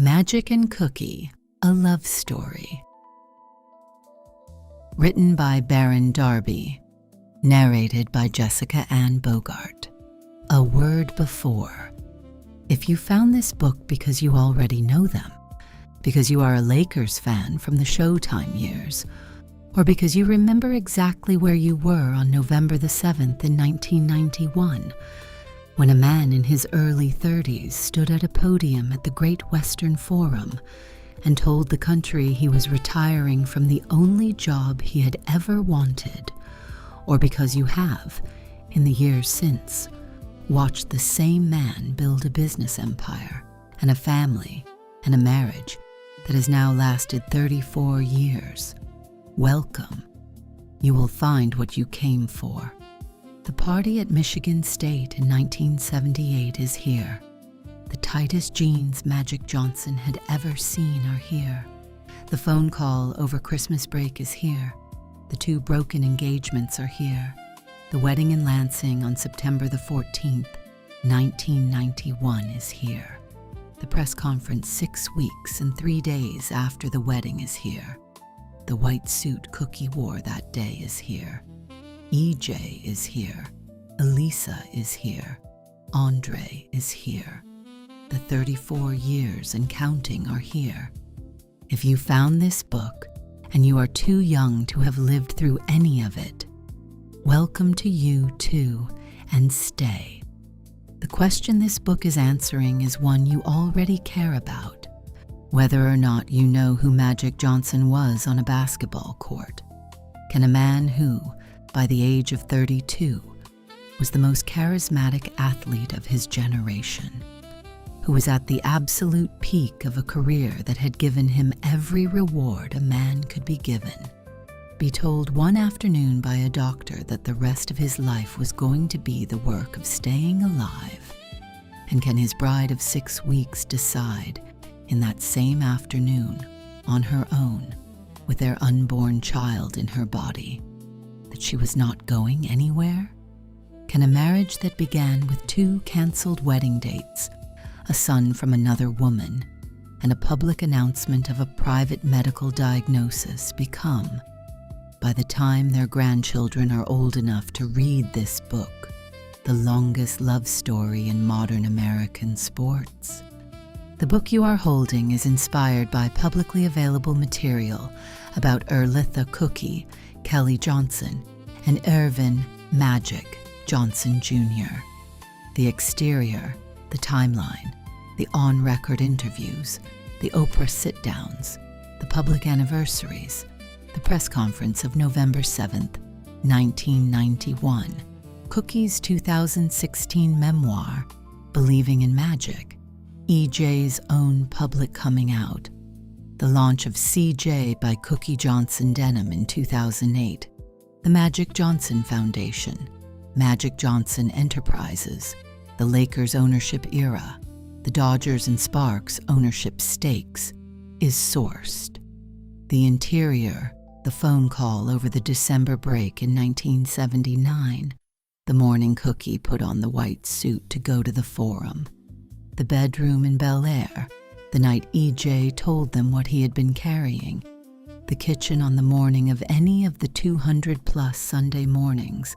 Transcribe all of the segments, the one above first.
Magic and Cookie, a Love Story. Written by Barron Darby, narrated by Jessica Ann Bogart. A word before. If you found this book because you already know them, because you are a Lakers fan from the Showtime years, or because you remember exactly where you were on November the 7th in 1991, when a man in his early 30s stood at a podium at the Great Western Forum and told the country he was retiring from the only job he had ever wanted, or because you have, in the years since, watched the same man build a business empire and a family and a marriage that has now lasted 34 years. Welcome. You will find what you came for. The party at Michigan State in 1978 is here. The tightest jeans Magic Johnson had ever seen are here. The phone call over Christmas break is here. The 2 broken engagements are here. The wedding in Lansing on September the 14th, 1991 is here. The press conference 6 weeks and 3 days after the wedding is here. The white suit Cookie wore that day is here. EJ is here. Elisa is here. Andre is here. The 34 years and counting are here. If you found this book and you are too young to have lived through any of it, welcome to you too, and stay. The question this book is answering is one you already care about, whether or not you know who Magic Johnson was on a basketball court. Can a man who, by the age of 32, was the most charismatic athlete of his generation, who was at the absolute peak of a career that had given him every reward a man could be given, be told one afternoon by a doctor that the rest of his life was going to be the work of staying alive? And can his bride of 6 weeks decide, in that same afternoon, on her own, with their unborn child in her body, that she was not going anywhere? Can a marriage that began with 2 canceled wedding dates, a son from another woman, and a public announcement of a private medical diagnosis become, by the time their grandchildren are old enough to read this book, the longest love story in modern American sports? The book you are holding is inspired by publicly available material about Erlitha Cookie, Kelly Johnson, and Irvin Magic Johnson Jr. The exterior, the timeline, the on-record interviews, the Oprah sit-downs, the public anniversaries, the press conference of November 7th, 1991, Cookie's 2016 memoir, Believing in Magic, EJ's own public coming out, the launch of CJ by Cookie Johnson Denim in 2008, the Magic Johnson Foundation, Magic Johnson Enterprises, the Lakers ownership era, the Dodgers and Sparks ownership stakes, is sourced. The interior, the phone call over the December break in 1979, the morning Cookie put on the white suit to go to the forum, the bedroom in Bel Air, the night EJ told them what he had been carrying, the kitchen on the morning of any of the 200-plus Sunday mornings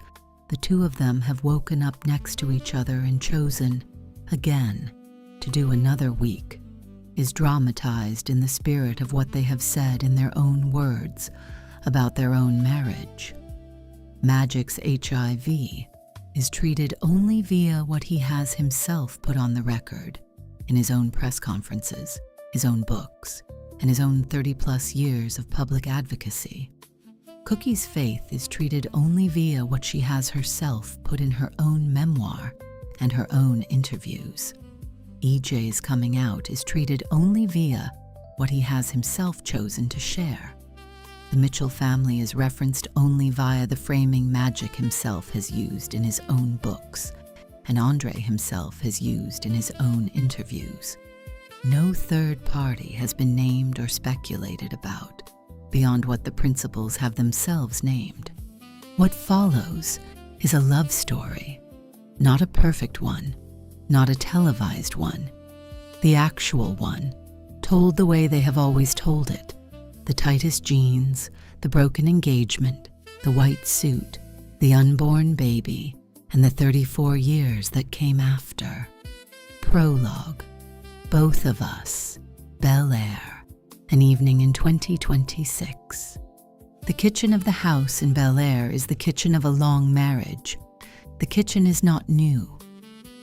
the 2 of them have woken up next to each other and chosen, again, to do another week, is dramatized in the spirit of what they have said in their own words about their own marriage. Magic's HIV is treated only via what he has himself put on the record in his own press conferences, his own books, and his own 30-plus years of public advocacy. Cookie's faith is treated only via what she has herself put in her own memoir and her own interviews. EJ's coming out is treated only via what he has himself chosen to share. The Mitchell family is referenced only via the framing Magic himself has used in his own books, and Andre himself has used in his own interviews. No third party has been named or speculated about, beyond what the principals have themselves named. What follows is a love story, not a perfect one, not a televised one, the actual one, told the way they have always told it. The tightest jeans, the broken engagement, the white suit, the unborn baby, and the 34 years that came after. Prologue. Both of Us. Bel Air. An evening in 2026. The kitchen of the house in Bel Air is the kitchen of a long marriage. The kitchen is not new.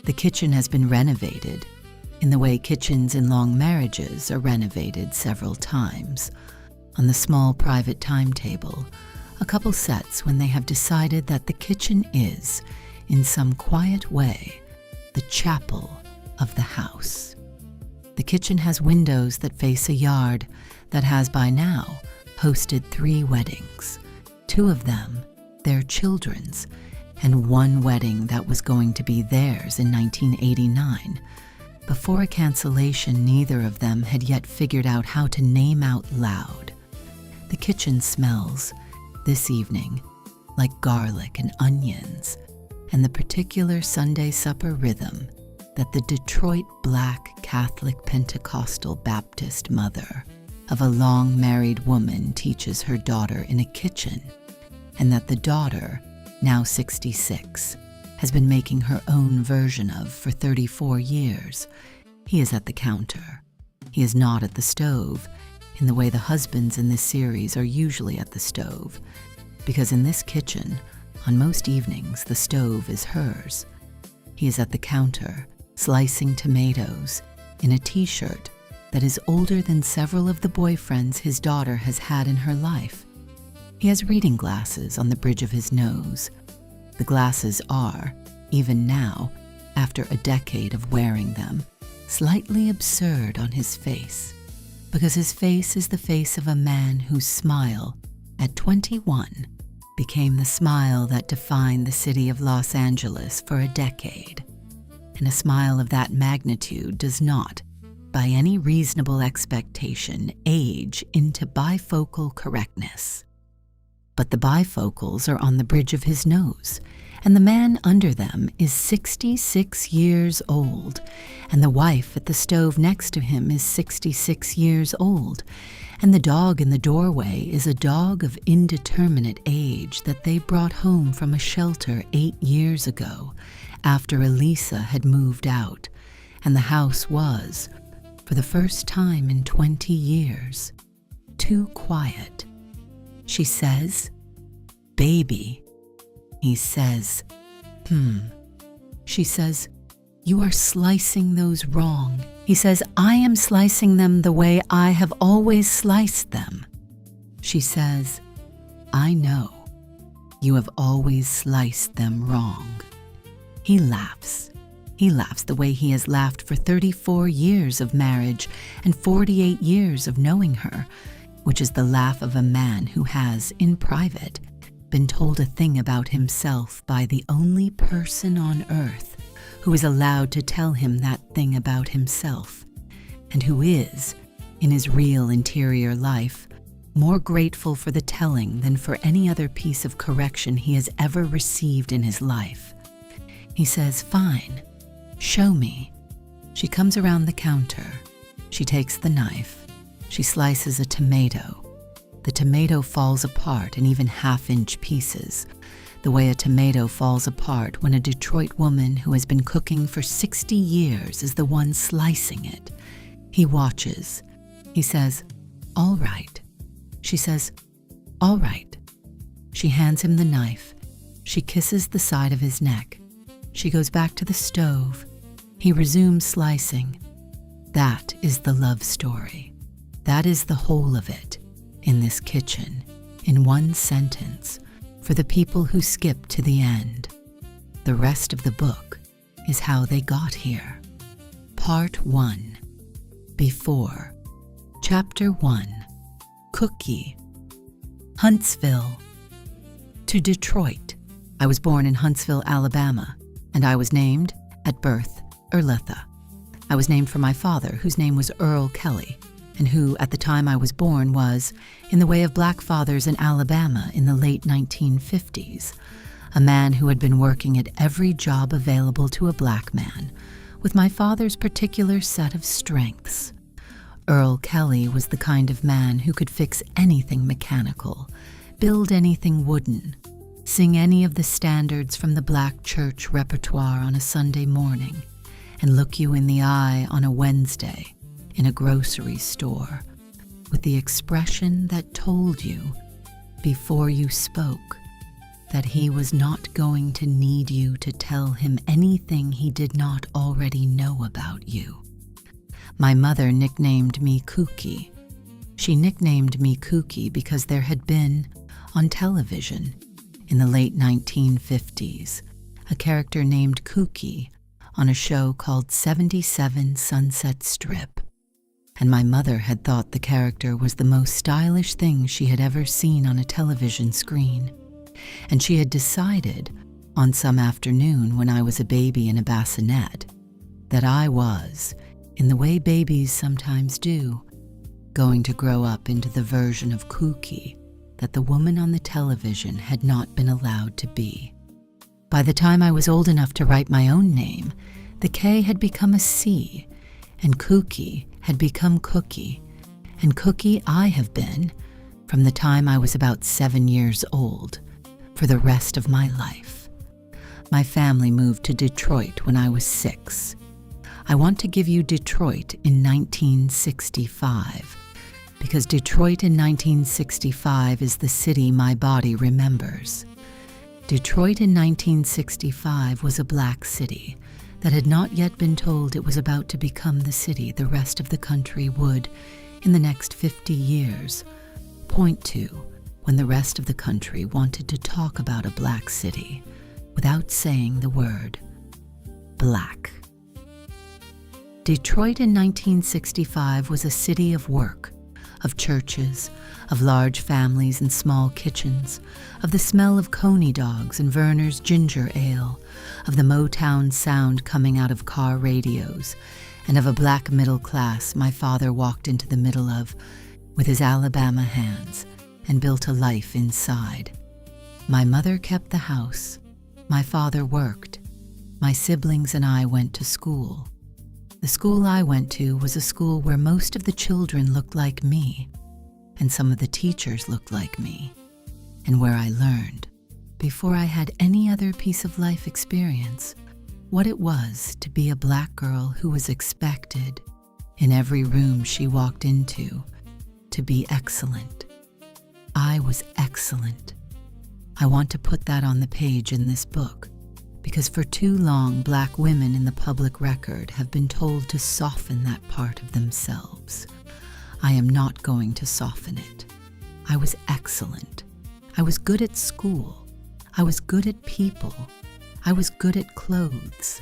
The kitchen has been renovated, in the way kitchens in long marriages are renovated several times. On the small private timetable, a couple sets when they have decided that the kitchen is, in some quiet way, the chapel of the house. The kitchen has windows that face a yard that has by now hosted 3 weddings, 2 of them their children's, and 1 wedding that was going to be theirs in 1989. Before a cancellation, neither of them had yet figured out how to name out loud. The kitchen smells, this evening, like garlic and onions, and the particular Sunday supper rhythm that the Detroit Black Catholic Pentecostal Baptist mother of a long-married woman teaches her daughter in a kitchen, and that the daughter, now 66, has been making her own version of for 34 years. He is at the counter. He is not at the stove, in the way the husbands in this series are usually at the stove, because in this kitchen, on most evenings, the stove is hers. He is at the counter, slicing tomatoes, in a t-shirt that is older than several of the boyfriends his daughter has had in her life. He has reading glasses on the bridge of his nose. The glasses are, even now, after a decade of wearing them, slightly absurd on his face, because his face is the face of a man whose smile, at 21, became the smile that defined the city of Los Angeles for a decade. And a smile of that magnitude does not, by any reasonable expectation, age into bifocal correctness. But the bifocals are on the bridge of his nose, and the man under them is 66 years old, and the wife at the stove next to him is 66 years old, and the dog in the doorway is a dog of indeterminate age that they brought home from a shelter 8 years ago, after Elisa had moved out, and the house was, for the first time in 20 years, too quiet. She says, "Baby." He says, She says, "You are slicing those wrong." He says, "I am slicing them the way I have always sliced them." She says, "I know. You have always sliced them wrong." He laughs. He laughs the way he has laughed for 34 years of marriage and 48 years of knowing her, which is the laugh of a man who has, in private, been told a thing about himself by the only person on earth who is allowed to tell him that thing about himself, and who is, in his real interior life, more grateful for the telling than for any other piece of correction he has ever received in his life. He says, "Fine, show me." She comes around the counter. She takes the knife. She slices a tomato. The tomato falls apart in even half-inch pieces, the way a tomato falls apart when a Detroit woman who has been cooking for 60 years is the one slicing it. He watches. He says, "All right." She says, "All right." She hands him the knife. She kisses the side of his neck. She goes back to the stove. He resumes slicing. That is the love story. That is the whole of it, in this kitchen, in one sentence, for the people who skip to the end. The rest of the book is how they got here. Part 1. Before. Chapter 1. Cookie. Huntsville. To Detroit. I was born in Huntsville, Alabama, and I was named, at birth, Erletha. I was named for my father, whose name was Earl Kelly, and who, at the time I was born, was, in the way of black fathers in Alabama in the late 1950s, a man who had been working at every job available to a black man, with my father's particular set of strengths. Earl Kelly was the kind of man who could fix anything mechanical, build anything wooden, sing any of the standards from the black church repertoire on a Sunday morning, and look you in the eye on a Wednesday in a grocery store with the expression that told you, before you spoke, that he was not going to need you to tell him anything he did not already know about you. My mother nicknamed me Kooky. She nicknamed me Kooky because there had been, on television, in the late 1950s, a character named Kooky on a show called 77 Sunset Strip, and my mother had thought the character was the most stylish thing she had ever seen on a television screen, and she had decided, on some afternoon when I was a baby in a bassinet, that I was, in the way babies sometimes do, going to grow up into the version of Kooky that the woman on the television had not been allowed to be. By the time I was old enough to write my own name, the K had become a C, and Kooky had become Cookie, and Cookie I have been, from the time I was about 7 years old, for the rest of my life. My family moved to Detroit when I was 6. I want to give you Detroit in 1965, because Detroit in 1965 is the city my body remembers. Detroit in 1965 was a black city that had not yet been told it was about to become the city the rest of the country would, in the next 50 years, point to when the rest of the country wanted to talk about a black city without saying the word black. Detroit in 1965 was a city of work, of churches, of large families and small kitchens, of the smell of Coney dogs and Verner's ginger ale, of the Motown sound coming out of car radios, and of a black middle class my father walked into the middle of with his Alabama hands and built a life inside. My mother kept the house. My father worked. My siblings and I went to school. The school I went to was a school where most of the children looked like me, and some of the teachers looked like me, and where I learned, before I had any other piece of life experience, what it was to be a black girl who was expected, in every room she walked into, to be excellent. I was excellent. I want to put that on the page in this book, because for too long black women in the public record have been told to soften that part of themselves. I am not going to soften it. I was excellent. I was good at school. I was good at people. I was good at clothes.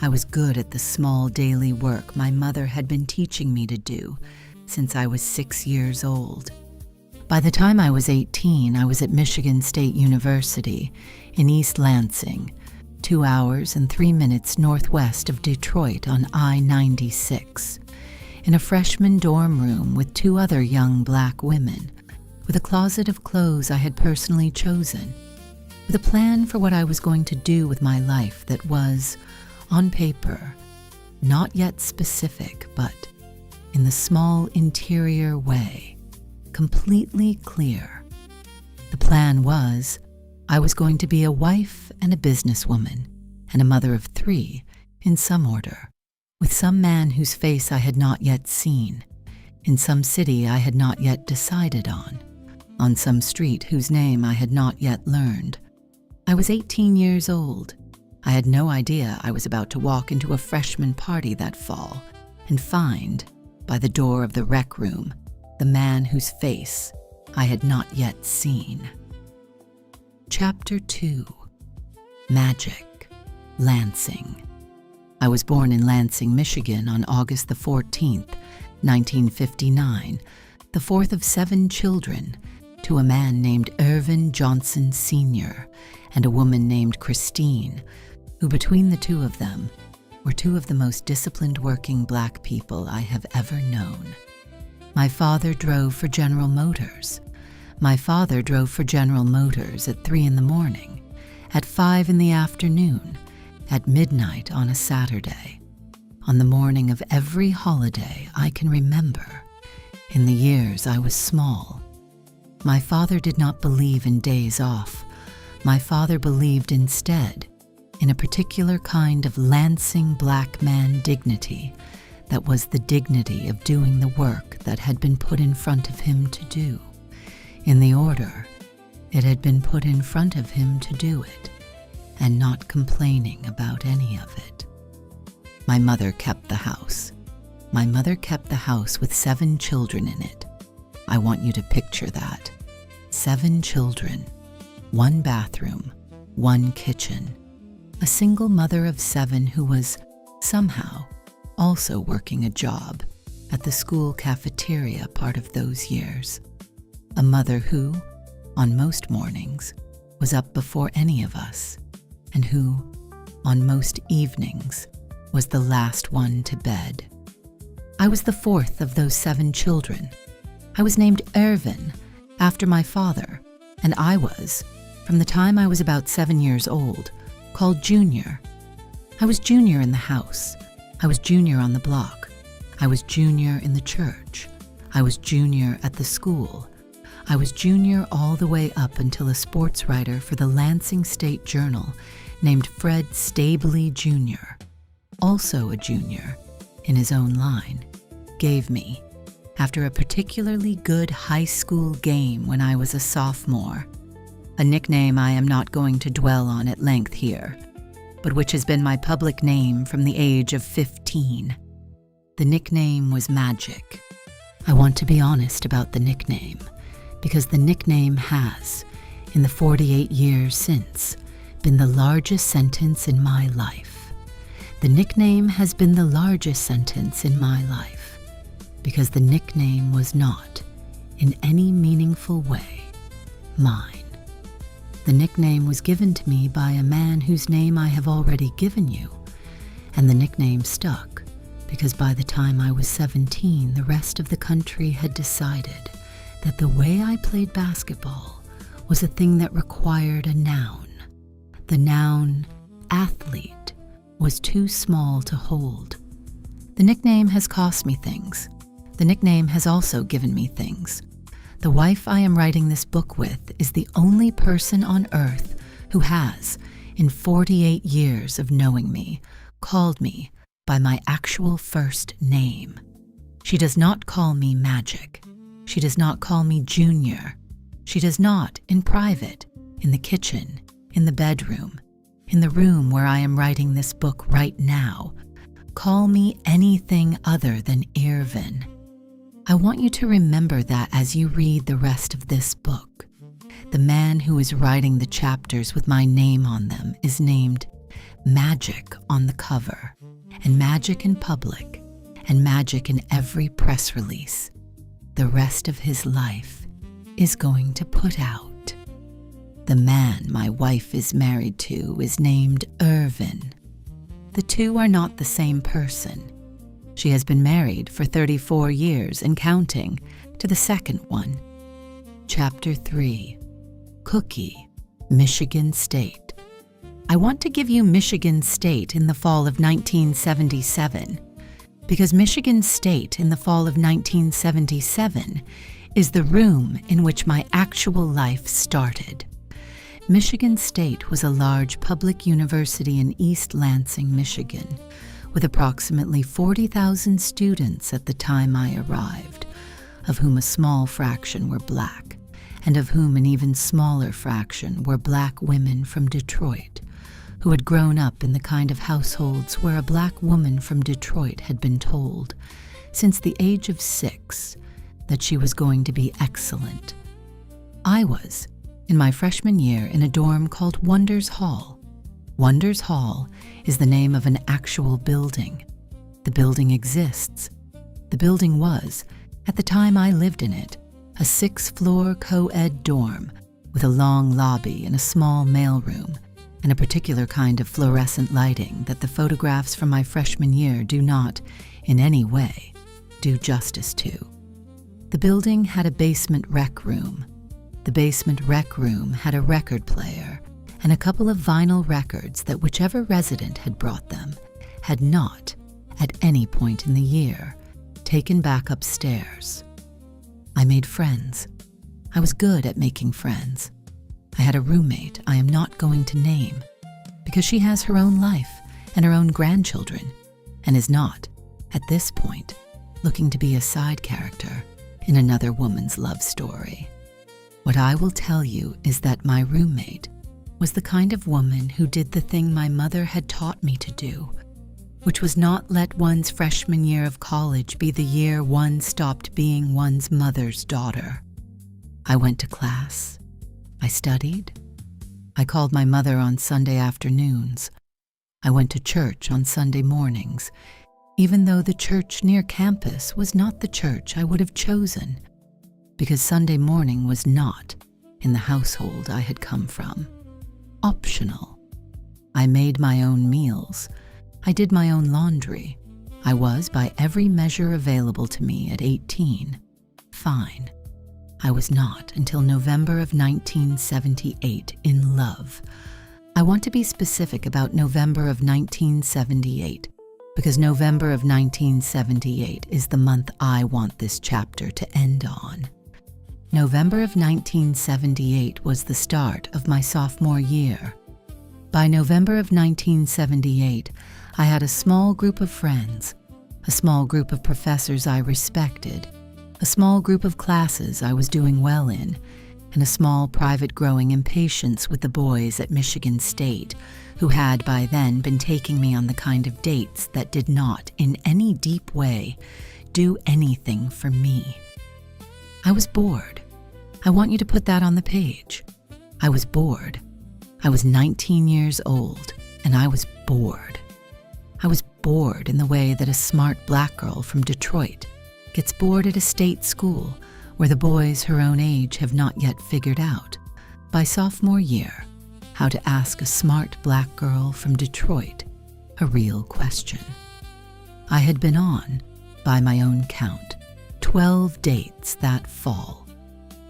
I was good at the small daily work my mother had been teaching me to do since I was 6 years old. By the time I was 18, I was at Michigan State University in East Lansing, 2 hours and 3 minutes northwest of Detroit on I-96, in a freshman dorm room with 2 other young black women, with a closet of clothes I had personally chosen, with a plan for what I was going to do with my life that was, on paper, not yet specific, but, in the small interior way, completely clear. The plan was, I was going to be a wife and a businesswoman, and a mother of 3, in some order, with some man whose face I had not yet seen, in some city I had not yet decided on some street whose name I had not yet learned. I was 18 years old. I had no idea I was about to walk into a freshman party that fall and find, by the door of the rec room, the man whose face I had not yet seen. Chapter 2. Magic. Lansing. I was born in Lansing, Michigan on August the 14th, 1959, the fourth of 7 children, to a man named Irvin Johnson Sr. and a woman named Christine, who between the 2 of them were 2 of the most disciplined working black people I have ever known. My father drove for General Motors. My father drove for General Motors at 3 in the morning, at 5 in the afternoon, at midnight on a Saturday. on the morning of every holiday I can remember in the years I was small. My father did not believe in days off. My father believed instead in a particular kind of lancing black man dignity that was the dignity of doing the work that had been put in front of him to do, in the order it had been put in front of him to do it, and not complaining about any of it. My mother kept the house. My mother kept the house with 7 children in it. I want you to picture that. 7 children, 1 bathroom, 1 kitchen. A single mother of 7 who was, somehow, also working a job at the school cafeteria part of those years. A mother who, on most mornings, was up before any of us, and who, on most evenings, was the last one to bed. I was the 4th of those 7 children. I was named Irvin, after my father, and I was, from the time I was about 7 years old, called Junior. I was Junior in the house. I was Junior on the block. I was Junior in the church. I was Junior at the school. I was Junior all the way up until a sports writer for the Lansing State Journal named Fred Stabley Jr., also a junior in his own line, gave me, after a particularly good high school game when I was a sophomore, a nickname I am not going to dwell on at length here, but which has been my public name from the age of 15. The nickname was Magic. I want to be honest about the nickname, because the nickname has, in the 48 years since, been the largest sentence in my life. The nickname has been the largest sentence in my life, because the nickname was not, in any meaningful way, mine. The nickname was given to me by a man whose name I have already given you, and the nickname stuck, because by the time I was 17, the rest of the country had decided that the way I played basketball was a thing that required a noun. The noun athlete was too small to hold. The nickname has cost me things. The nickname has also given me things. The wife I am writing this book with is the only person on earth who has, in 48 years of knowing me, called me by my actual first name. She does not call me Magic. She does not call me Junior. She does not, in private, in the kitchen, in the bedroom, in the room where I am writing this book right now, call me anything other than Irvin. I want you to remember that as you read the rest of this book. The man who is writing the chapters with my name on them is named Magic on the cover, and Magic in public, and Magic in every press release. The rest of his life is going to put out. The man my wife is married to is named Irvin. The two are not the same person. She has been married for 34 years and counting to the second one. Chapter 3, Cookie, Michigan State. I want to give you Michigan State in the fall of 1977, because Michigan State in the fall of 1977 is the room in which my actual life started. Michigan State was a large public university in East Lansing, Michigan, with approximately 40,000 students at the time I arrived, of whom a small fraction were black, and of whom an even smaller fraction were black women from Detroit, who had grown up in the kind of households where a black woman from Detroit had been told, since the age of 6, that she was going to be excellent. I was, in my freshman year, in a dorm called Wonders Hall. Wonders Hall is the name of an actual building. The building exists. The building was, at the time I lived in it, a 6-floor co-ed dorm with a long lobby and a small mailroom, and a particular kind of fluorescent lighting that the photographs from my freshman year do not, in any way, do justice to. The building had a basement rec room. The basement rec room had a record player and a couple of vinyl records that whichever resident had brought them had not, at any point in the year, taken back upstairs. I made friends. I was good at making friends. I had a roommate I am not going to name because she has her own life and her own grandchildren and is not, at this point, looking to be a side character in another woman's love story. What I will tell you is that my roommate was the kind of woman who did the thing my mother had taught me to do, which was not let one's freshman year of college be the year one stopped being one's mother's daughter. I went to class. I studied. I called my mother on Sunday afternoons. I went to church on Sunday mornings, even though the church near campus was not the church I would have chosen, because Sunday morning was not, in the household I had come from, optional. I made my own meals. I did my own laundry. I was, by every measure available to me at 18, fine. I was not until November of 1978 in love. I want to be specific about November of 1978 because November of 1978 is the month I want this chapter to end on. November of 1978 was the start of my sophomore year. By November of 1978, I had a small group of friends, a small group of professors I respected, a small group of classes I was doing well in, and a small private growing impatience with the boys at Michigan State, who had by then been taking me on the kind of dates that did not, in any deep way, do anything for me. I was bored. I want you to put that on the page. I was bored. I was 19 years old, and I was bored. I was bored in the way that a smart black girl from Detroit gets bored at a state school where the boys her own age have not yet figured out, by sophomore year, how to ask a smart black girl from Detroit a real question. I had been on, by my own count, 12 dates that fall.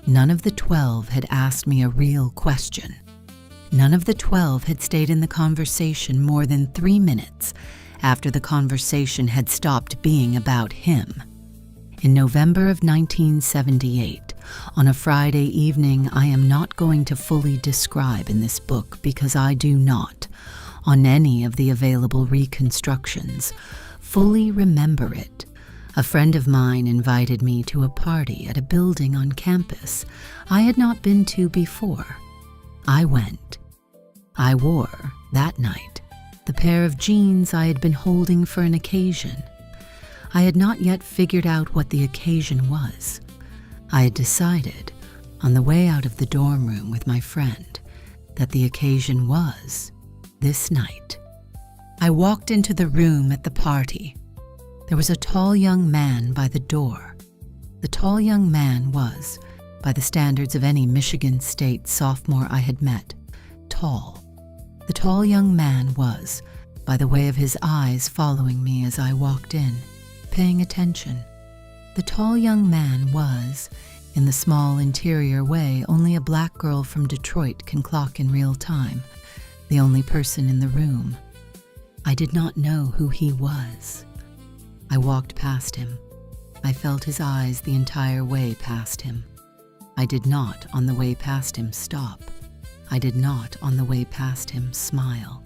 None of the 12 had asked me a real question. None of the 12 had stayed in the conversation more than 3 minutes after the conversation had stopped being about him. In November of 1978, on a Friday evening I am not going to fully describe in this book because I do not, on any of the available reconstructions, fully remember it, a friend of mine invited me to a party at a building on campus I had not been to before. I went. I wore, that night, the pair of jeans I had been holding for an occasion. I had not yet figured out what the occasion was. I had decided, on the way out of the dorm room with my friend, that the occasion was this night. I walked into the room at the party. There was a tall young man by the door. The tall young man was, by the standards of any Michigan State sophomore I had met, tall. The tall young man was, by the way of his eyes following me as I walked in, paying attention. The tall young man was, in the small interior way only a black girl from Detroit can clock in real time, the only person in the room. I did not know who he was. I walked past him. I felt his eyes the entire way past him. I did not, on the way past him, stop. I did not, on the way past him, smile.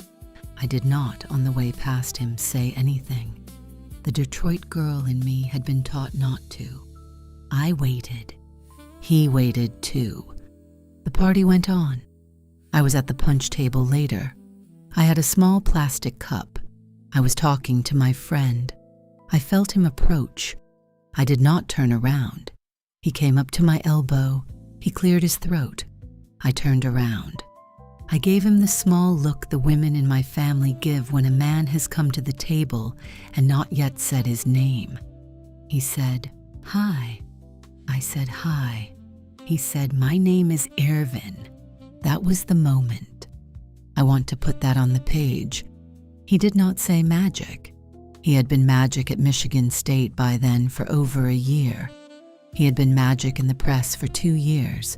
I did not, on the way past him, say anything. The Detroit girl in me had been taught not to. I waited. He waited too. The party went on. I was at the punch table later. I had a small plastic cup. I was talking to my friend. I felt him approach. I did not turn around. He came up to my elbow. He cleared his throat. I turned around. I gave him the small look the women in my family give when a man has come to the table and not yet said his name. He said, "Hi." I said, "Hi." He said, "My name is Ervin." That was the moment. I want to put that on the page. He did not say magic. He had been magic at Michigan State by then for over a year. He had been magic in the press for 2 years.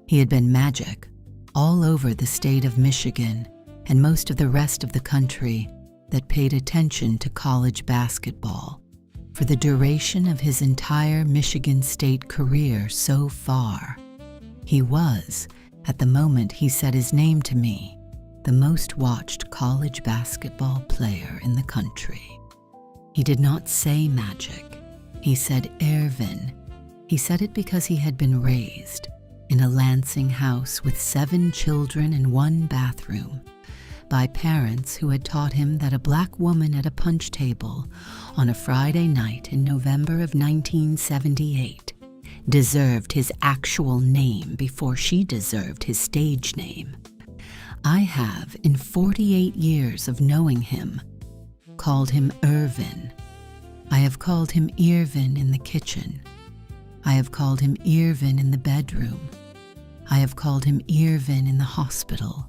He had been magic all over the state of Michigan and most of the rest of the country that paid attention to college basketball for the duration of his entire Michigan State career so far. He was, at the moment he said his name to me, the most watched college basketball player in the country. He did not say Magic. He said Ervin. He said it because he had been raised in a Lansing house with 7 children and 1 bathroom by parents who had taught him that a black woman at a punch table on a Friday night in November of 1978 deserved his actual name before she deserved his stage name. I have, in 48 years of knowing him, called him Irvin. I have called him Irvin in the kitchen. I have called him Irvin in the bedroom. I have called him Irvin in the hospital.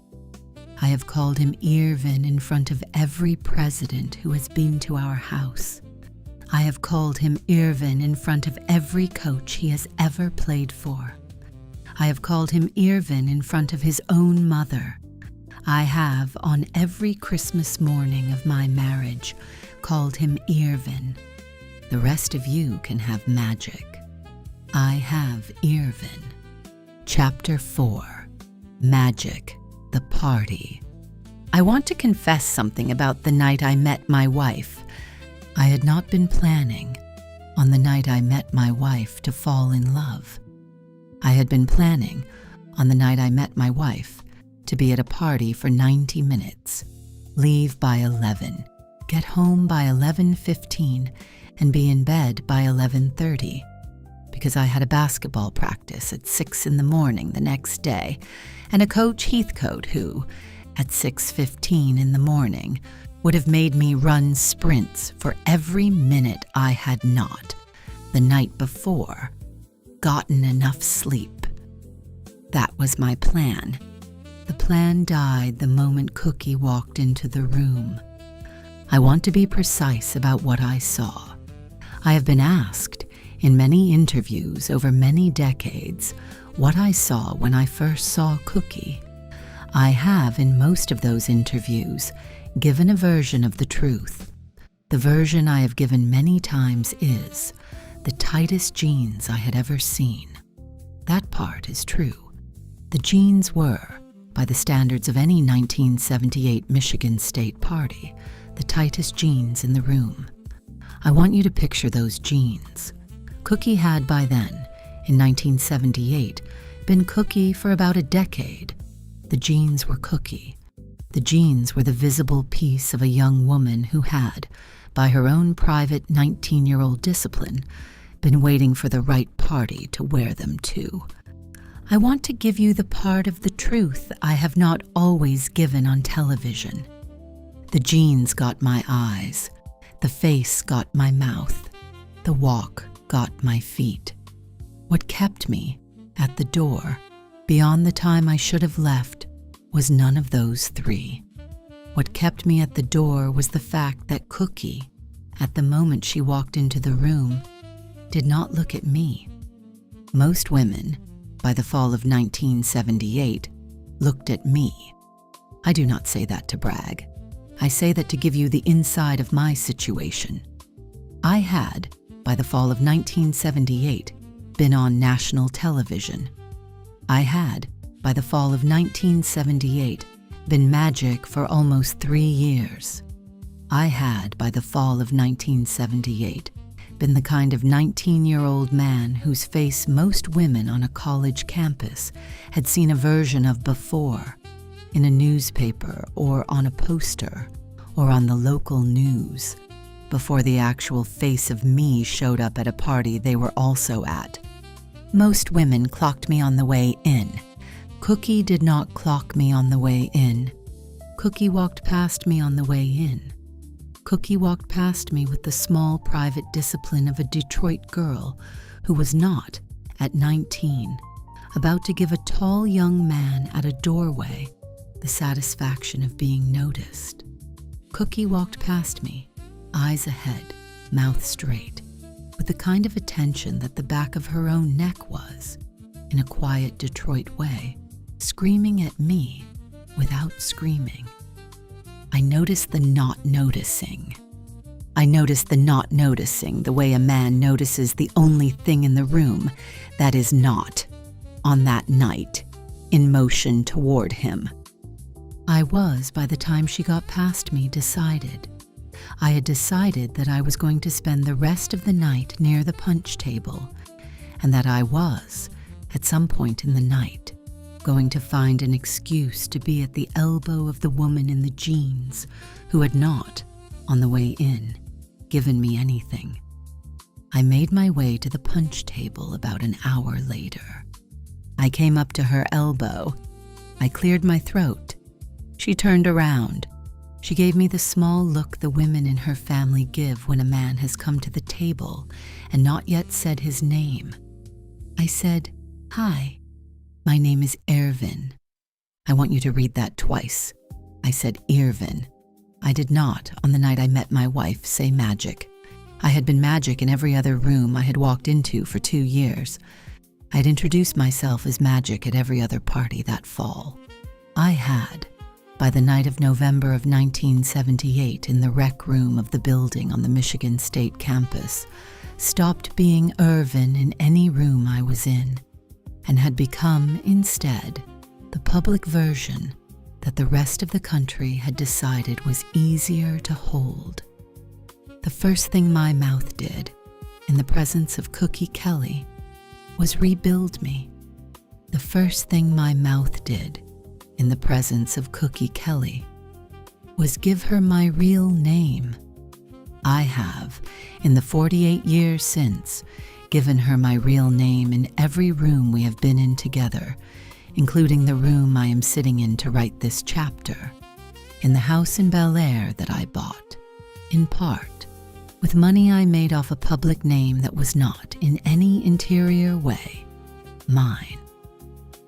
I have called him Irvin in front of every president who has been to our house. I have called him Irvin in front of every coach he has ever played for. I have called him Irvin in front of his own mother. I have, on every Christmas morning of my marriage, called him Irvin. The rest of you can have Magic. I have Irvin. Chapter 4. Magic, the Party. I want to confess something about the night I met my wife. I had not been planning, on the night I met my wife, to fall in love. I had been planning, on the night I met my wife, to be at a party for 90 minutes, leave by 11, get home by 11:15, and be in bed by 11:30, because I had a basketball practice at 6 in the morning the next day, and a coach Heathcote who, at 6:15 in the morning, would have made me run sprints for every minute I had not, the night before, gotten enough sleep. That was my plan. The plan died the moment Cookie walked into the room. I want to be precise about what I saw. I have been asked, in many interviews over many decades, what I saw when I first saw Cookie. I have, in most of those interviews, given a version of the truth. The version I have given many times is the tightest jeans I had ever seen. That part is true. The jeans were, by the standards of any 1978 Michigan State party, the tightest jeans in the room. I want you to picture those jeans. Cookie had by then, in 1978, been Cookie for about a decade. The jeans were Cookie. The jeans were the visible piece of a young woman who had, by her own private 19-year-old discipline, been waiting for the right party to wear them to. I want to give you the part of the truth I have not always given on television. The jeans got my eyes. The face got my mouth. The walk got my feet. What kept me at the door, beyond the time I should have left, was none of those 3. What kept me at the door was the fact that Cookie, at the moment she walked into the room, did not look at me. Most women, by the fall of 1978, looked at me. I do not say that to brag. I say that to give you the inside of my situation. I had, by the fall of 1978, been on national television. I had, by the fall of 1978, been Magic for almost 3 years. I had, by the fall of 1978, been the kind of 19-year-old man whose face most women on a college campus had seen a version of before, in a newspaper or on a poster or on the local news, before the actual face of me showed up at a party they were also at. Most women clocked me on the way in. Cookie did not clock me on the way in. Cookie walked past me on the way in. Cookie walked past me with the small private discipline of a Detroit girl who was not, at 19, about to give a tall young man at a doorway the satisfaction of being noticed. Cookie walked past me, eyes ahead, mouth straight, with the kind of attention that the back of her own neck was, in a quiet Detroit way, screaming at me without screaming. I noticed the not noticing. I noticed the not noticing the way a man notices the only thing in the room that is not, on that night, in motion toward him. I was, by the time she got past me, decided. I had decided that I was going to spend the rest of the night near the punch table, and that I was, at some point in the night, going to find an excuse to be at the elbow of the woman in the jeans who had not, on the way in, given me anything. I made my way to the punch table about an hour later. I came up to her elbow. I cleared my throat. She turned around. She gave me the small look the women in her family give when a man has come to the table and not yet said his name. I said, "Hi, my name is Ervin." I want you to read that twice. I said Irvin. I did not, on the night I met my wife, say magic. I had been magic in every other room I had walked into for 2 years. I had introduced myself as magic at every other party that fall. I had, by the night of November of 1978 in the rec room of the building on the Michigan State campus, stopped being Irvin in any room I was in, and had become, instead, the public version that the rest of the country had decided was easier to hold. The first thing my mouth did, in the presence of Cookie Kelly, was rebuild me. The first thing my mouth did, in the presence of Cookie Kelly, was give her my real name. I have, in the 48 years since, given her my real name in every room we have been in together, including the room I am sitting in to write this chapter, in the house in Bel Air that I bought, in part, with money I made off a public name that was not, in any interior way, mine.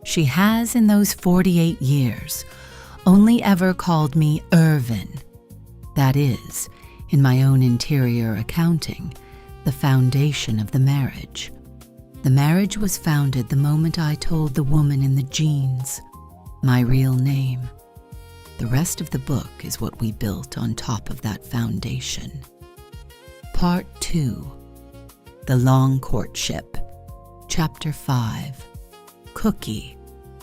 She has, in those 48 years, only ever called me Irvin. That is, in my own interior accounting, the foundation of the marriage. The marriage was founded the moment I told the woman in the jeans my real name. The rest of the book is what we built on top of that foundation. Part 2. The Long Courtship. Chapter 5. Cookie.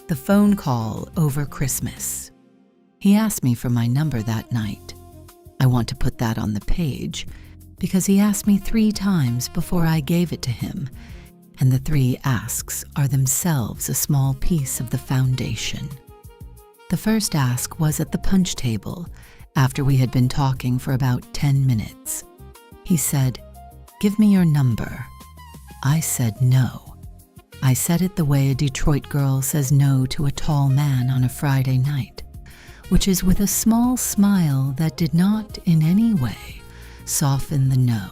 The phone call over Christmas. He asked me for my number that night. I want to put that on the page because he asked me 3 times before I gave it to him, and the 3 asks are themselves a small piece of the foundation. The first ask was at the punch table after we had been talking for about 10 minutes. He said, "Give me your number." I said no. I said it the way a Detroit girl says no to a tall man on a Friday night, which is with a small smile that did not in any way soften the no.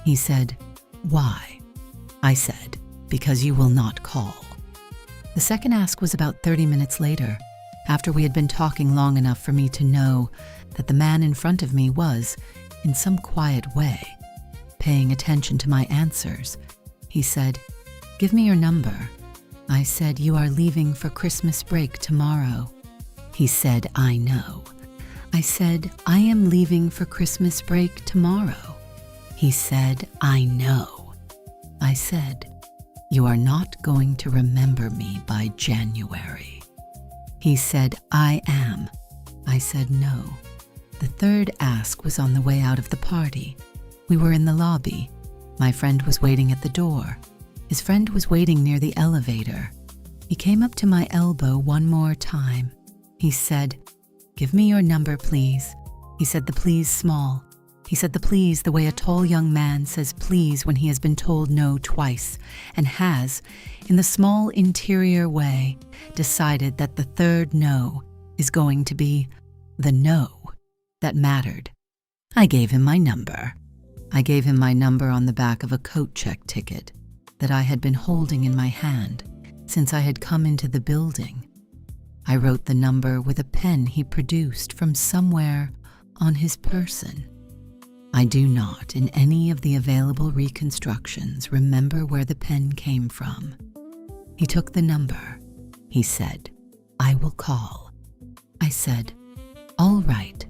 He said, "Why?" I said, "Because you will not call." The second ask was about 30 minutes later, after we had been talking long enough for me to know that the man in front of me was, in some quiet way, paying attention to my answers. He said, "Give me your number." I said, "You are leaving for Christmas break tomorrow." He said, "I know." I said, "I am leaving for Christmas break tomorrow." He said, "I know." I said, "You are not going to remember me by January." He said, "I am." I said, "No." The third ask was on the way out of the party. We were in the lobby. My friend was waiting at the door. His friend was waiting near the elevator. He came up to my elbow one more time. He said, "Give me your number, please." He said the please small. He said the please the way a tall young man says please when he has been told no twice, and has, in the small interior way, decided that the third no is going to be the no that mattered. I gave him my number. I gave him my number on the back of a coat check ticket that I had been holding in my hand since I had come into the building. I wrote the number with a pen he produced from somewhere on his person. I do not, in any of the available reconstructions, remember where the pen came from. He took the number. He said, "I will call." I said, "All right."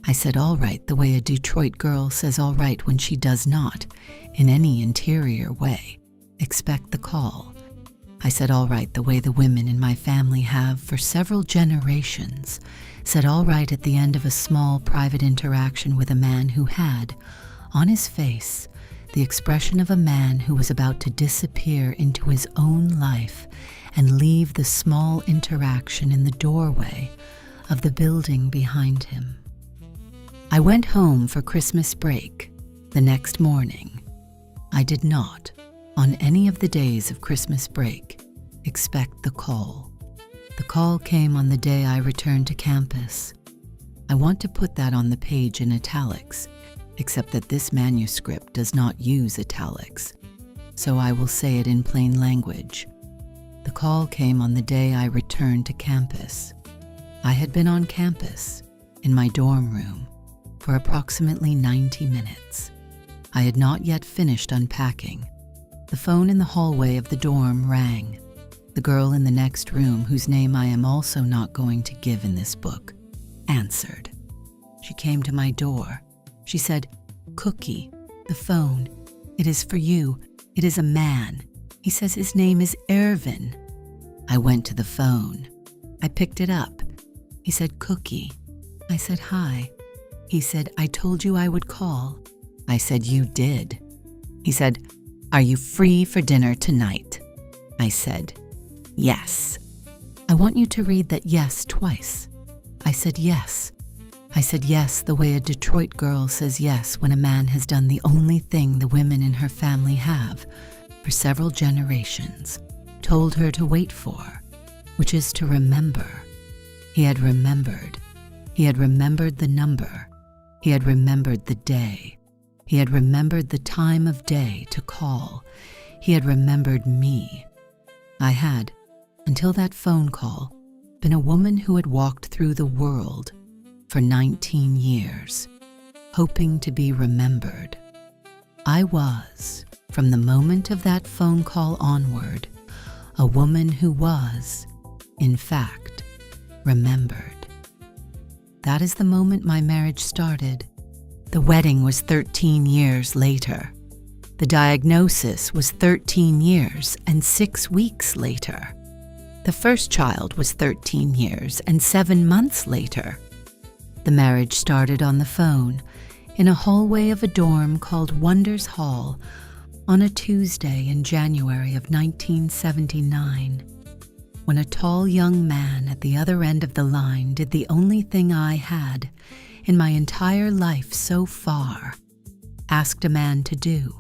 I said all right the way a Detroit girl says all right when she does not, in any interior way, expect the call. I said all right the way the women in my family have, for several generations, said all right at the end of a small private interaction with a man who had, on his face, the expression of a man who was about to disappear into his own life and leave the small interaction in the doorway of the building behind him. I went home for Christmas break the next morning. I did not, on any of the days of Christmas break, expect the call. The call came on the day I returned to campus. I want to put that on the page in italics, except that this manuscript does not use italics, so I will say it in plain language. The call came on the day I returned to campus. I had been on campus, in my dorm room, for approximately 90 minutes. I had not yet finished unpacking. The phone in the hallway of the dorm rang. The girl in the next room, whose name I am also not going to give in this book, answered. She came to my door. She said, "Cookie, the phone. It is for you. It is a man. He says his name is Ervin." I went to the phone. I picked it up. He said, "Cookie." I said, "Hi." He said, "I told you I would call." I said, "You did." He said, "Are you free for dinner tonight?" I said, "Yes." "I want you to read that yes twice." I said, "Yes." I said yes the way a Detroit girl says yes when a man has done the only thing the women in her family have, for several generations, told her to wait for, which is to remember. He had remembered. He had remembered the number. He had remembered the day. He had remembered the time of day to call. He had remembered me. I had, until that phone call, been a woman who had walked through the world for 19 years, hoping to be remembered. I was, from the moment of that phone call onward, a woman who was, in fact, remembered. That is the moment my marriage started. The wedding was 13 years later. The diagnosis was 13 years and 6 weeks later. The first child was 13 years and 7 months later. The marriage started on the phone in a hallway of a dorm called Wonders Hall on a Tuesday in January of 1979, when a tall young man at the other end of the line did the only thing I had, in my entire life so far, asked a man to do.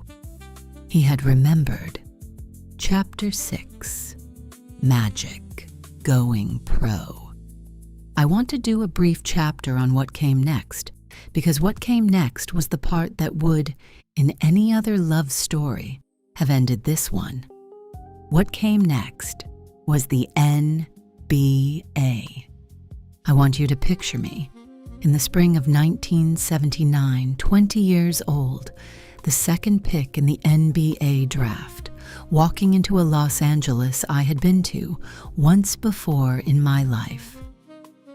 He had remembered. Chapter 6, Magic, Going Pro. I want to do a brief chapter on what came next, because what came next was the part that would, in any other love story, have ended this one. What came next was the NBA. I want you to picture me, in the spring of 1979, 20 years old, the second pick in the NBA draft, walking into a Los Angeles I had been to once before in my life.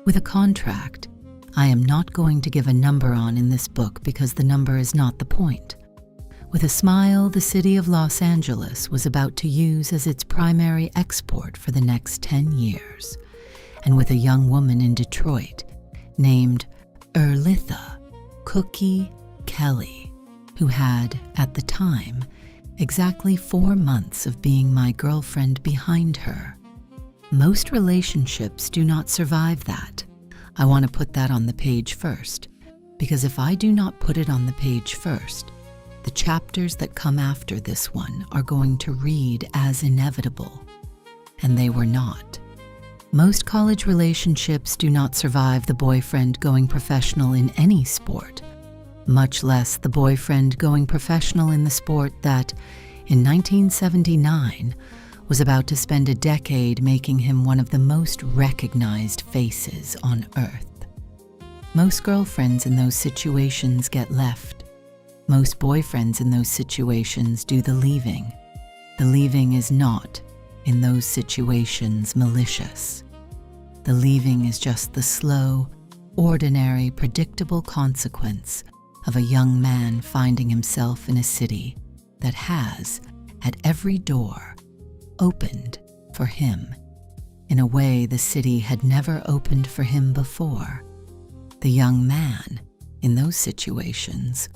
With a contract I am not going to give a number on in this book because the number is not the point. With a smile the city of Los Angeles was about to use as its primary export for the next 10 years, and with a young woman in Detroit named Erlitha Cookie Kelly, who had, at the time, exactly 4 months of being my girlfriend behind her. Most relationships do not survive that. I want to put that on the page first, because if I do not put it on the page first, the chapters that come after this one are going to read as inevitable, and they were not. Most college relationships do not survive the boyfriend going professional in any sport, much less the boyfriend going professional in the sport that, in 1979, was about to spend a decade making him one of the most recognized faces on earth. Most girlfriends in those situations get left. Most boyfriends in those situations do the leaving. The leaving is not, in those situations, malicious. The leaving is just the slow, ordinary, predictable consequence of a young man finding himself in a city that has, at every door, opened for him in a way the city had never opened for him before. The young man, in those situations,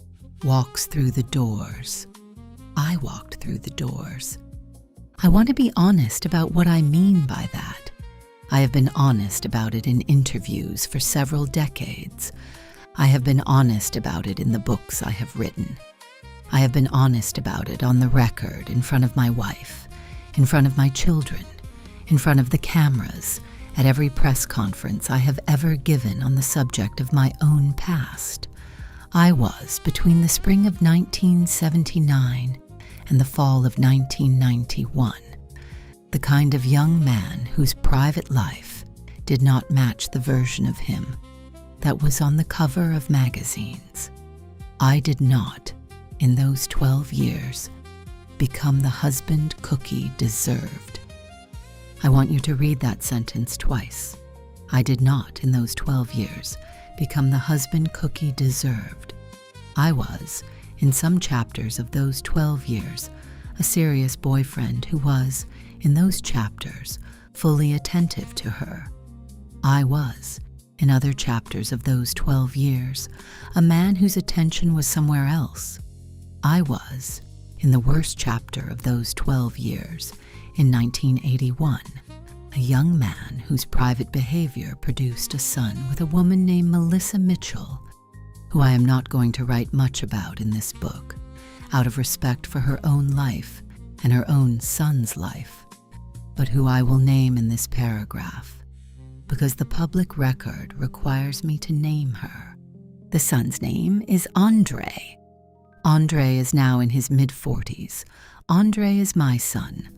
walks through the doors. I walked through the doors. I want to be honest about what I mean by that. I have been honest about it in interviews for several decades. I have been honest about it in the books I have written. I have been honest about it on the record, in front of my wife, in front of my children, in front of the cameras, at every press conference I have ever given on the subject of my own past. I was, between the spring of 1979 and the fall of 1991, the kind of young man whose private life did not match the version of him that was on the cover of magazines. I did not, in those 12 years, become the husband Cookie deserved. I want you to read that sentence twice. I did not, in those 12 years, become the husband Cookie deserved. I was, in some chapters of those 12 years, a serious boyfriend who was, in those chapters, fully attentive to her. I was, in other chapters of those 12 years, a man whose attention was somewhere else. I was, in the worst chapter of those 12 years, in 1981, a young man whose private behavior produced a son with a woman named Melissa Mitchell, who I am not going to write much about in this book, out of respect for her own life and her own son's life, but who I will name in this paragraph, because the public record requires me to name her. The son's name is Andre. Andre is now in his mid-40s. Andre is my son.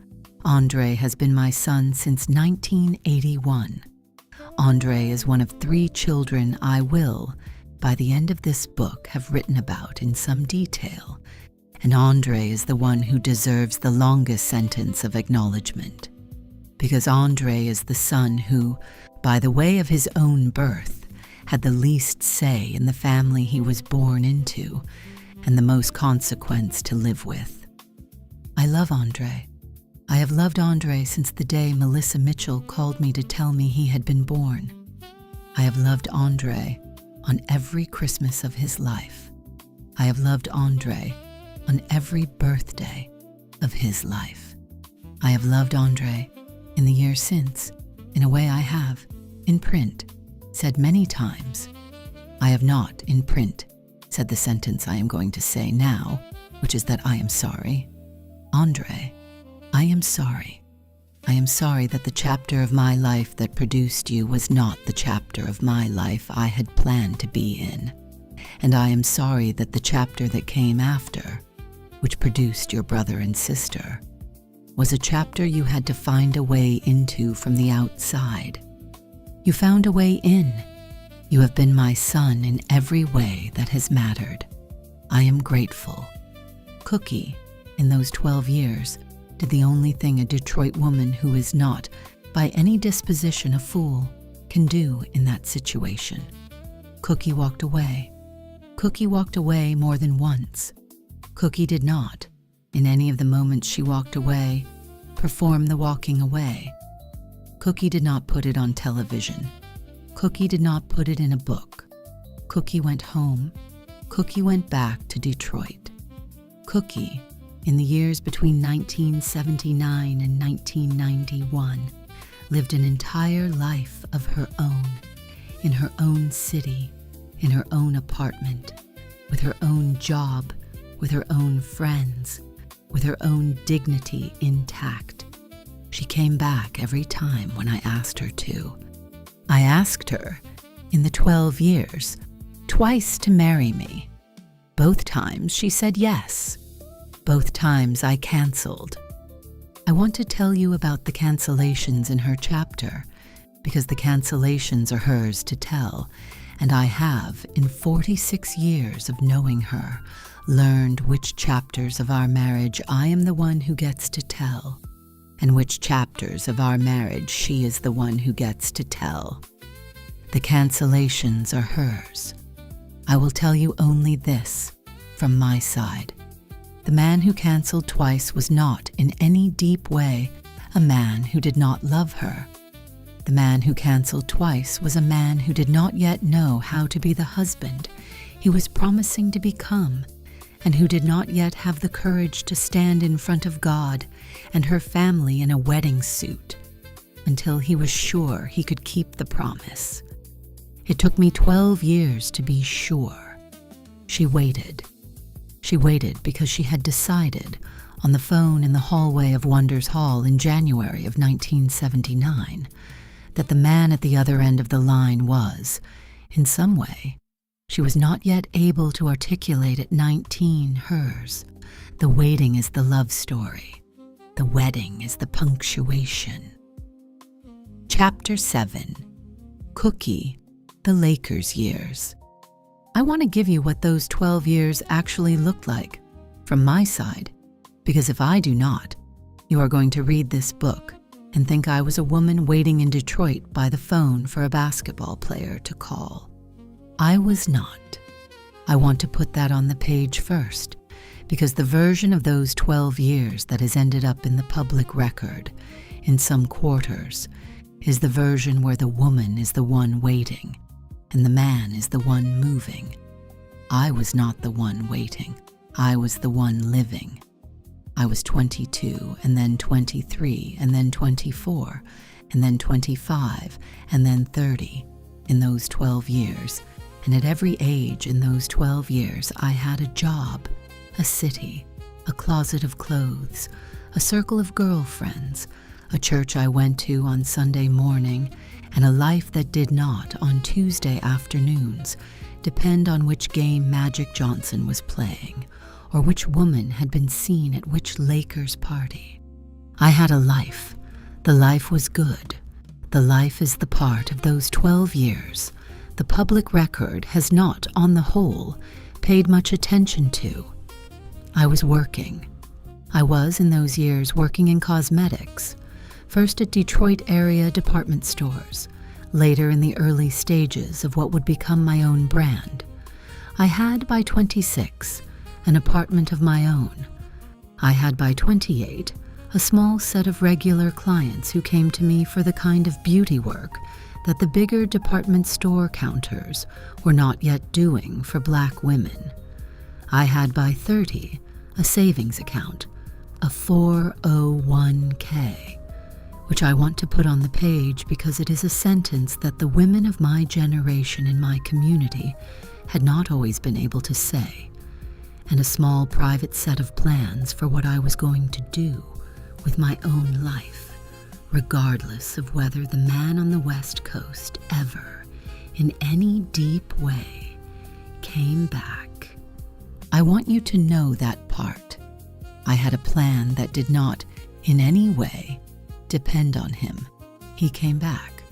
Andre has been my son since 1981. Andre is one of 3 children I will, by the end of this book, have written about in some detail, and Andre is the one who deserves the longest sentence of acknowledgement, because Andre is the son who, by the way of his own birth, had the least say in the family he was born into, and the most consequence to live with. I love Andre. I have loved Andre since the day Melissa Mitchell called me to tell me he had been born. I have loved Andre on every Christmas of his life. I have loved Andre on every birthday of his life. I have loved Andre in the years since, in a way I have, in print, said many times. I have not, in print, said the sentence I am going to say now, which is that I am sorry. Andre, I am sorry. I am sorry that the chapter of my life that produced you was not the chapter of my life I had planned to be in. And I am sorry that the chapter that came after, which produced your brother and sister, was a chapter you had to find a way into from the outside. You found a way in. You have been my son in every way that has mattered. I am grateful. Cookie, in those 12 years, did the only thing a Detroit woman who is not, by any disposition, a fool, can do in that situation. Cookie walked away. Cookie walked away more than once. Cookie did not, in any of the moments she walked away, perform the walking away. Cookie did not put it on television. Cookie did not put it in a book. Cookie went home. Cookie went back to Detroit. Cookie, in the years between 1979 and 1991, lived an entire life of her own, in her own city, in her own apartment, with her own job, with her own friends, with her own dignity intact. She came back every time when I asked her to. I asked her, in the 12 years, twice to marry me. Both times she said yes. Both times I canceled. I want to tell you about the cancellations in her chapter, because the cancellations are hers to tell, and I have, in 46 years of knowing her, learned which chapters of our marriage I am the one who gets to tell, and which chapters of our marriage she is the one who gets to tell. The cancellations are hers. I will tell you only this from my side. The man who canceled twice was not, in any deep way, a man who did not love her. The man who canceled twice was a man who did not yet know how to be the husband he was promising to become, and who did not yet have the courage to stand in front of God and her family in a wedding suit until he was sure he could keep the promise. It took me 12 years to be sure. She waited. She waited because she had decided, on the phone in the hallway of Wonders Hall in January of 1979, that the man at the other end of the line was, in some way, she was not yet able to articulate at 19, hers. The waiting is the love story. The wedding is the punctuation. Chapter 7. Cookie, the Lakers years. I want to give you what those 12 years actually looked like, from my side, because if I do not, you are going to read this book and think I was a woman waiting in Detroit by the phone for a basketball player to call. I was not. I want to put that on the page first, because the version of those 12 years that has ended up in the public record, in some quarters, is the version where the woman is the one waiting, and the man is the one moving. I was not the one waiting. I was the one living. I was 22, and then 23, and then 24, and then 25, and then 30 in those 12 years. And at every age in those 12 years, I had a job, a city, a closet of clothes, a circle of girlfriends, a church I went to on Sunday morning, and a life that did not, on Tuesday afternoons, depend on which game Magic Johnson was playing, or which woman had been seen at which Lakers party. I had a life. The life was good. The life is the part of those 12 years the public record has not, on the whole, paid much attention to. I was working. I was, in those years, working in cosmetics, first at Detroit area department stores, later in the early stages of what would become my own brand. I had, by 26, an apartment of my own. I had, by 28, a small set of regular clients who came to me for the kind of beauty work that the bigger department store counters were not yet doing for black women. I had, by 30, a savings account, a 401k, which I want to put on the page because it is a sentence that the women of my generation in my community had not always been able to say, and a small private set of plans for what I was going to do with my own life, regardless of whether the man on the West Coast ever, in any deep way, came back. I want you to know that part. I had a plan that did not, in any way, depend on him. He came back.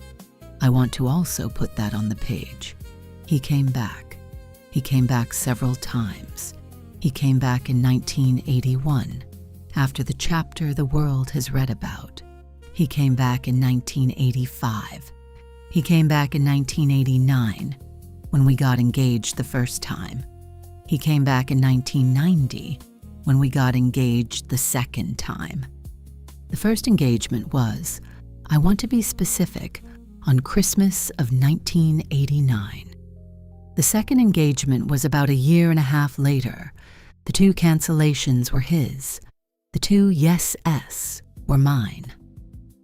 I want to also put that on the page. He came back. He came back several times. He came back in 1981, after the chapter the world has read about. He came back in 1985. He came back in 1989, when we got engaged the first time. He came back in 1990, when we got engaged the second time. The first engagement was, I want to be specific, on Christmas of 1989. The second engagement was about a year and a half later. The 2 cancellations were his. The 2 yes-s were mine.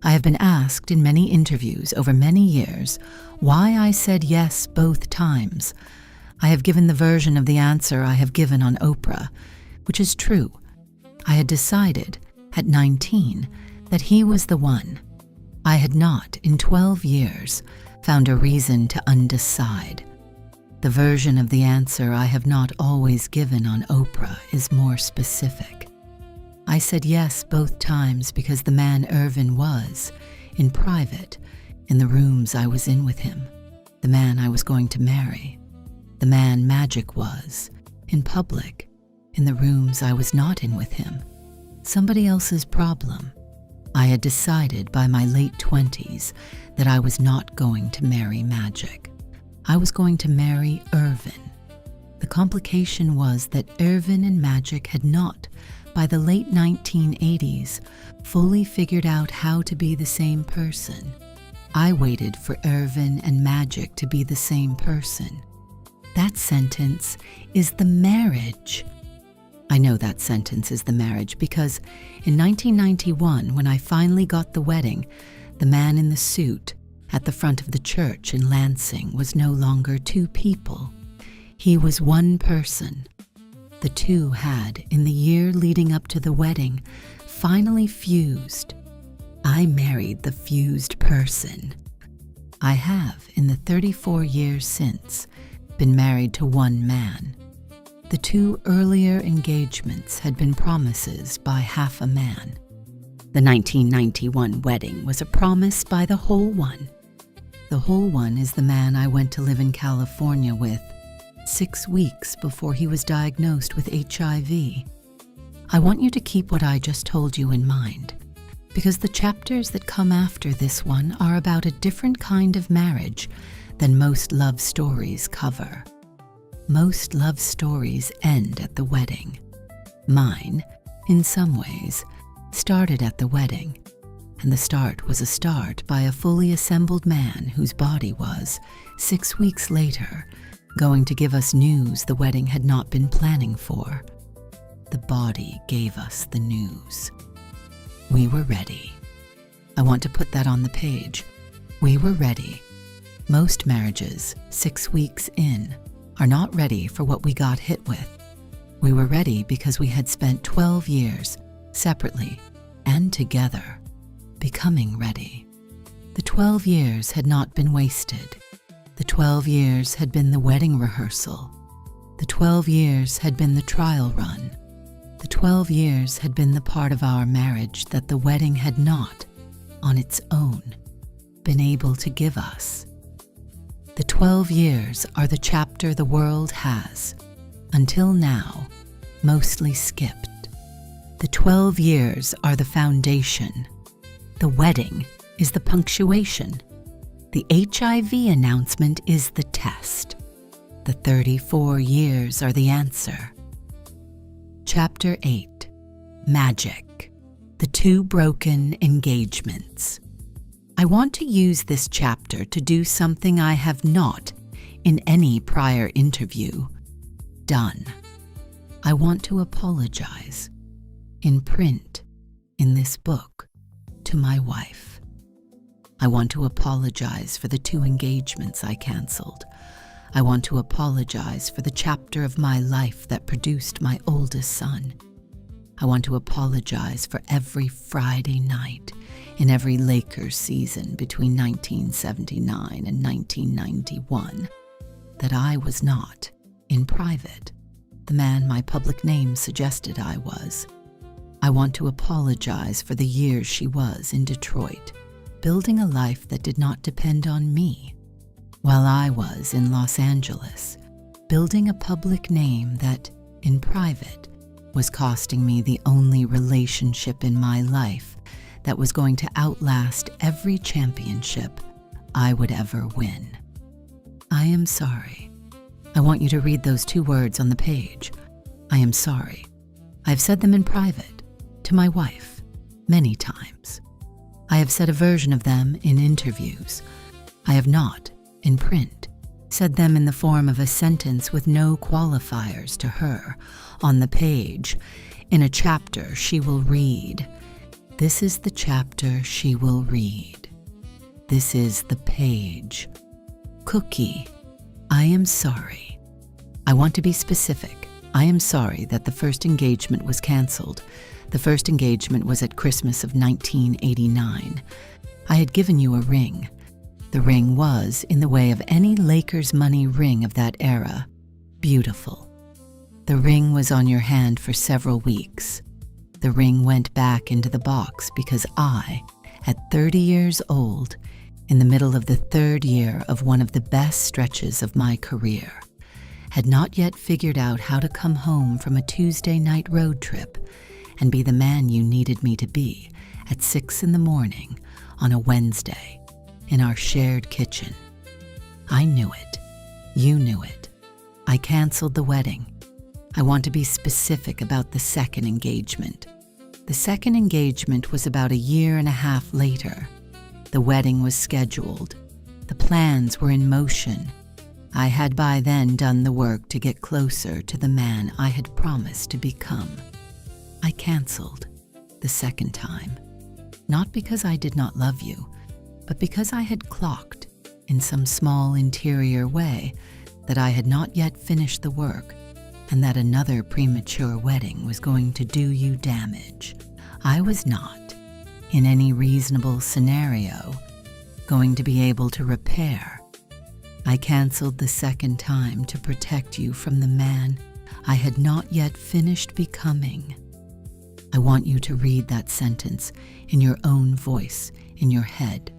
I have been asked in many interviews over many years why I said yes both times. I have given the version of the answer I have given on Oprah, which is true. I had decided, at 19, that he was the one. I had not, in 12 years, found a reason to undecide. The version of the answer I have not always given on Oprah is more specific. I said yes both times because the man Irvin was, in private, in the rooms I was in with him, the man I was going to marry. The man Magic was, in public, in the rooms I was not in with him. Somebody else's problem. I had decided by my late 20s that I was not going to marry Magic. I was going to marry Irvin. The complication was that Irvin and magic had not, by the late 1980s, fully figured out how to be the same person. I waited for Irvin and magic to be the same person. That sentence is the marriage. I know that sentence is the marriage because in 1991, when I finally got the wedding, the man in the suit at the front of the church in Lansing was no longer two people. He was one person. The two had, in the year leading up to the wedding, finally fused. I married the fused person. I have, in the 34 years since, been married to one man. The two earlier engagements had been promises by half a man. The 1991 wedding was a promise by the whole one. The whole one is the man I went to live in California with 6 weeks before he was diagnosed with HIV. I want you to keep what I just told you in mind, because the chapters that come after this one are about a different kind of marriage than most love stories cover. Most love stories end at the wedding. Mine, in some ways, started at the wedding, and the start was a start by a fully assembled man whose body was, 6 weeks later, going to give us news the wedding had not been planning for. The body gave us the news. We were ready. I want to put that on the page. We were ready. Most marriages, 6 weeks in, are not ready for what we got hit with. We were ready because we had spent 12 years, separately and together, becoming ready. The 12 years had not been wasted. The 12 years had been the wedding rehearsal. The 12 years had been the trial run. The 12 years had been the part of our marriage that the wedding had not, on its own, been able to give us. The 12 years are the chapter the world has, until now, mostly skipped. The 12 years are the foundation. The wedding is the punctuation. The HIV announcement is the test. The 34 years are the answer. Chapter 8. Magic. The two broken engagements. I want to use this chapter to do something I have not, in any prior interview, done. I want to apologize, in print, in this book, to my wife. I want to apologize for the 2 engagements I canceled. I want to apologize for the chapter of my life that produced my oldest son. I want to apologize for every Friday night in every Lakers season between 1979 and 1991 that I was not, in private, the man my public name suggested I was. I want to apologize for the years she was in Detroit, building a life that did not depend on me, while I was in Los Angeles, building a public name that, in private, was costing me the only relationship in my life that was going to outlast every championship I would ever win. I am sorry. I want you to read those 2 words on the page. I am sorry. I've said them in private, to my wife, many times. I have said a version of them in interviews. I have not, in print, said them in the form of a sentence with no qualifiers to her, on the page, in a chapter she will read. This is the chapter she will read. This is the page. Cookie. I am sorry. I want to be specific. I am sorry that the first engagement was canceled. The first engagement was at Christmas of 1989. I had given you a ring. The ring was, in the way of any Lakers money ring of that era, beautiful. The ring was on your hand for several weeks. The ring went back into the box because I, at 30 years old, in the middle of the 3rd year of one of the best stretches of my career, had not yet figured out how to come home from a Tuesday night road trip and be the man you needed me to be at 6 in the morning on a Wednesday in our shared kitchen. I knew it. You knew it. I canceled the wedding. I want to be specific about the second engagement. The second engagement was about 1.5 years later. The wedding was scheduled. The plans were in motion. I had by then done the work to get closer to the man I had promised to become. I canceled the second time, not because I did not love you, but because I had clocked, in some small interior way, that I had not yet finished the work, and that another premature wedding was going to do you damage. I was not, in any reasonable scenario, going to be able to repair. I canceled the second time to protect you from the man I had not yet finished becoming. I want you to read that sentence in your own voice, in your head.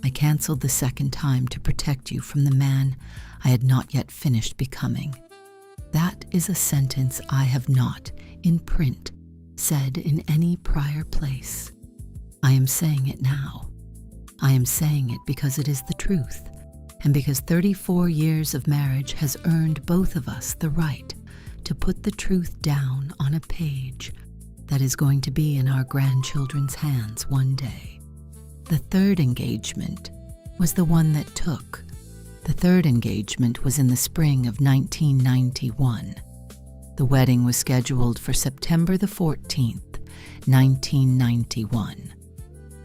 I canceled the second time to protect you from the man I had not yet finished becoming. That is a sentence I have not, in print, said in any prior place. I am saying it now. I am saying it because it is the truth, and because 34 years of marriage has earned both of us the right to put the truth down on a page that is going to be in our grandchildren's hands one day. The third engagement was the one that took. The third engagement was in the spring of 1991. The wedding was scheduled for September the 14th, 1991.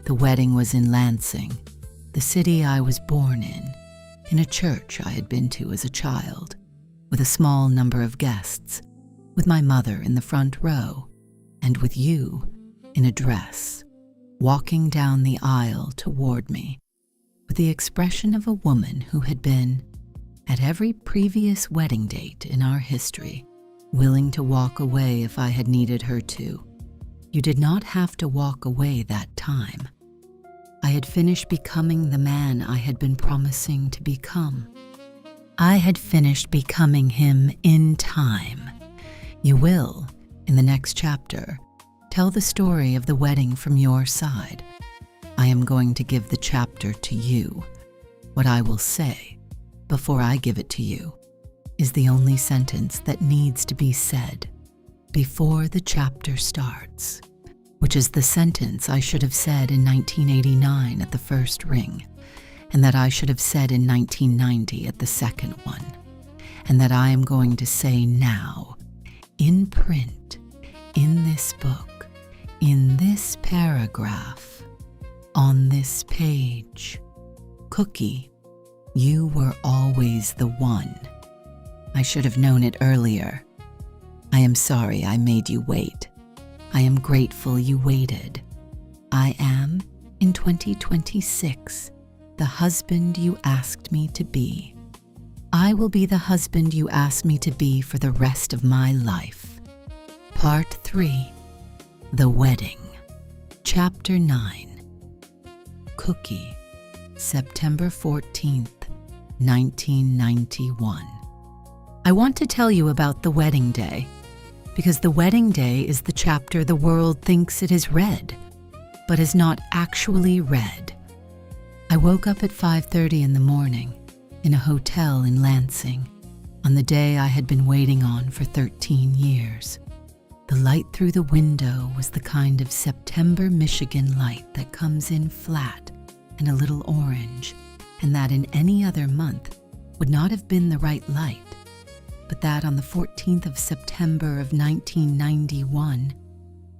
The wedding was in Lansing, the city I was born in a church I had been to as a child, with a small number of guests, with my mother in the front row, and with you in a dress, walking down the aisle toward me, with the expression of a woman who had been, at every previous wedding date in our history, willing to walk away if I had needed her to. You did not have to walk away that time. I had finished becoming the man I had been promising to become. I had finished becoming him in time. You will, in the next chapter, tell the story of the wedding from your side. I am going to give the chapter to you. What I will say, before I give it to you, is the only sentence that needs to be said before the chapter starts, which is the sentence I should have said in 1989 at the first ring, and that I should have said in 1990 at the second one, and that I am going to say now, in print, in this book, in this paragraph, on this page. Cookie, you were always the one. I should have known it earlier. I am sorry I made you wait. I am grateful you waited. I am, in 2026, the husband you asked me to be. I will be the husband you asked me to be for the rest of my life. Part 3. The Wedding. Chapter 9. Cookie, September 14th, 1991. I want to tell you about the wedding day, because the wedding day is the chapter the world thinks it has read, but has not actually read. I woke up at 5:30 in the morning in a hotel in Lansing on the day I had been waiting on for 13 years. The light through the window was the kind of September Michigan light that comes in flat and a little orange, and that in any other month would not have been the right light, but that on the 14th of September of 1991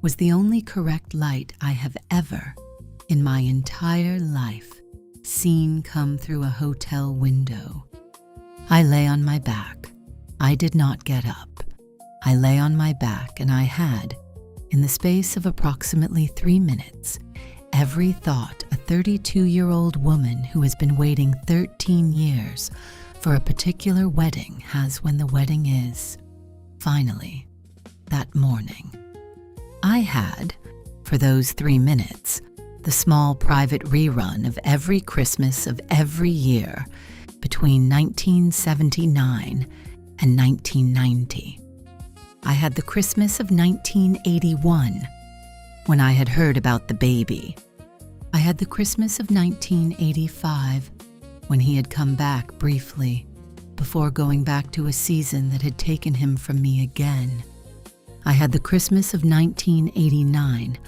was the only correct light I have ever, in my entire life, seen come through a hotel window. I lay on my back. I did not get up. I lay on my back, and I had, in the space of approximately 3 minutes, every thought a 32-year-old woman who has been waiting 13 years for a particular wedding has when the wedding is, finally, that morning. I had, for those 3 minutes, the small private rerun of every Christmas of every year between 1979 and 1990. I had the Christmas of 1981, when I had heard about the baby. I had the Christmas of 1985, when he had come back briefly, before going back to a season that had taken him from me again. I had the Christmas of 1989,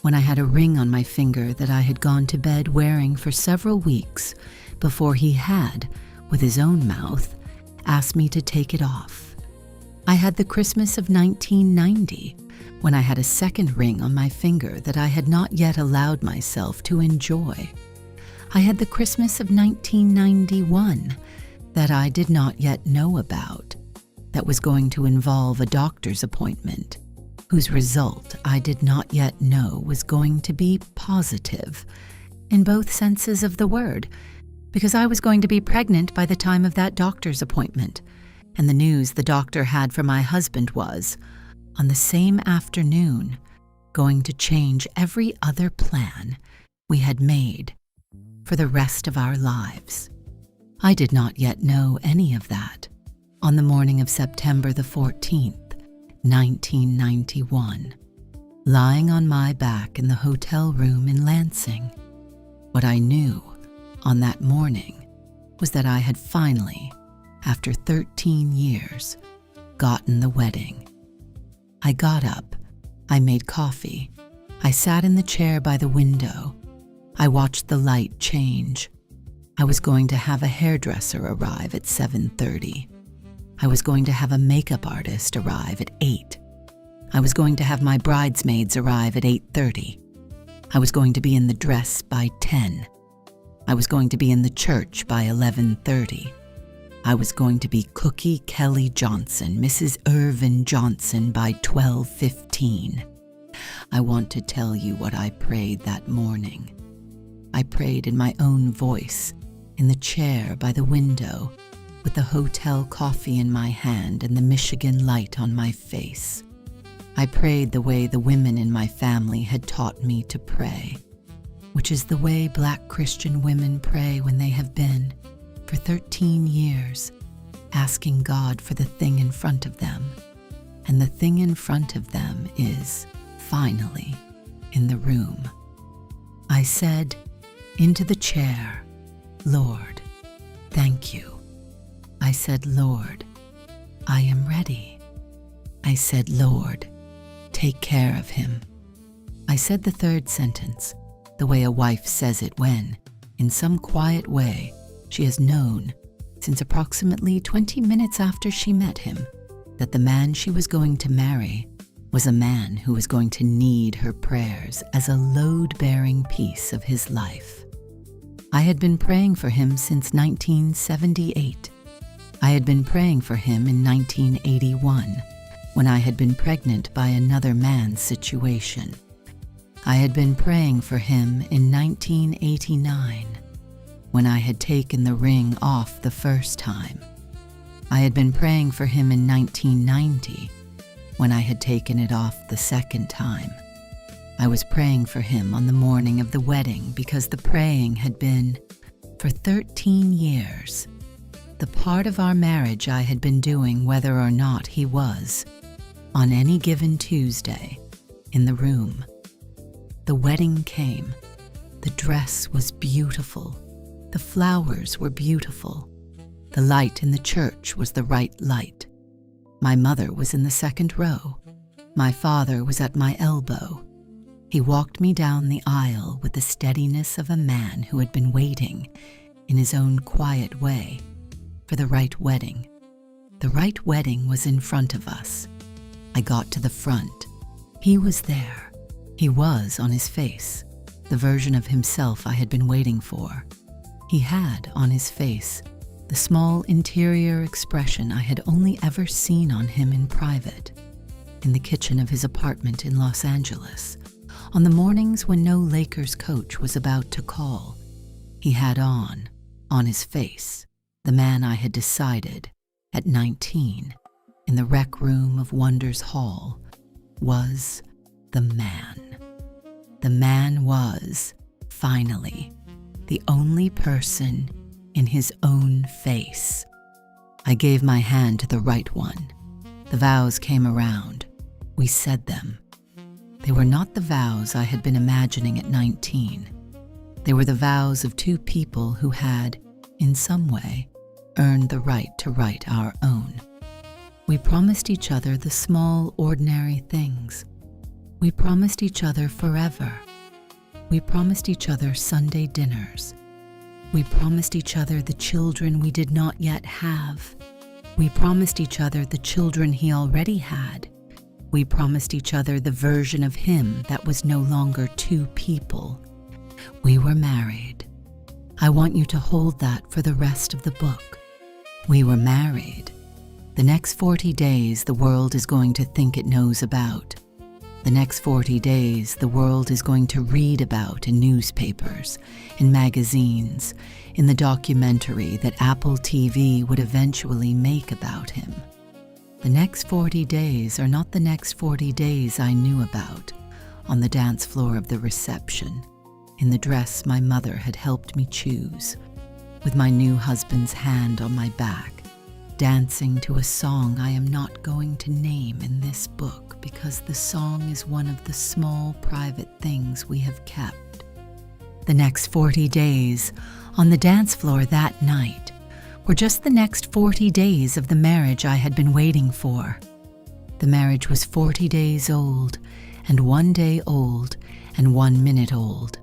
when I had a ring on my finger that I had gone to bed wearing for several weeks before he had, with his own mouth, asked me to take it off. I had the Christmas of 1990, when I had a second ring on my finger that I had not yet allowed myself to enjoy. I had the Christmas of 1991 that I did not yet know about, that was going to involve a doctor's appointment, whose result I did not yet know was going to be positive, in both senses of the word, because I was going to be pregnant by the time of that doctor's appointment, and the news the doctor had for my husband was, on the same afternoon, going to change every other plan we had made for the rest of our lives. I did not yet know any of that on the morning of September the 14th, 1991, lying on my back in the hotel room in Lansing. What I knew on that morning was that I had finally, after 13 years, gotten the wedding. I got up, I made coffee, I sat in the chair by the window, I watched the light change. I was going to have a hairdresser arrive at 7:30. I was going to have a makeup artist arrive at 8. I was going to have my bridesmaids arrive at 8:30. I was going to be in the dress by 10. I was going to be in the church by 11:30. I was going to be Cookie Kelly Johnson, Mrs. Irvin Johnson, by 12:15. I want to tell you what I prayed that morning. I prayed in my own voice, in the chair by the window, with the hotel coffee in my hand and the Michigan light on my face. I prayed the way the women in my family had taught me to pray, which is the way Black Christian women pray when they have been, for 13 years, asking God for the thing in front of them. And the thing in front of them is, finally, in the room. I said, into the chair, Lord, thank you. I said, Lord, I am ready. I said, Lord, take care of him. I said the third sentence, the way a wife says it when, in some quiet way, she has known, since approximately 20 minutes after she met him, that the man she was going to marry was a man who was going to need her prayers as a load-bearing piece of his life. I had been praying for him since 1978. I had been praying for him in 1981, when I had been pregnant by another man's situation. I had been praying for him in 1989, when I had taken the ring off the first time. I had been praying for him in 1990, when I had taken it off the second time. I was praying for him on the morning of the wedding because the praying had been, for 13 years, the part of our marriage I had been doing whether or not he was, on any given Tuesday, in the room. The wedding came. The dress was beautiful. The flowers were beautiful. The light in the church was the right light. My mother was in the second row. My father was at my elbow. He walked me down the aisle with the steadiness of a man who had been waiting, in his own quiet way, for the right wedding. The right wedding was in front of us. I got to the front. He was there. He was on his face, the version of himself I had been waiting for. He had on his face the small interior expression I had only ever seen on him in private, in the kitchen of his apartment in Los Angeles, on the mornings when no Lakers coach was about to call. He had on his face, the man I had decided, at 19, in the rec room of Wonders Hall, was the man. The man was, finally, the only person in his own face. I gave my hand to the right one. The vows came around. We said them. They were not the vows I had been imagining at 19. They were the vows of two people who had, in some way, earned the right to write our own. We promised each other the small, ordinary things. We promised each other forever. We promised each other Sunday dinners. We promised each other the children we did not yet have. We promised each other the children he already had. We promised each other the version of him that was no longer two people. We were married. I want you to hold that for the rest of the book. We were married. The next 40 days the world is going to think it knows about. The next 40 days the world is going to read about in newspapers, in magazines, in the documentary that Apple TV would eventually make about him. The next 40 days are not the next 40 days I knew about, on the dance floor of the reception, in the dress my mother had helped me choose, with my new husband's hand on my back, dancing to a song I am not going to name in this book because the song is one of the small private things we have kept. The next 40 days on the dance floor that night were just the next 40 days of the marriage I had been waiting for. The marriage was 40 days old, and 1 day old, and 1 minute old.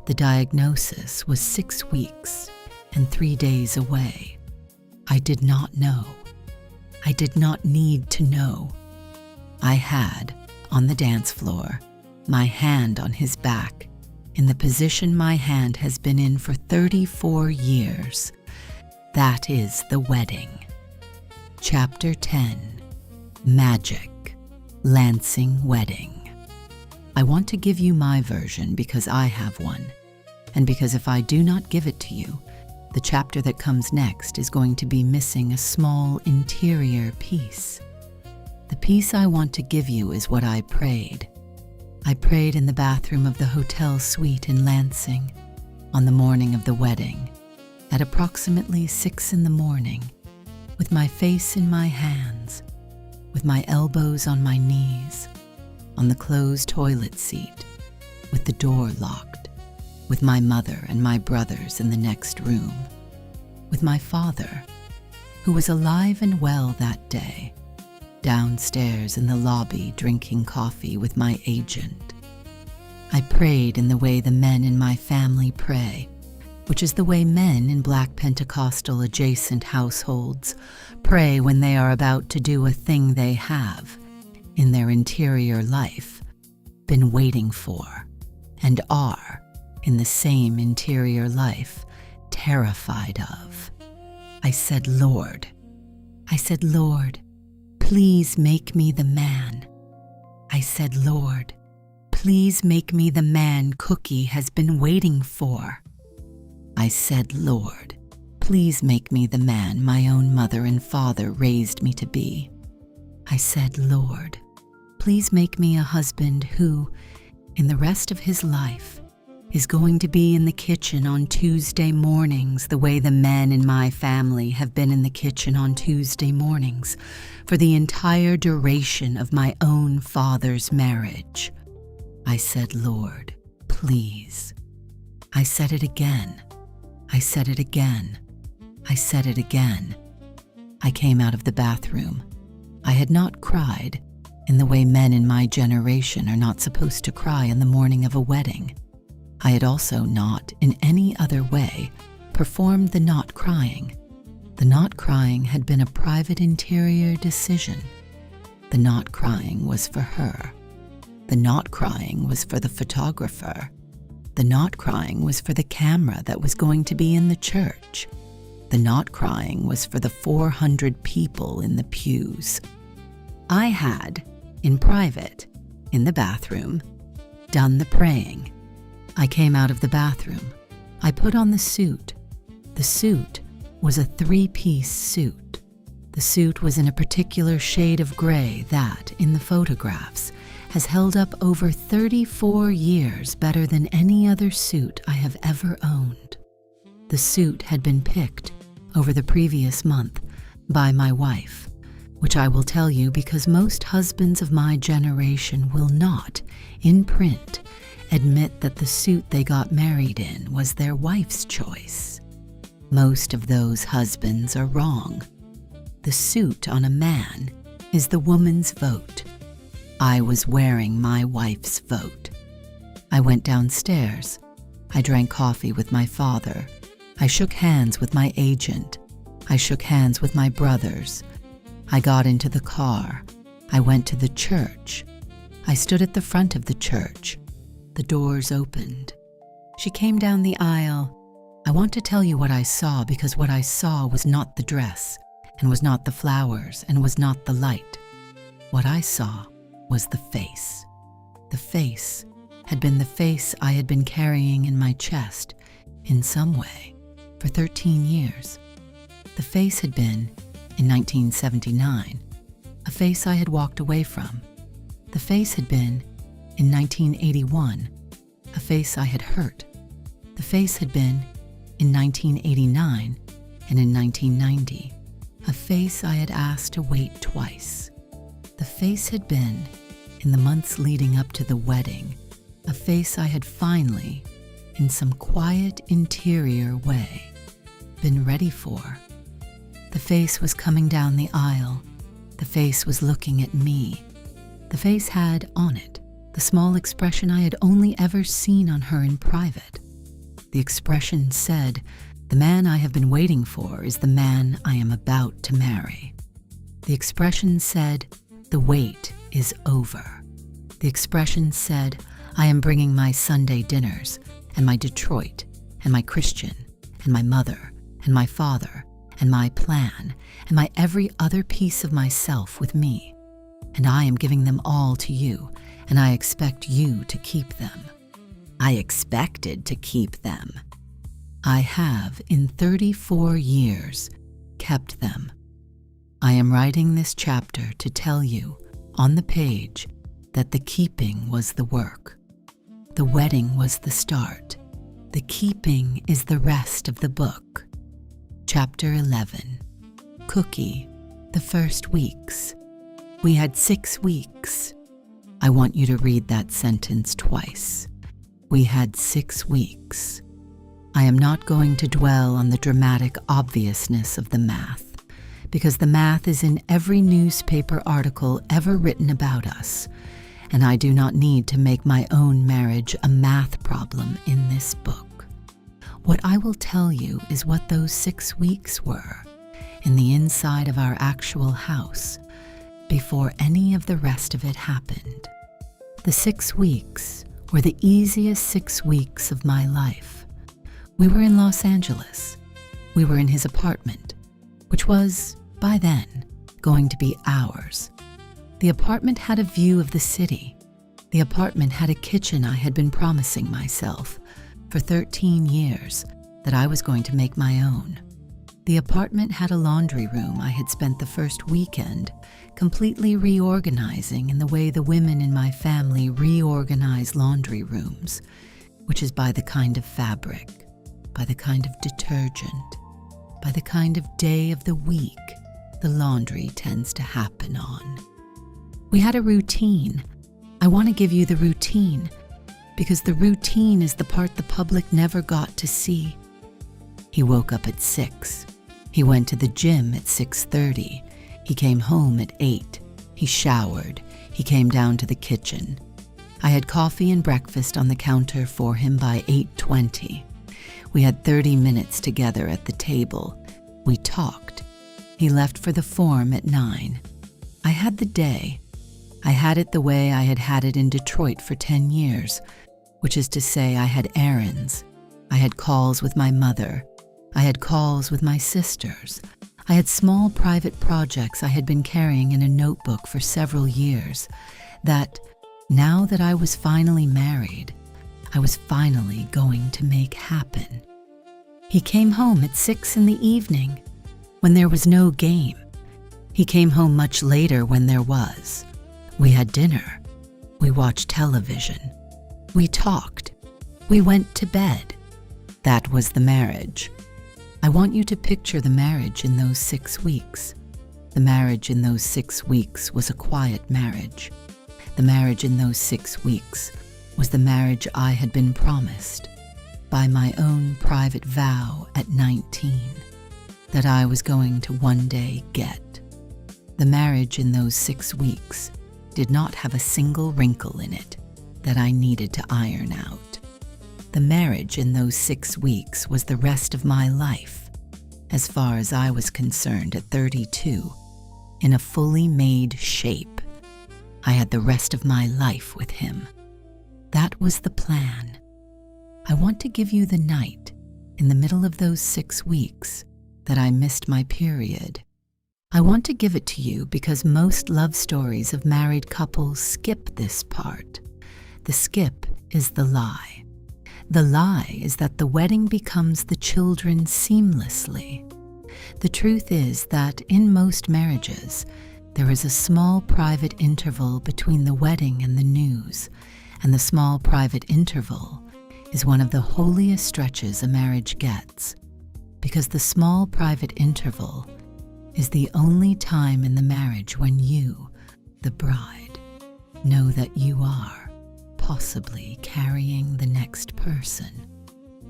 The diagnosis was 6 weeks and 3 days away. I did not know. I did not need to know. I had, on the dance floor, my hand on his back, in the position my hand has been in for 34 years. That is the wedding. Chapter 10. Magic. Lansing Wedding. I want to give you my version because I have one, and because if I do not give it to you, the chapter that comes next is going to be missing a small interior piece. The piece I want to give you is what I prayed. I prayed in the bathroom of the hotel suite in Lansing on the morning of the wedding, at approximately 6 in the morning, with my face in my hands, with my elbows on my knees, on the closed toilet seat, with the door locked, with my mother and my brothers in the next room, with my father, who was alive and well that day, downstairs in the lobby drinking coffee with my agent. I prayed in the way the men in my family pray, which is the way men in Black Pentecostal adjacent households pray when they are about to do a thing they have, in their interior life, been waiting for, and are, in the same interior life, terrified of. I said, Lord. I said, Lord, please make me the man. I said, Lord, please make me the man Cookie has been waiting for. I said, Lord, please make me the man my own mother and father raised me to be. I said, Lord, please make me a husband who, in the rest of his life, is going to be in the kitchen on Tuesday mornings the way the men in my family have been in the kitchen on Tuesday mornings for the entire duration of my own father's marriage. I said, Lord, please. I said it again. I said it again. I said it again. I came out of the bathroom. I had not cried in the way men in my generation are not supposed to cry in the morning of a wedding. I had also not, in any other way, performed the not crying. The not crying had been a private interior decision. The not crying was for her. The not crying was for the photographer. The not crying was for the camera that was going to be in the church. The not crying was for the 400 people in the pews. I had, in private, in the bathroom, done the praying. I came out of the bathroom. I put on the suit. The suit was a 3-piece suit. The suit was in a particular shade of gray that, in the photographs, has held up over 34 years better than any other suit I have ever owned. The suit had been picked over the previous month by my wife, which I will tell you because most husbands of my generation will not, in print, admit that the suit they got married in was their wife's choice. Most of those husbands are wrong. The suit on a man is the woman's vote. I was wearing my wife's vote. I went downstairs. I drank coffee with my father. I shook hands with my agent. I shook hands with my brothers. I got into the car. I went to the church. I stood at the front of the church. The doors opened. She came down the aisle. I want to tell you what I saw, because what I saw was not the dress, and was not the flowers, and was not the light. What I saw was the face. The face had been the face I had been carrying in my chest, in some way, for 13 years. The face had been, in 1979, a face I had walked away from. The face had been, in 1981, a face I had hurt. The face had been, in 1989 and in 1990, a face I had asked to wait twice. The face had been, in the months leading up to the wedding, a face I had finally, in some quiet interior way, been ready for. The face was coming down the aisle. The face was looking at me. The face had on it the small expression I had only ever seen on her in private. The expression said, "The man I have been waiting for is the man I am about to marry." The expression said, "The wait is over." The expression said, "I am bringing my Sunday dinners, and my Detroit, and my Christian, and my mother, and my father, and my plan, and my every other piece of myself with me. And I am giving them all to you, and I expect you to keep them." I expected to keep them. I have, in 34 years, kept them. I am writing this chapter to tell you, on the page, that the keeping was the work. The wedding was the start. The keeping is the rest of the book. Chapter 11. Cookie, the first weeks. We had 6 weeks. I want you to read that sentence twice. We had 6 weeks. I am not going to dwell on the dramatic obviousness of the math, because the math is in every newspaper article ever written about us, and I do not need to make my own marriage a math problem in this book. What I will tell you is what those 6 weeks were in the inside of our actual house before any of the rest of it happened. The 6 weeks were the easiest 6 weeks of my life. We were in Los Angeles. We were in his apartment, which was, by then, going to be ours. The apartment had a view of the city. The apartment had a kitchen I had been promising myself for 13 years that I was going to make my own. The apartment had a laundry room I had spent the first weekend completely reorganizing in the way the women in my family reorganize laundry rooms, which is by the kind of fabric, by the kind of detergent, by the kind of day of the week the laundry tends to happen on. We had a routine. I want to give you the routine, because the routine is the part the public never got to see. He woke up at 6. He went to the gym at 6:30. He came home at 8. He showered. He came down to the kitchen. I had coffee and breakfast on the counter for him by 8:20. We had 30 minutes together at the table. We talked. He left for the Forum at 9. I had the day. I had it the way I had had it in Detroit for 10 years, which is to say I had errands. I had calls with my mother. I had calls with my sisters. I had small private projects I had been carrying in a notebook for several years that, now that I was finally married, I was finally going to make happen. He came home at 6 in the evening, when there was no game. He came home much later when there was. We had dinner. We watched television. We talked. We went to bed. That was the marriage. I want you to picture the marriage in those 6 weeks. The marriage in those 6 weeks was a quiet marriage. The marriage in those 6 weeks was the marriage I had been promised. by my own private vow at 19 that I was going to one day get. The marriage in those 6 weeks did not have a single wrinkle in it that I needed to iron out. The marriage in those 6 weeks was the rest of my life, as far as I was concerned at 32, in a fully made shape. I had the rest of my life with him. That was the plan. I want to give you the night, in the middle of those 6 weeks, that I missed my period. I want to give it to you because most love stories of married couples skip this part. The skip is the lie. The lie is that the wedding becomes the children seamlessly. The truth is that in most marriages, there is a small private interval between the wedding and the news, and the small private interval is one of the holiest stretches a marriage gets, because the small private interval is the only time in the marriage when you, the bride, know that you are possibly carrying the next person,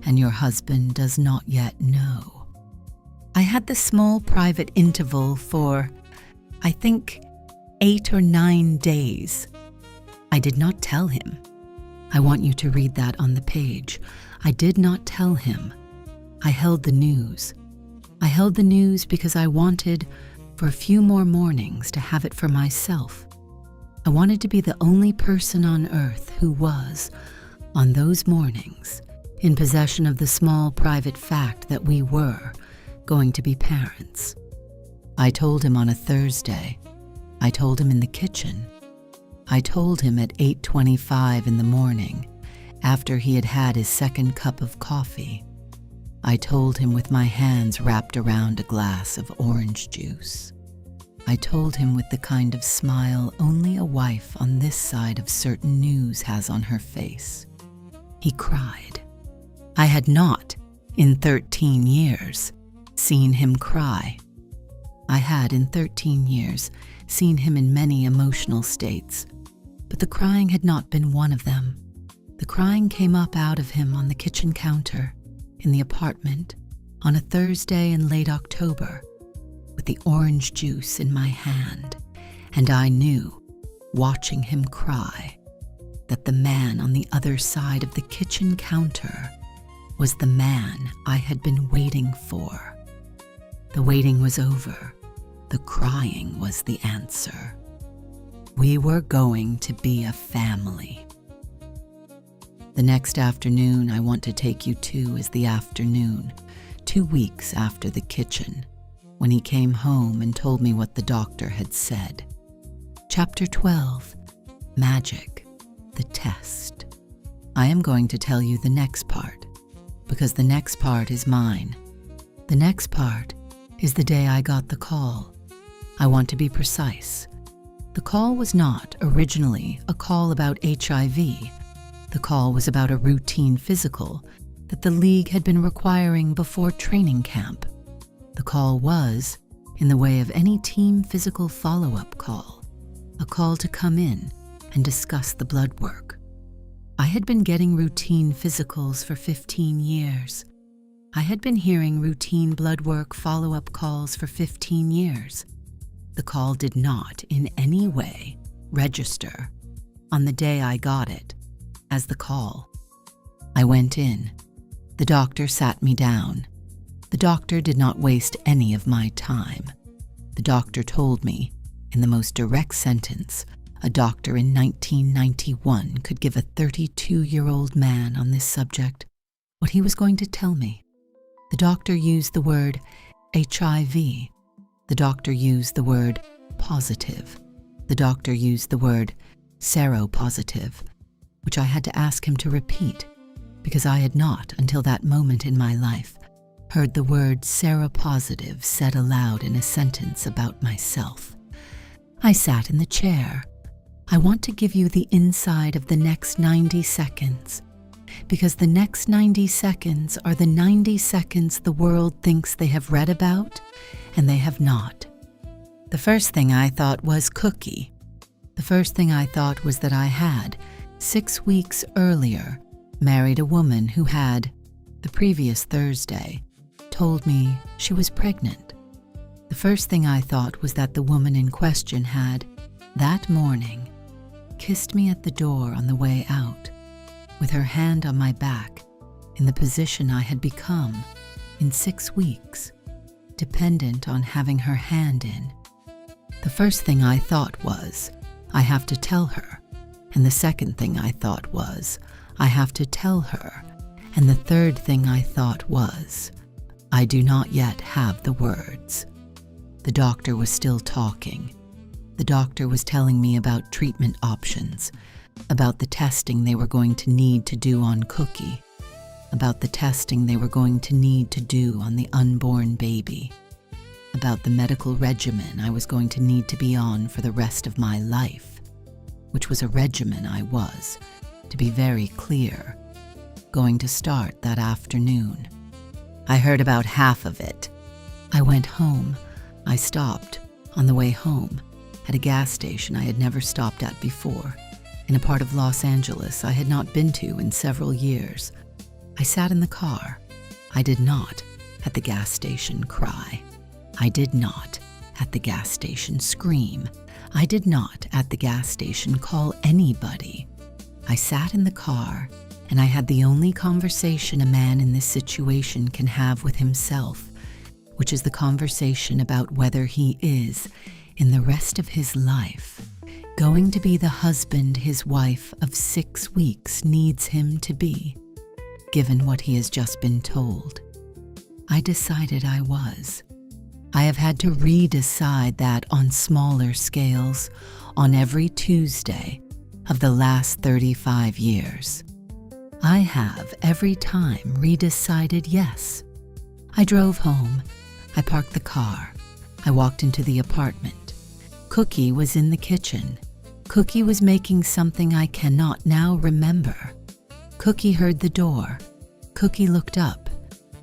and your husband does not yet know. I had the small private interval for, I think, 8 or 9 days. I did not tell him. I want you to read that on the page. I did not tell him. I held the news. I held the news because I wanted, for a few more mornings, to have it for myself. I wanted to be the only person on earth who was, on those mornings, in possession of the small private fact that we were going to be parents. I told him on a Thursday. I told him in the kitchen. I told him at 8:25 in the morning, after he had had his second cup of coffee. I told him with my hands wrapped around a glass of orange juice. I told him with the kind of smile only a wife on this side of certain news has on her face. He cried. I had not, in 13 years, seen him cry. I had, in 13 years, seen him in many emotional states, but the crying had not been one of them. The crying came up out of him on the kitchen counter, in the apartment, on a Thursday in late October, with the orange juice in my hand, and I knew, watching him cry, that the man on the other side of the kitchen counter was the man I had been waiting for. The waiting was over. The crying was the answer. We were going to be a family. The next afternoon I want to take you to is the afternoon, 2 weeks after the kitchen, when he came home and told me what the doctor had said. Chapter 12, Magic, the Test. I am going to tell you the next part, because the next part is mine. The next part is the day I got the call. I want to be precise. The call was not originally a call about HIV. The call was about a routine physical that the league had been requiring before training camp. The call was, in the way of any team physical follow-up call, a call to come in and discuss the blood work. I had been getting routine physicals for 15 years. I had been hearing routine blood work follow-up calls for 15 years. The call did not in any way register on the day I got it as the call. I went in. The doctor sat me down. The doctor did not waste any of my time. The doctor told me, in the most direct sentence a doctor in 1991 could give a 32-year-old man on this subject, what he was going to tell me. The doctor used the word HIV. The doctor used the word positive. The doctor used the word seropositive, which I had to ask him to repeat, because I had not, until that moment in my life, heard the word seropositive said aloud in a sentence about myself. I sat in the chair. I want to give you the inside of the next 90 seconds, because the next 90 seconds are the 90 seconds the world thinks they have read about, and they have not. The first thing I thought was cookie. The first thing I thought was that I had, 6 weeks earlier, married a woman who had, the previous Thursday, told me she was pregnant. The first thing I thought was that the woman in question had, that morning, kissed me at the door on the way out, with her hand on my back, in the position I had become in 6 weeks, dependent on having her hand in. The first thing I thought was, I have to tell her. And the second thing I thought was, I have to tell her. And the third thing I thought was, I do not yet have the words. The doctor was still talking. The doctor was telling me about treatment options, about the testing they were going to need to do on Cookie, about the testing they were going to need to do on the unborn baby, about the medical regimen I was going to need to be on for the rest of my life, which was a regimen I was, to be very clear, going to start that afternoon. I heard about half of it. I went home. I stopped, on the way home, at a gas station I had never stopped at before, in a part of Los Angeles I had not been to in several years. I sat in the car. I did not, at the gas station, cry. I did not, at the gas station, scream. I did not, at the gas station, call anybody. I sat in the car, and I had the only conversation a man in this situation can have with himself, which is the conversation about whether he is, in the rest of his life, going to be the husband his wife of 6 weeks needs him to be, given what he has just been told. I decided I was. I have had to re-decide that on smaller scales on every Tuesday of the last 35 years. I have every time re-decided yes. I drove home. I parked the car. I walked into the apartment. Cookie was in the kitchen. Cookie was making something I cannot now remember. Cookie heard the door. Cookie looked up.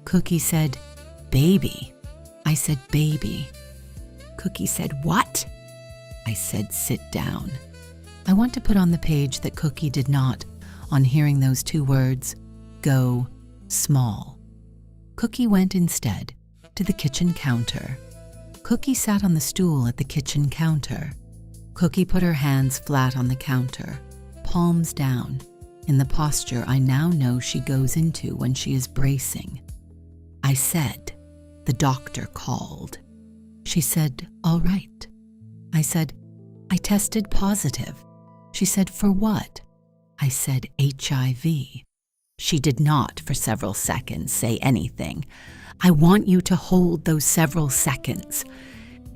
Cookie said, "Baby." I said, "Baby." Cookie said, "What?" I said, "Sit down." I want to put on the page that Cookie did not, on hearing those 2 words, go small. Cookie went instead to the kitchen counter. Cookie sat on the stool at the kitchen counter. Cookie put her hands flat on the counter, palms down, in the posture I now know she goes into when she is bracing. I said, "The doctor called." She said, "All right." I said, "I tested positive." She said, "For what?" I said, "HIV." She did not, for several seconds, say anything. I want you to hold those several seconds.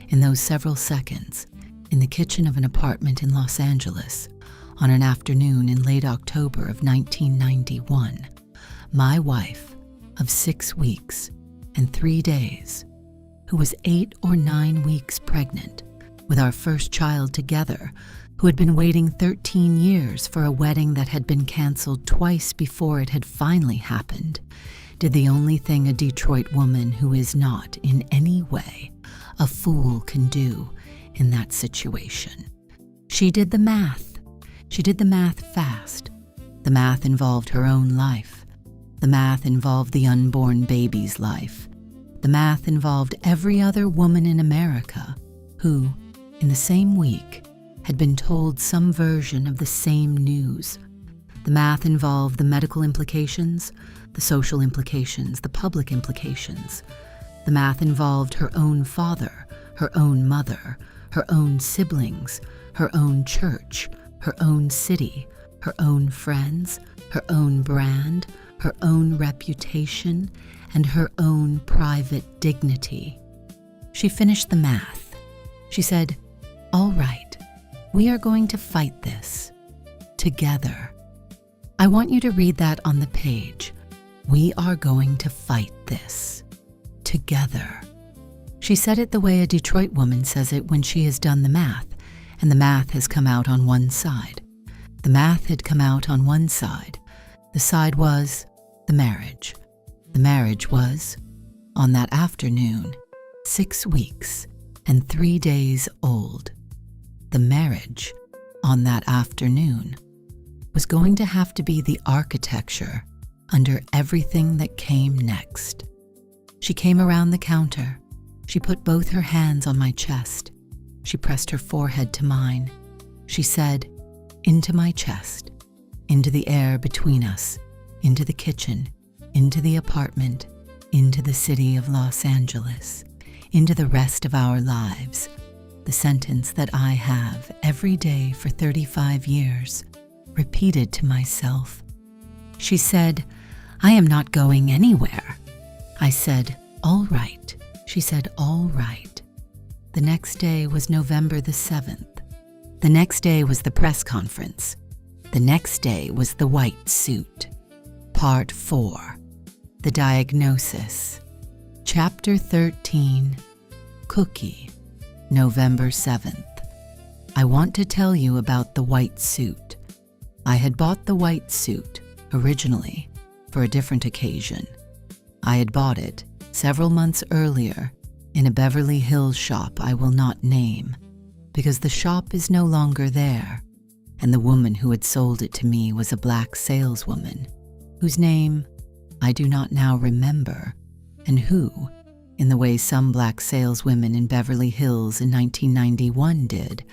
In those several seconds, in the kitchen of an apartment in Los Angeles, on an afternoon in late October of 1991, my wife of 6 weeks and 3 days, who was 8 or 9 weeks pregnant, with our first child together, who had been waiting 13 years for a wedding that had been canceled twice before it had finally happened, did the only thing a Detroit woman who is not in any way a fool can do in that situation. She did the math. She did the math fast. The math involved her own life. The math involved the unborn baby's life. The math involved every other woman in America who, in the same week, had been told some version of the same news. The math involved the medical implications, the social implications, the public implications. The math involved her own father, her own mother, her own siblings, her own church, her own city, her own friends, her own brand, her own reputation, and her own private dignity. She finished the math. She said, "All right, we are going to fight this together." I want you to read that on the page. We are going to fight this together. She said it the way a Detroit woman says it when she has done the math, and the math has come out on one side. The math had come out on one side. The side was the marriage. The marriage was, on that afternoon, 6 weeks and 3 days old. The marriage, on that afternoon, was going to have to be the architecture under everything that came next. She came around the counter. She put both her hands on my chest. She pressed her forehead to mine. She said, "Into my chest, into the air between us, into the kitchen, into the apartment, into the city of Los Angeles, into the rest of our lives." The sentence that I have every day for 35 years repeated to myself. She said, "I am not going anywhere." I said, "All right." She said, "All right." The next day was November the 7th. The next day was the press conference. The next day was the white suit. Part 4. The diagnosis. Chapter 13. Cookie. November 7th. I want to tell you about the white suit. I had bought the white suit, originally, for a different occasion. I had bought it several months earlier in a Beverly Hills shop I will not name, because the shop is no longer there, and the woman who had sold it to me was a black saleswoman, whose name I do not now remember, and who, in the way some black saleswomen in Beverly Hills in 1991 did,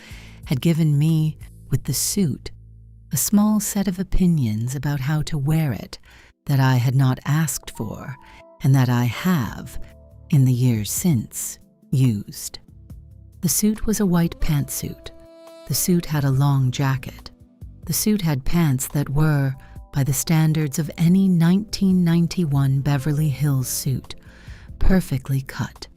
had given me, with the suit, a small set of opinions about how to wear it that I had not asked for and that I have, in the years since, used. The suit was a white pantsuit. The suit had a long jacket. The suit had pants that were, by the standards of any 1991 Beverly Hills suit, perfectly cut.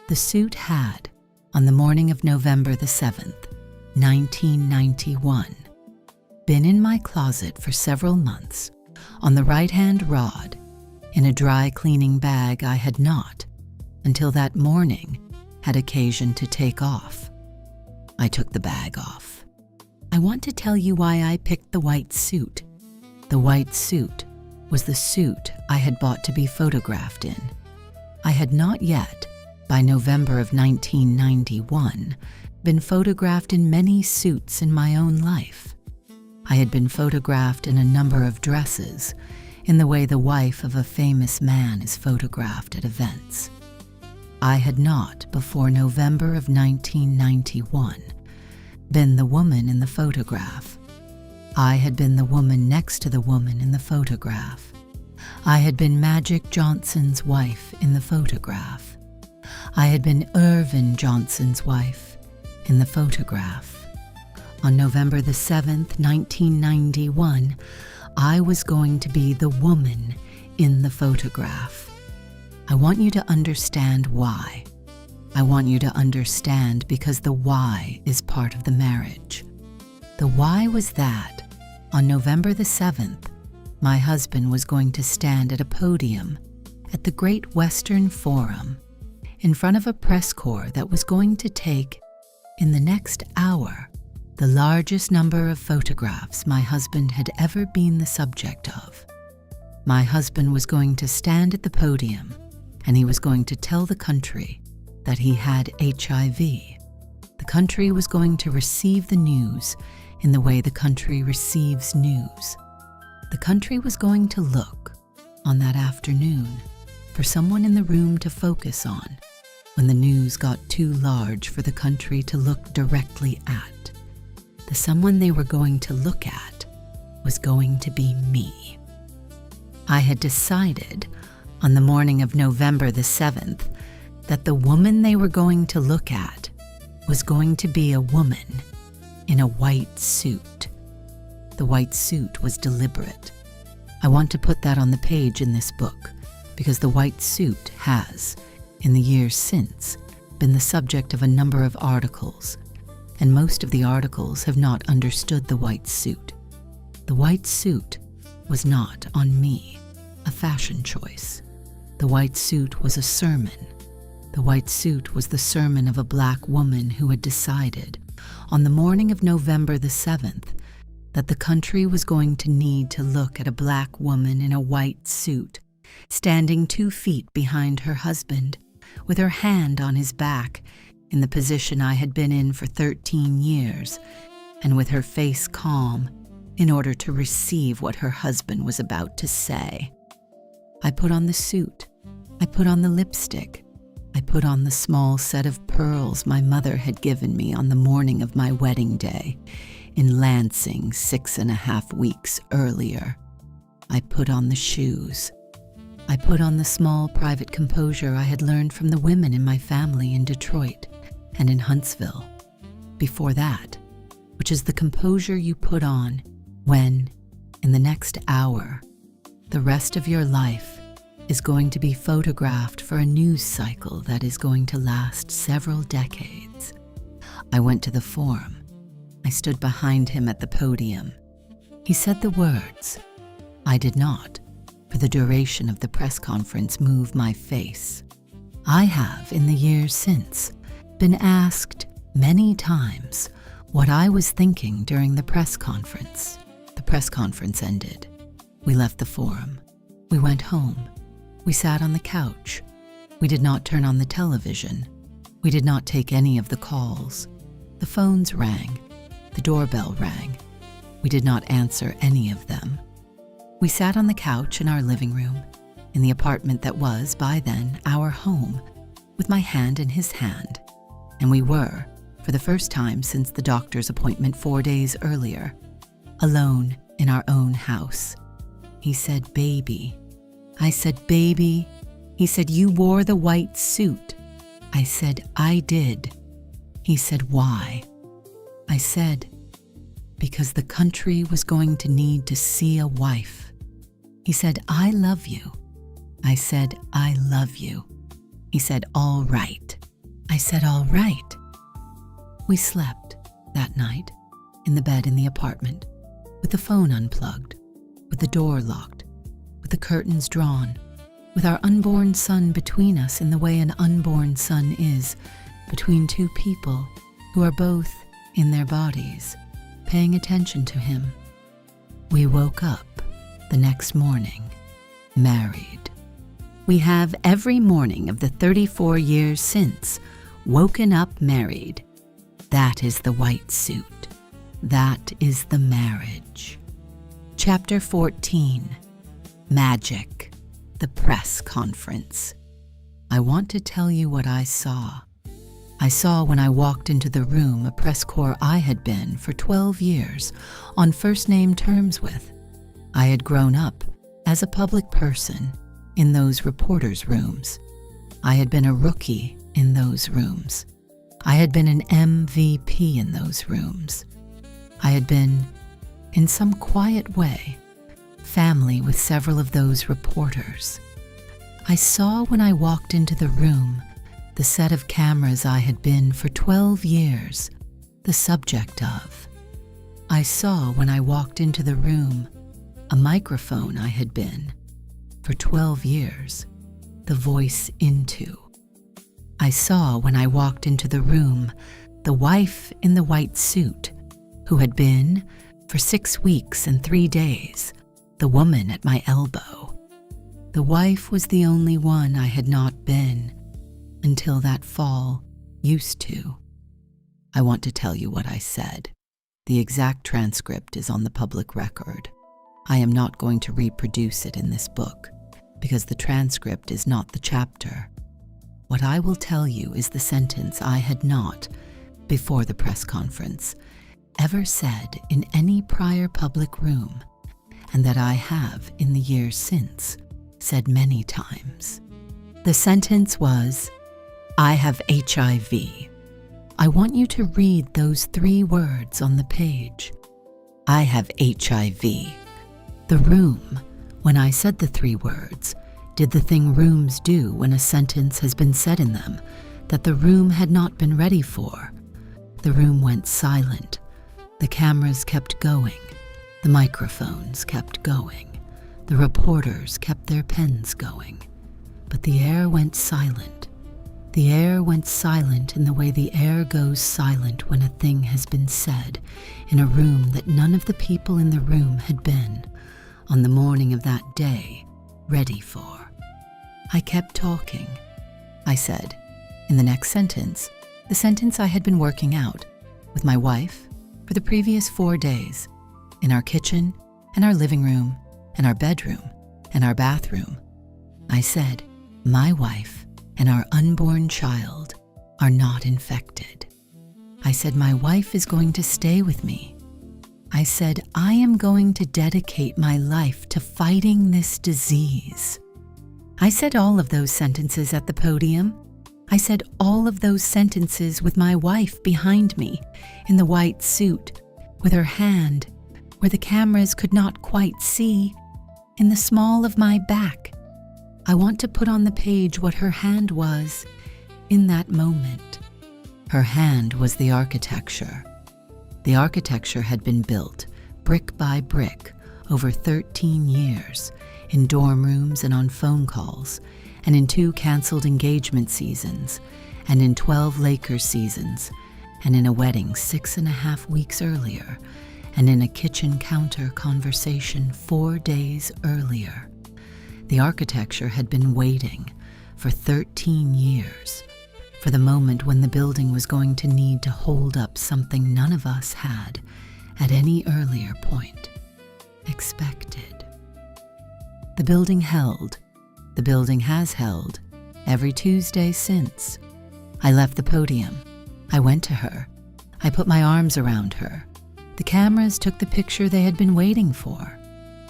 The suit had, on the morning of November the 7th, 1991, been in my closet for several months, on the right-hand rod, in a dry cleaning bag I had not, until that morning, had occasion to take off. I took the bag off. I want to tell you why I picked the white suit. The white suit was the suit I had bought to be photographed in. I had not yet, by November of 1991, been photographed in many suits in my own life. I had been photographed in a number of dresses, in the way the wife of a famous man is photographed at events. I had not, before November of 1991, been the woman in the photograph. I had been the woman next to the woman in the photograph. I had been Magic Johnson's wife in the photograph. I had been Irvin Johnson's wife in the photograph. On November the 7th, 1991, I was going to be the woman in the photograph. I want you to understand why. I want you to understand because the why is part of the marriage. The why was that, on November the 7th, my husband was going to stand at a podium at the Great Western Forum in front of a press corps that was going to take, in the next hour, the largest number of photographs my husband had ever been the subject of. My husband was going to stand at the podium and he was going to tell the country that he had HIV. The country was going to receive the news in the way the country receives news. The country was going to look, on that afternoon, for someone in the room to focus on when the news got too large for the country to look directly at. The someone they were going to look at was going to be me. I had decided, on the morning of November the 7th, that the woman they were going to look at was going to be a woman in a white suit. The white suit was deliberate. I want to put that on the page in this book because the white suit has, in the years since, been the subject of a number of articles, and most of the articles have not understood the white suit. The white suit was not, on me, a fashion choice. The white suit was a sermon. The white suit was the sermon of a black woman who had decided, on the morning of November the 7th, that the country was going to need to look at a black woman in a white suit, standing 2 feet behind her husband, with her hand on his back, in the position I had been in for 13 years, and with her face calm, in order to receive what her husband was about to say. I put on the suit. I put on the lipstick. I put on the small set of pearls my mother had given me on the morning of my wedding day in Lansing 6.5 weeks earlier. I put on the shoes. I put on the small private composure I had learned from the women in my family in Detroit and in Huntsville. Before that, which is the composure you put on when, in the next hour, the rest of your life is going to be photographed for a news cycle that is going to last several decades. I went to the forum. I stood behind him at the podium. He said the words. I did not, for the duration of the press conference, move my face. I have, in the years since, been asked many times what I was thinking during the press conference. The press conference ended. We left the forum. We went home. We sat on the couch. We did not turn on the television. We did not take any of the calls. The phones rang. The doorbell rang. We did not answer any of them. We sat on the couch in our living room, in the apartment that was, by then, our home, with my hand in his hand, and we were, for the first time since the doctor's appointment 4 days earlier, alone in our own house. He said, "Baby." I said, "Baby." He said, "You wore the white suit." I said, "I did." He said, "Why?" I said, "Because the country was going to need to see a wife." He said, "I love you." I said, "I love you." He said, "All right." I said, "All right." We slept that night in the bed in the apartment, with the phone unplugged, with the door locked, with the curtains drawn, with our unborn son between us in the way an unborn son is between two people who are both in their bodies, paying attention to him. We woke up the next morning, married. We have every morning of the 34 years since woken up married. That is the white suit. That is the marriage. Chapter 14. Magic. The press conference. I want to tell you what I saw. I saw when I walked into the room a press corps I had been for 12 years on first-name terms with. I had grown up as a public person in those reporters' rooms. I had been a rookie in those rooms. I had been an MVP in those rooms. I had been, in some quiet way, family with several of those reporters. I saw when I walked into the room the set of cameras I had been for 12 years the subject of. I saw when I walked into the room a microphone I had been, for 12 years, the voice into. I saw when I walked into the room the wife in the white suit, who had been, for 6 weeks and 3 days, the woman at my elbow. The wife was the only one I had not been, until that fall, used to. I want to tell you what I said. The exact transcript is on the public record. I am not going to reproduce it in this book, because the transcript is not the chapter. What I will tell you is the sentence I had not, before the press conference, ever said in any prior public room, and that I have, in the years since, said many times. The sentence was, "I have HIV." I want you to read those 3 words on the page. I have HIV. The room, when I said the 3 words, did the thing rooms do when a sentence has been said in them that the room had not been ready for. The room went silent. The cameras kept going. The microphones kept going. The reporters kept their pens going. But the air went silent. The air went silent in the way the air goes silent when a thing has been said in a room that none of the people in the room had been, on the morning of that day, ready for. I kept talking. I said, in the next sentence, the sentence I had been working out with my wife for the previous 4 days, in our kitchen, and our living room, and our bedroom, and our bathroom, I said, my wife and our unborn child are not infected. I said, my wife is going to stay with me. I said, I am going to dedicate my life to fighting this disease. I said all of those sentences at the podium. I said all of those sentences with my wife behind me in the white suit, with her hand where the cameras could not quite see, in the small of my back. I want to put on the page what her hand was in that moment. Her hand was the architecture. The architecture had been built, brick by brick, over 13 years, in dorm rooms and on phone calls, and in 2 canceled engagement seasons, and in 12 Lakers seasons, and in a wedding 6.5 weeks earlier, and in a kitchen counter conversation 4 days earlier. The architecture had been waiting for 13 years, for the moment when the building was going to need to hold up something none of us had at any earlier point expected. The building held. The building has held every Tuesday since. I left the podium. I went to her. I put my arms around her. The cameras took the picture they had been waiting for.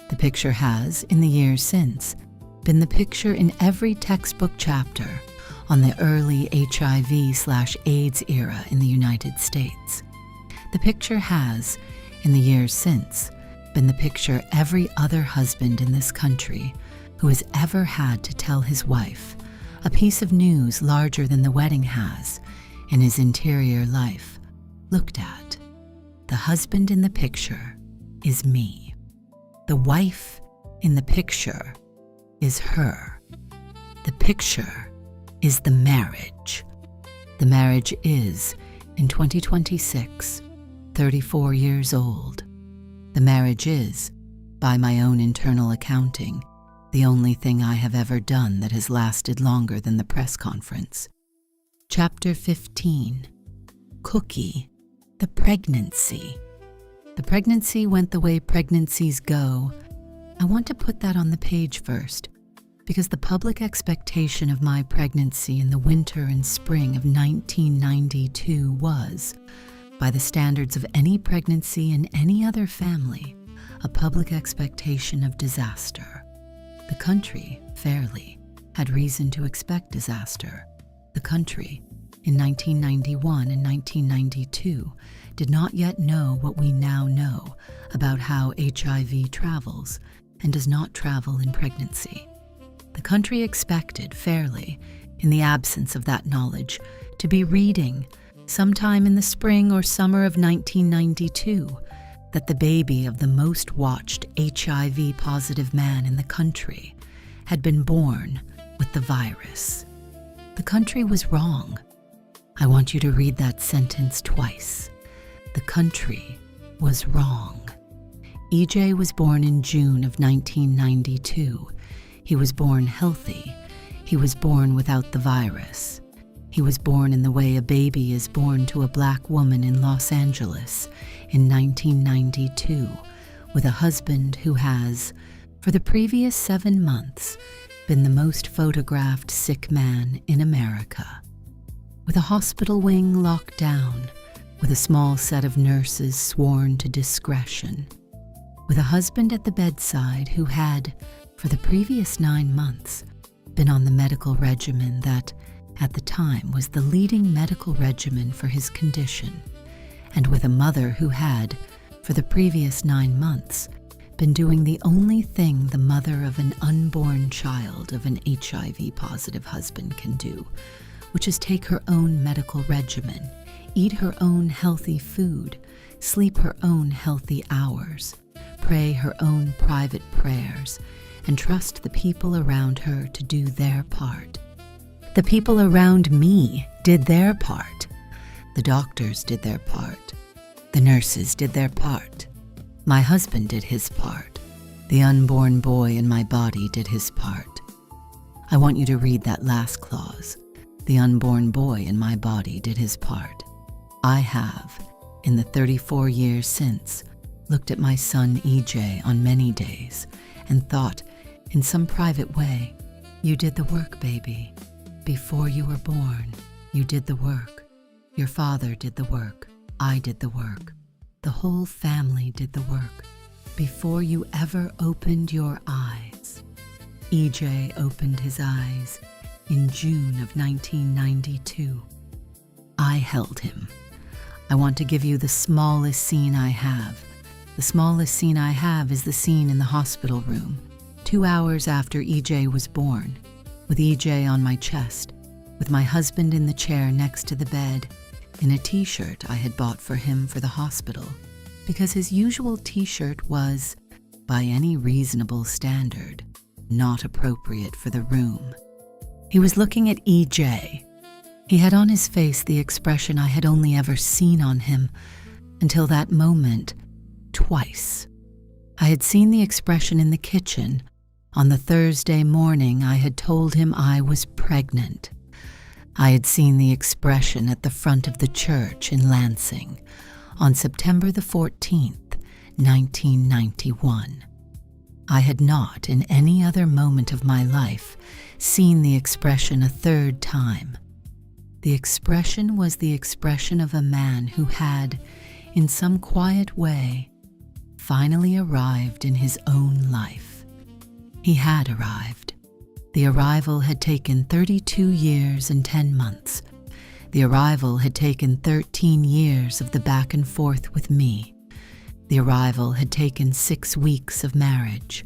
The picture has, in the years since, been the picture in every textbook chapter on the early HIV/AIDS era in the United States. The picture has, in the years since, been the picture every other husband in this country who has ever had to tell his wife a piece of news larger than the wedding has in his interior life looked at. The husband in the picture is me. The wife in the picture is her. The picture is the marriage. The marriage is, in 2026, 34 years old. The marriage is, by my own internal accounting, the only thing I have ever done that has lasted longer than the press conference. Chapter 15. Cookie. The pregnancy. The pregnancy went the way pregnancies go. I want to put that on the page first, because the public expectation of my pregnancy in the winter and spring of 1992 was, by the standards of any pregnancy in any other family, a public expectation of disaster. The country, fairly, had reason to expect disaster. The country, in 1991 and 1992, did not yet know what we now know about how HIV travels and does not travel in pregnancy. The country expected, fairly, in the absence of that knowledge, to be reading, sometime in the spring or summer of 1992, that the baby of the most watched HIV-positive man in the country had been born with the virus. The country was wrong. I want you to read that sentence twice. The country was wrong. EJ was born in June of 1992. He was born healthy. He was born without the virus. He was born in the way a baby is born to a black woman in Los Angeles in 1992, with a husband who has, for the previous 7 months, been the most photographed sick man in America. With a hospital wing locked down, with a small set of nurses sworn to discretion, with a husband at the bedside who had, for the previous 9 months, been on the medical regimen that, at the time, was the leading medical regimen for his condition, and with a mother who had, for the previous 9 months, been doing the only thing the mother of an unborn child of an HIV-positive husband can do, which is take her own medical regimen, eat her own healthy food, sleep her own healthy hours, pray her own private prayers, and trust the people around her to do their part. The people around me did their part. The doctors did their part. The nurses did their part. My husband did his part. The unborn boy in my body did his part. I want you to read that last clause. The unborn boy in my body did his part. I have, in the 34 years since, looked at my son EJ on many days and thought, in some private way, You did the work, baby. Before you were born, you did the work. Your father did the work. I did the work. The whole family did the work. Before you ever opened your eyes. EJ opened his eyes in June of 1992. I held him. I want to give you the smallest scene I have. The smallest scene I have is the scene in the hospital room, 2 hours after EJ was born, with EJ on my chest, with my husband in the chair next to the bed, in a t-shirt I had bought for him for the hospital, because his usual t-shirt was, by any reasonable standard, not appropriate for the room. He was looking at EJ. He had on his face the expression I had only ever seen on him, until that moment, twice. I had seen the expression in the kitchen. On the Thursday morning, I had told him I was pregnant. I had seen the expression at the front of the church in Lansing on September the 14th, 1991. I had not, in any other moment of my life, seen the expression a third time. The expression was the expression of a man who had, in some quiet way, finally arrived in his own life. He had arrived. The arrival had taken 32 years and 10 months. The arrival had taken 13 years of the back and forth with me. The arrival had taken 6 weeks of marriage.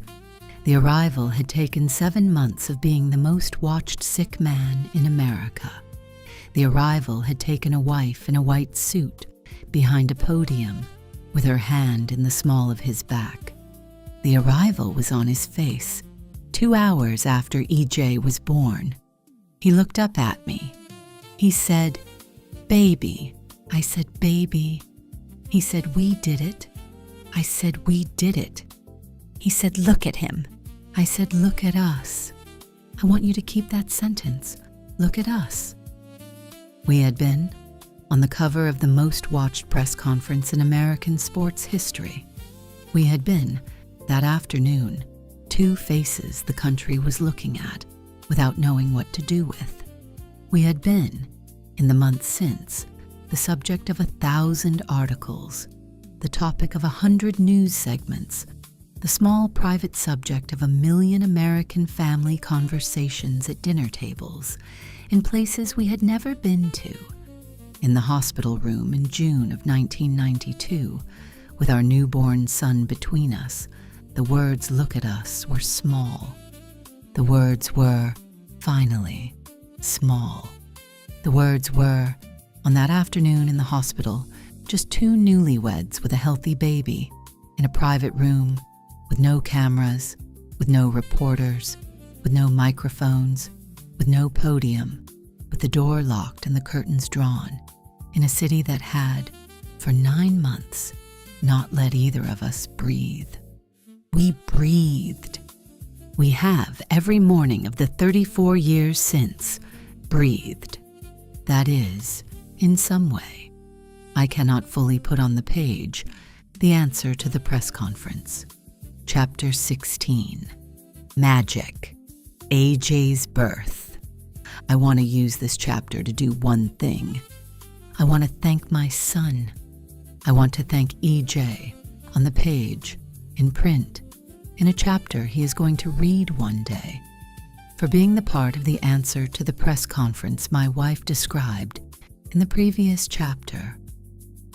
The arrival had taken 7 months of being the most watched sick man in America. The arrival had taken a wife in a white suit behind a podium with her hand in the small of his back. The arrival was on his face 2 hours after EJ was born. He looked up at me. He said, "Baby." I said, "Baby." He said, "We did it." I said, "We did it." He said, "Look at him." I said, "Look at us." I want you to keep that sentence. Look at us. We had been on the cover of the most watched press conference in American sports history. We had been, that afternoon, 2 faces the country was looking at without knowing what to do with. We had been, in the months since, the subject of 1,000 articles, the topic of 100 news segments, the small private subject of 1 million American family conversations at dinner tables, in places we had never been to, in the hospital room in June of 1992, with our newborn son between us. The words "look at us" were small. The words were, finally, small. The words were, on that afternoon in the hospital, just 2 newlyweds with a healthy baby, in a private room, with no cameras, with no reporters, with no microphones, with no podium, with the door locked and the curtains drawn, in a city that had, for 9 months, not let either of us breathe. We breathed. We have, every morning of the 34 years since, breathed. That is, in some way. I cannot fully put on the page the answer to the press conference. Chapter 16. Magic. AJ's birth. I want to use this chapter to do one thing. I want to thank my son. I want to thank EJ on the page, in print, in a chapter he is going to read one day, for being the part of the answer to the press conference my wife described in the previous chapter.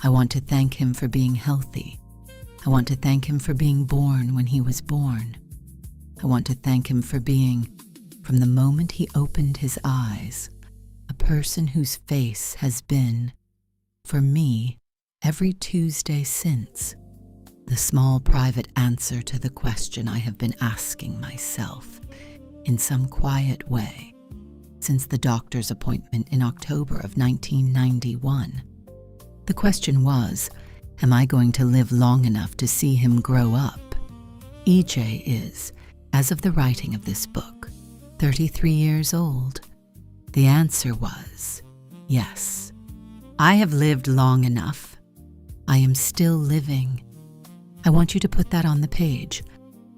I want to thank him for being healthy. I want to thank him for being born when he was born. I want to thank him for being, from the moment he opened his eyes, a person whose face has been, for me, every Tuesday since, the small private answer to the question I have been asking myself, in some quiet way, since the doctor's appointment in October of 1991. The question was, am I going to live long enough to see him grow up? EJ is, as of the writing of this book, 33 years old. The answer was, yes. I have lived long enough. I am still living. I want you to put that on the page.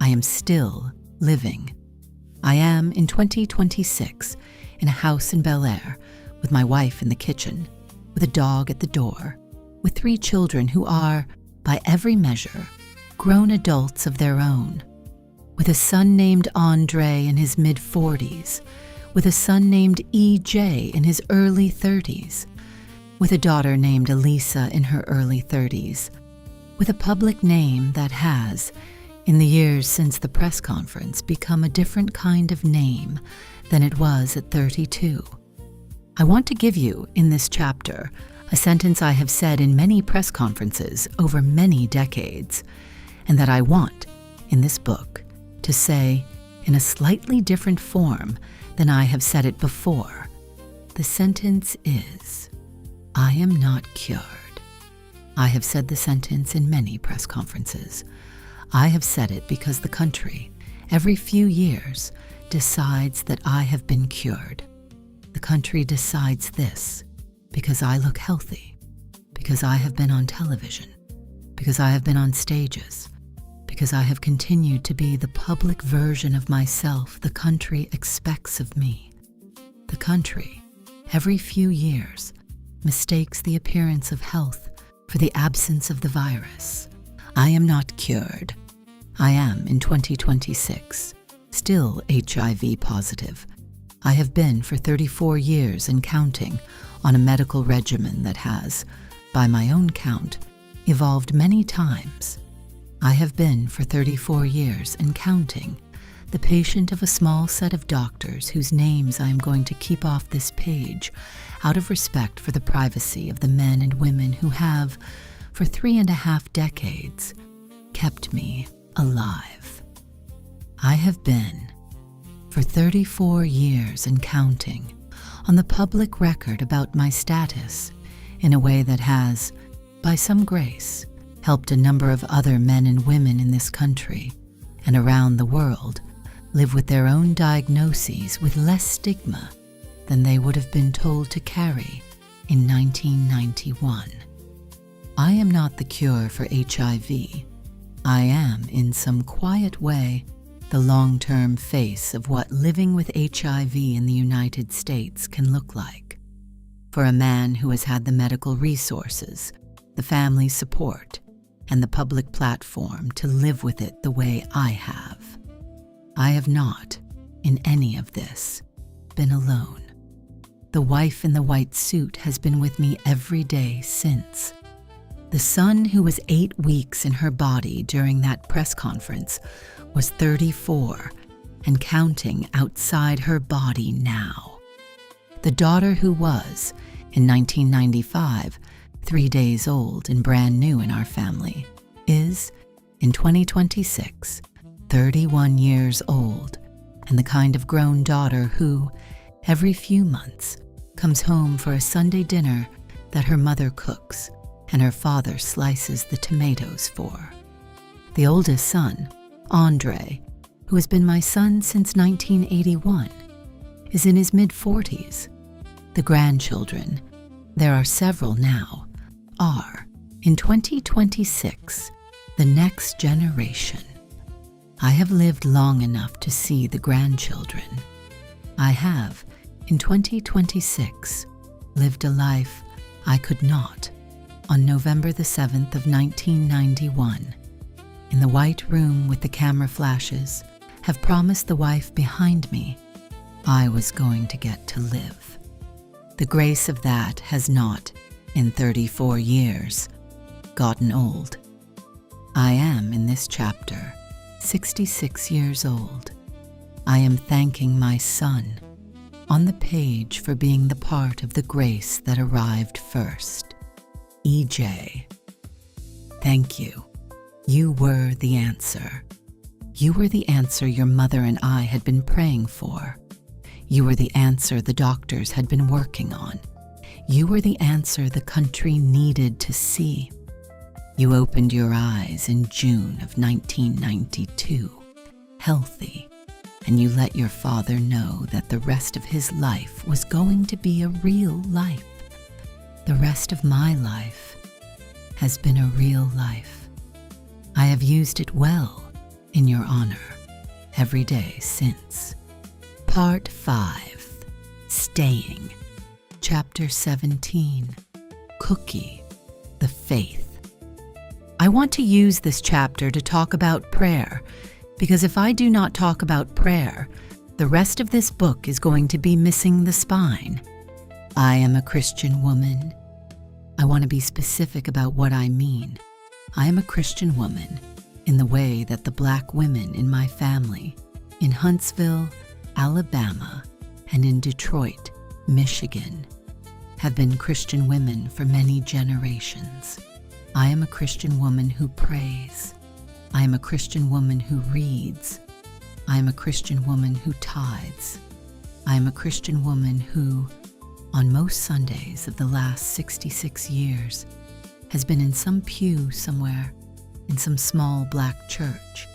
I am still living. I am, in 2026, in a house in Bel Air, with my wife in the kitchen, with a dog at the door, with 3 children who are, by every measure, grown adults of their own, with a son named Andre in his mid-40s, with a son named EJ in his early 30s, with a daughter named Elisa in her early 30s, with a public name that has, in the years since the press conference, become a different kind of name than it was at 32. I want to give you, in this chapter, a sentence I have said in many press conferences over many decades, and that I want, in this book, to say in a slightly different form than I have said it before. The sentence is, I am not cured. I have said the sentence in many press conferences. I have said it because the country, every few years, decides that I have been cured. The country decides this because I look healthy, because I have been on television, because I have been on stages, because I have continued to be the public version of myself the country expects of me. The country, every few years, mistakes the appearance of health for the absence of the virus. I am not cured. I am, in 2026, still HIV positive. I have been for 34 years and counting on a medical regimen that has, by my own count, evolved many times. I have been for 34 years and counting the patient of a small set of doctors whose names I am going to keep off this page out of respect for the privacy of the men and women who have, for 3.5 decades, kept me alive. I have been, for 34 years and counting, on the public record about my status in a way that has, by some grace, helped a number of other men and women in this country and around the world live with their own diagnoses with less stigma than they would have been told to carry in 1991. I am not the cure for HIV. I am, in some quiet way, the long-term face of what living with HIV in the United States can look like. For a man who has had the medical resources, the family support, and the public platform to live with it the way I have. I have not, in any of this, been alone. The wife in the white suit has been with me every day since. The son who was 8 weeks in her body during that press conference was 34 and counting outside her body now. The daughter who was, in 1995, 3 days old and brand new in our family, is, in 2026, 31 years old, and the kind of grown daughter who, every few months, comes home for a Sunday dinner that her mother cooks and her father slices the tomatoes for. The oldest son, Andre, who has been my son since 1981, is in his mid-40s. The grandchildren, there are several now, are, in 2026, the next generation. I have lived long enough to see the grandchildren. I have, in 2026, lived a life I could not, on November the 7th of 1991, in the white room with the camera flashes, have promised the wife behind me I was going to get to live. The grace of that has not, in 34 years, gotten old. I am, in this chapter, 66 years old. I am thanking my son on the page for being the part of the grace that arrived first. EJ. Thank you. You were the answer. You were the answer your mother and I had been praying for. You were the answer the doctors had been working on. You were the answer the country needed to see. You opened your eyes in June of 1992, healthy, and you let your father know that the rest of his life was going to be a real life. The rest of my life has been a real life. I have used it well in your honor every day since. Part 5, Staying. Chapter 17, Cookie, the Faith. I want to use this chapter to talk about prayer, because if I do not talk about prayer, the rest of this book is going to be missing the spine. I am a Christian woman. I want to be specific about what I mean. I am a Christian woman in the way that the Black women in my family, in Huntsville, Alabama, and in Detroit, Michigan, have been Christian women for many generations. I am a Christian woman who prays. I am a Christian woman who reads. I am a Christian woman who tithes. I am a Christian woman who, on most Sundays of the last 66 years, has been in some pew somewhere, in some small Black church,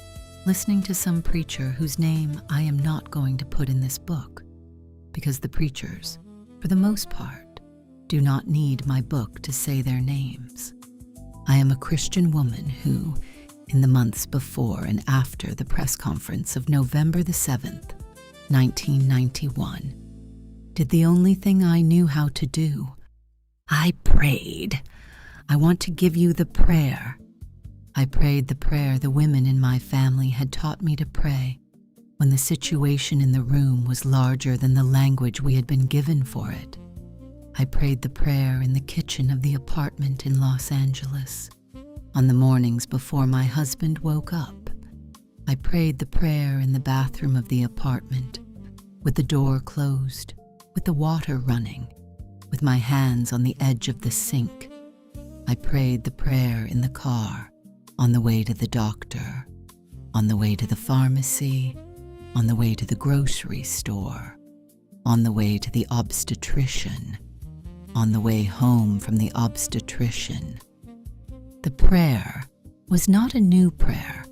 listening to some preacher whose name I am not going to put in this book, because the preachers, for the most part, do not need my book to say their names. I am a Christian woman who, in the months before and after the press conference of November the 7th, 1991, did the only thing I knew how to do. I prayed. I want to give you the prayer. I prayed the prayer the women in my family had taught me to pray when the situation in the room was larger than the language we had been given for it. I prayed the prayer in the kitchen of the apartment in Los Angeles on the mornings before my husband woke up. I prayed the prayer in the bathroom of the apartment, with the door closed, with the water running, with my hands on the edge of the sink. I prayed the prayer in the car, on the way to the doctor, on the way to the pharmacy, on the way to the grocery store, on the way to the obstetrician, on the way home from the obstetrician. The prayer was not a new prayer.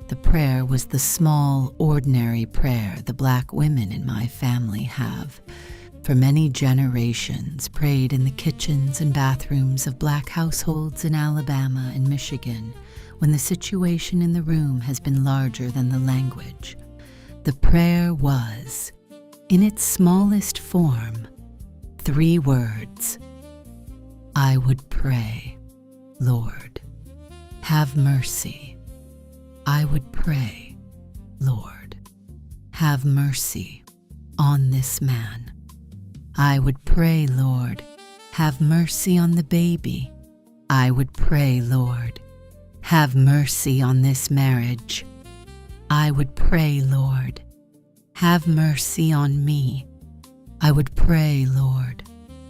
The prayer was the small, ordinary prayer the Black women in my family have, for many generations, prayed in the kitchens and bathrooms of Black households in Alabama and Michigan when the situation in the room has been larger than the language. The prayer was, in its smallest form, 3 words. I would pray, Lord, have mercy. I would pray, Lord, have mercy on this man. I would pray, Lord, have mercy on the baby. I would pray, Lord, have mercy on this marriage. I would pray, Lord, have mercy on me. I would pray, Lord,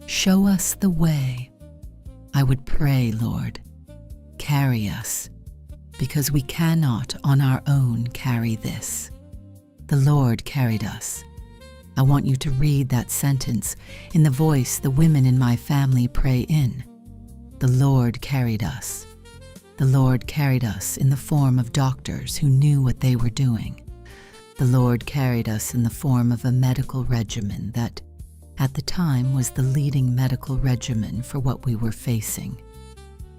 show us the way. I would pray, Lord, carry us, because we cannot on our own carry this. The Lord carried us. I want you to read that sentence in the voice the women in my family pray in. The Lord carried us. The Lord carried us in the form of doctors who knew what they were doing. The Lord carried us in the form of a medical regimen that, at the time, was the leading medical regimen for what we were facing.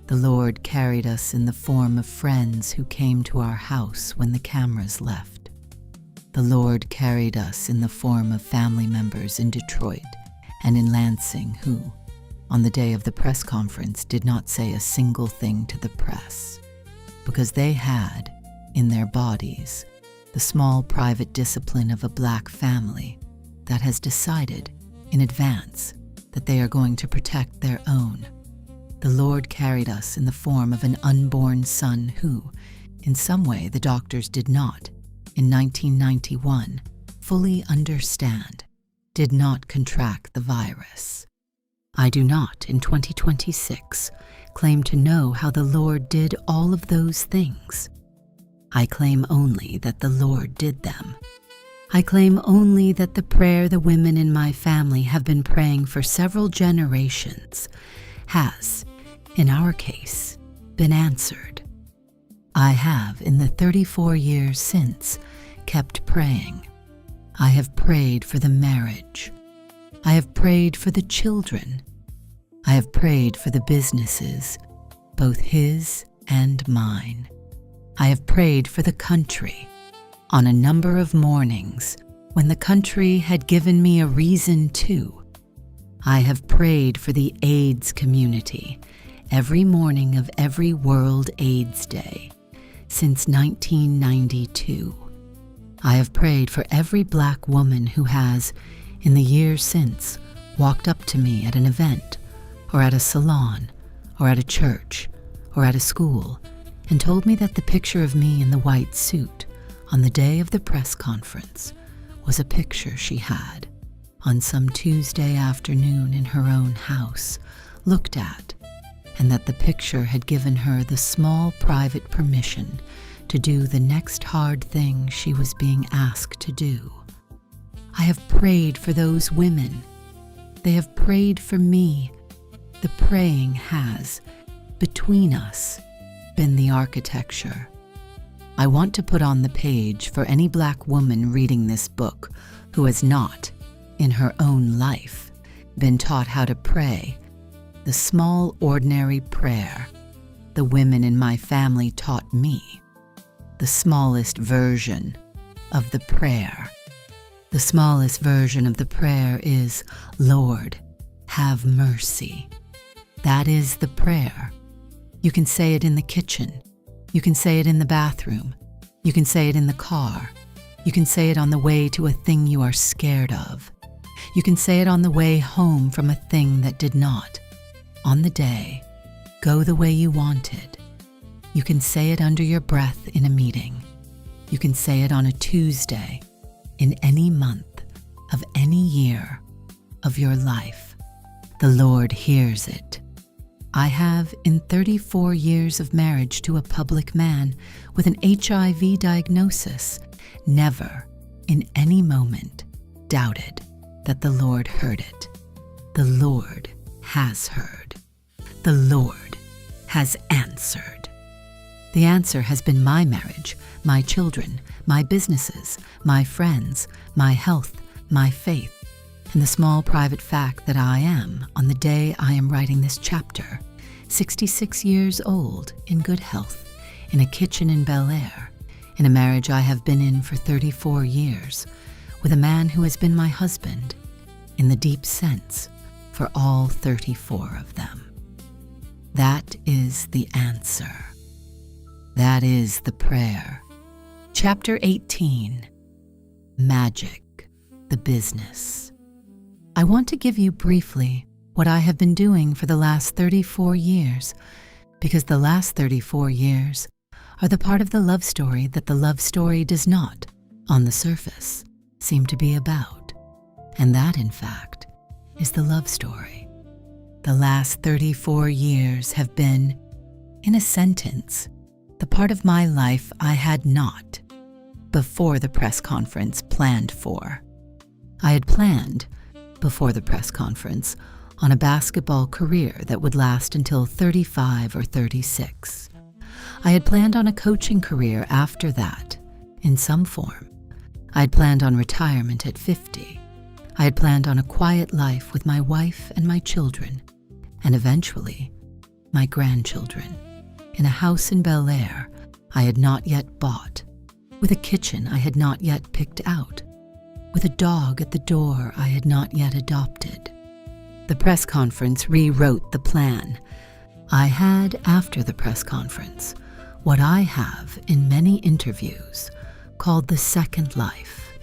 The Lord carried us in the form of friends who came to our house when the cameras left. The Lord carried us in the form of family members in Detroit and in Lansing who, on the day of the press conference, did not say a single thing to the press, because they had, in their bodies, the small private discipline of a Black family that has decided in advance that they are going to protect their own. The Lord carried us in the form of an unborn son who, in some way the doctors did not, in 1991, fully understand, did not contract the virus. I do not, in 2026, claim to know how the Lord did all of those things. I claim only that the Lord did them. I claim only that the prayer the women in my family have been praying for several generations has, in our case, been answered. I have, in the 34 years since, kept praying. I have prayed for the marriage. I have prayed for the children. I have prayed for the businesses, both his and mine. I have prayed for the country. On a number of mornings, when the country had given me a reason to. I have prayed for the AIDS community every morning of every World AIDS Day since 1992. I have prayed for every Black woman who has, in the years since, walked up to me at an event, or at a salon, or at a church, or at a school, and told me that the picture of me in the white suit on the day of the press conference was a picture she had, on some Tuesday afternoon in her own house, looked at, and that the picture had given her the small private permission to do the next hard thing she was being asked to do. I have prayed for those women. They have prayed for me. The praying has, between us, been the architecture. I want to put on the page for any Black woman reading this book who has not, in her own life, been taught how to pray, the small ordinary prayer the women in my family taught me, the smallest version of the prayer. The smallest version of the prayer is, Lord, have mercy. That is the prayer. You can say it in the kitchen. You can say it in the bathroom. You can say it in the car. You can say it on the way to a thing you are scared of. You can say it on the way home from a thing that did not, on the day, go the way you wanted. You can say it under your breath in a meeting. You can say it on a Tuesday, in any month of any year of your life. The Lord hears it. I have, in 34 years of marriage to a public man with an HIV diagnosis, never, in any moment, doubted that the Lord heard it. The Lord has heard. The Lord has answered. The answer has been my marriage, my children, my businesses, my friends, my health, my faith, and the small private fact that I am, on the day I am writing this chapter, 66 years old, in good health, in a kitchen in Bel Air, in a marriage I have been in for 34 years, with a man who has been my husband, in the deep sense, for all 34 of them. That is the answer. That is the prayer. Chapter 18, Magic, the Business. I want to give you briefly what I have been doing for the last 34 years, because the last 34 years are the part of the love story that the love story does not, on the surface, seem to be about. And that, in fact, is the love story. The last 34 years have been, in a sentence, the part of my life I had not, before the press conference, planned for. I had planned, before the press conference, on a basketball career that would last until 35 or 36. I had planned on a coaching career after that, in some form. I had planned on retirement at 50. I had planned on a quiet life with my wife and my children, and eventually, my grandchildren, in a house in Bel Air I had not yet bought, with a kitchen I had not yet picked out, with a dog at the door I had not yet adopted. The press conference rewrote the plan. I had, after the press conference, what I have, in many interviews, called the second life.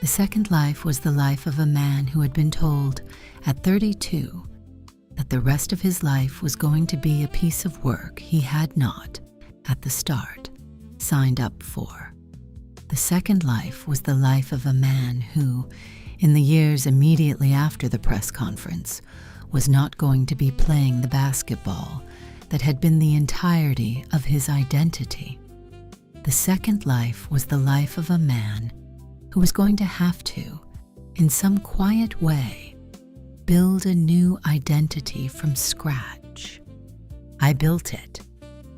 The second life was the life of a man who had been told, at 32, that the rest of his life was going to be a piece of work he had not, at the start, signed up for. The second life was the life of a man who, in the years immediately after the press conference, was not going to be playing the basketball that had been the entirety of his identity. The second life was the life of a man who was going to have to, in some quiet way, build a new identity from scratch. I built it.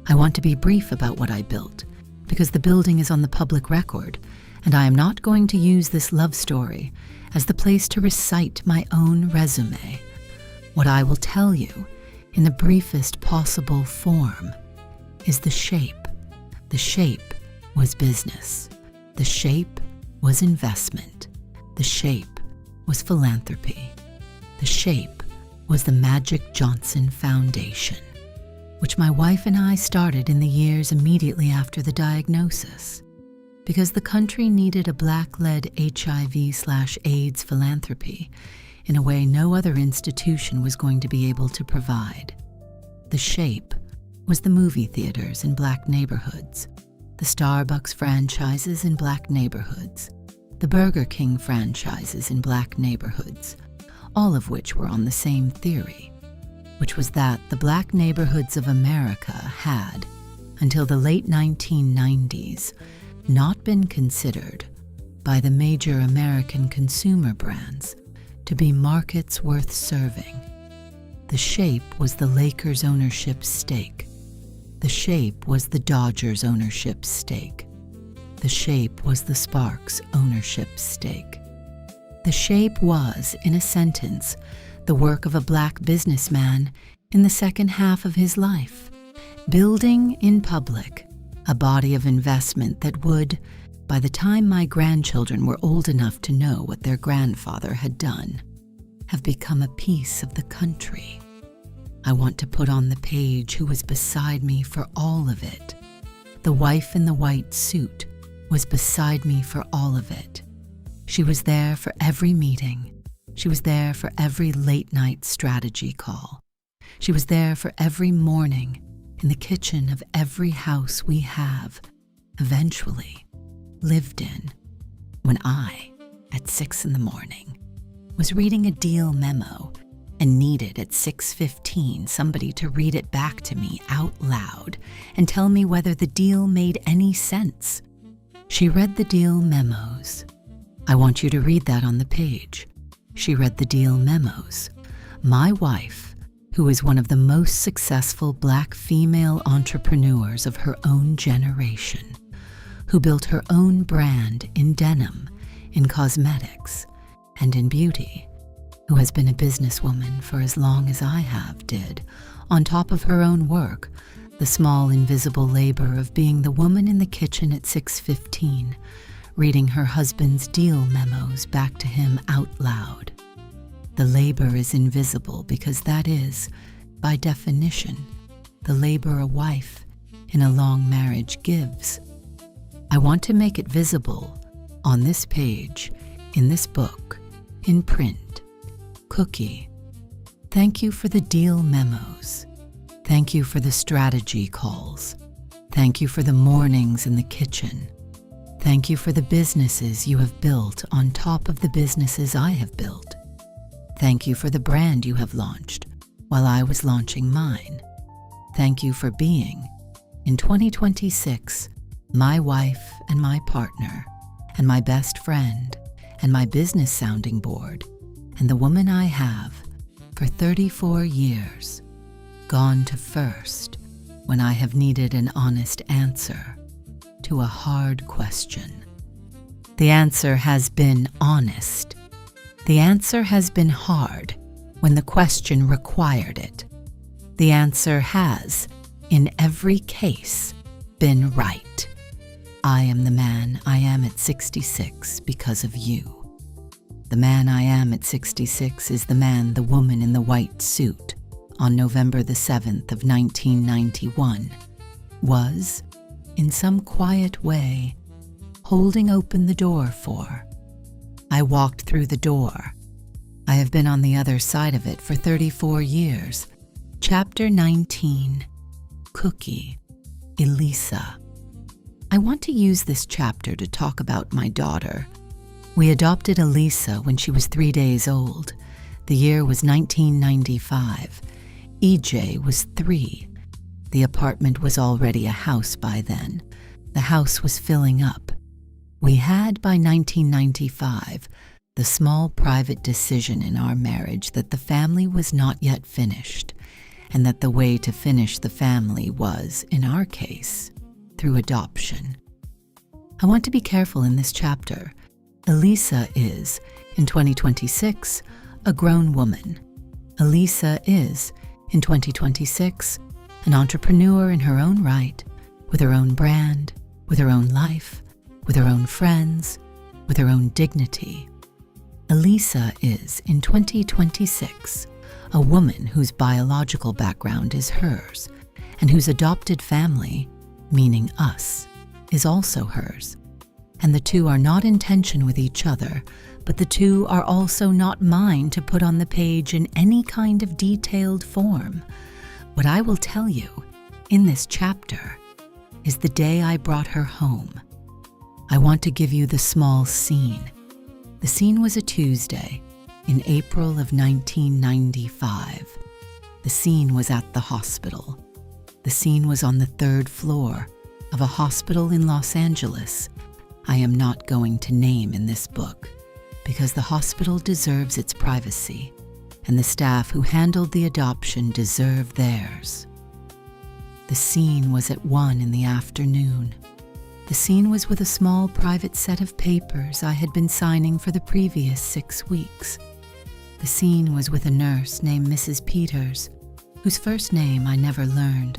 I want to be brief about what I built, because the building is on the public record, and I am not going to use this love story as the place to recite my own resume. What I will tell you, in the briefest possible form, is the shape. The shape was business. The shape was investment. The shape was philanthropy. The shape was the Magic Johnson Foundation, which my wife and I started in the years immediately after the diagnosis, because the country needed a Black-led HIV/AIDS philanthropy in a way no other institution was going to be able to provide. The shape was the movie theaters in Black neighborhoods, the Starbucks franchises in Black neighborhoods, the Burger King franchises in Black neighborhoods, all of which were on the same theory, which was that the Black neighborhoods of America had, until the late 1990s, not been considered by the major American consumer brands to be markets worth serving. The shape was the Lakers' ownership stake. The shape was the Dodgers' ownership stake. The shape was the Sparks' ownership stake. The shape was, in a sentence, the work of a Black businessman in the second half of his life, building in public a body of investment that would, by the time my grandchildren were old enough to know what their grandfather had done, have become a piece of the country. I want to put on the page who was beside me for all of it. The wife in the white suit was beside me for all of it. She was there for every meeting. She was there for every late-night strategy call. She was there for every morning in the kitchen of every house we have, eventually, lived in, when I, at 6 a.m, was reading a deal memo and needed at 6:15 somebody to read it back to me out loud and tell me whether the deal made any sense. She read the deal memos. I want you to read that on the page. She read the deal memos. My wife, who is one of the most successful Black female entrepreneurs of her own generation, who built her own brand in denim, in cosmetics, and in beauty, who has been a businesswoman for as long as I did, on top of her own work, the small invisible labor of being the woman in the kitchen at 6:15, reading her husband's deal memos back to him out loud. The labor is invisible because that is, by definition, the labor a wife in a long marriage gives. I want to make it visible on this page, in this book, in print. Cookie, thank you for the deal memos. Thank you for the strategy calls. Thank you for the mornings in the kitchen. Thank you for the businesses you have built on top of the businesses I have built. Thank you for the brand you have launched while I was launching mine. Thank you for being, in 2026, my wife and my partner, and my best friend, and my business sounding board, and the woman I have, for 34 years, gone to first when I have needed an honest answer to a hard question. The answer has been honest. The answer has been hard when the question required it. The answer has, in every case, been right. I am the man I am at 66 because of you. The man I am at 66 is the man the woman in the white suit on November the 7th of 1991 was, in some quiet way, holding open the door for. I walked through the door. I have been on the other side of it for 34 years. Chapter 19, Cookie, Elisa. I want to use this chapter to talk about my daughter. We adopted Elisa when she was 3 days old. The year was 1995. EJ was 3. The apartment was already a house by then. The house was filling up. We had, by 1995, the small private decision in our marriage that the family was not yet finished, and that the way to finish the family was, in our case, through adoption. I want to be careful in this chapter. Elisa is, in 2026, a grown woman. Elisa is, in 2026, an entrepreneur in her own right, with her own brand, with her own life, with her own friends, with her own dignity. Elisa is, in 2026, a woman whose biological background is hers, and whose adopted family, meaning us, is also hers. And the two are not in tension with each other, but the two are also not mine to put on the page in any kind of detailed form. What I will tell you in this chapter is the day I brought her home. I want to give you the small scene. The scene was a Tuesday in April of 1995. The scene was at the hospital. The scene was on the 3rd floor of a hospital in Los Angeles I am not going to name in this book, because the hospital deserves its privacy, and the staff who handled the adoption deserve theirs. The scene was at 1 in the afternoon. The scene was with a small private set of papers I had been signing for the previous 6 weeks. The scene was with a nurse named Mrs. Peters, whose first name I never learned,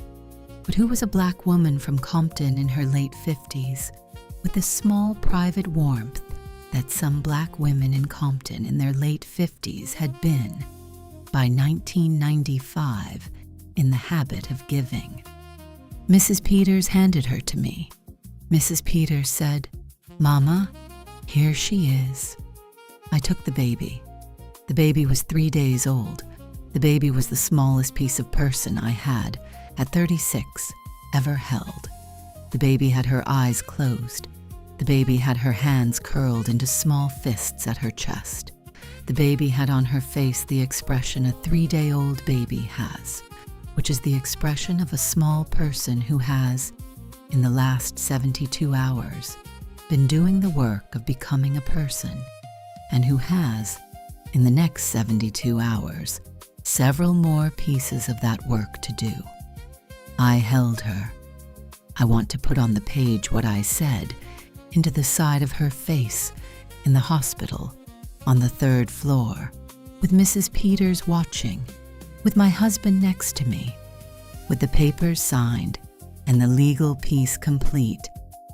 but who was a black woman from Compton in her late 50s, with the small private warmth that some black women in Compton in their late 50s had been, by 1995, in the habit of giving. Mrs. Peters handed her to me. Mrs. Peters said, "Mama, here she is." I took the baby. The baby was 3 days old. The baby was the smallest piece of person I had, at 36, ever held. The baby had her eyes closed. The baby had her hands curled into small fists at her chest. The baby had on her face the expression a 3-day-old baby has, which is the expression of a small person who has, in the last 72 hours, been doing the work of becoming a person, and who has, in the next 72 hours, several more pieces of that work to do. I held her. I want to put on the page what I said into the side of her face in the hospital on the 3rd floor, with Mrs. Peters watching, with my husband next to me, with the papers signed and the legal piece complete,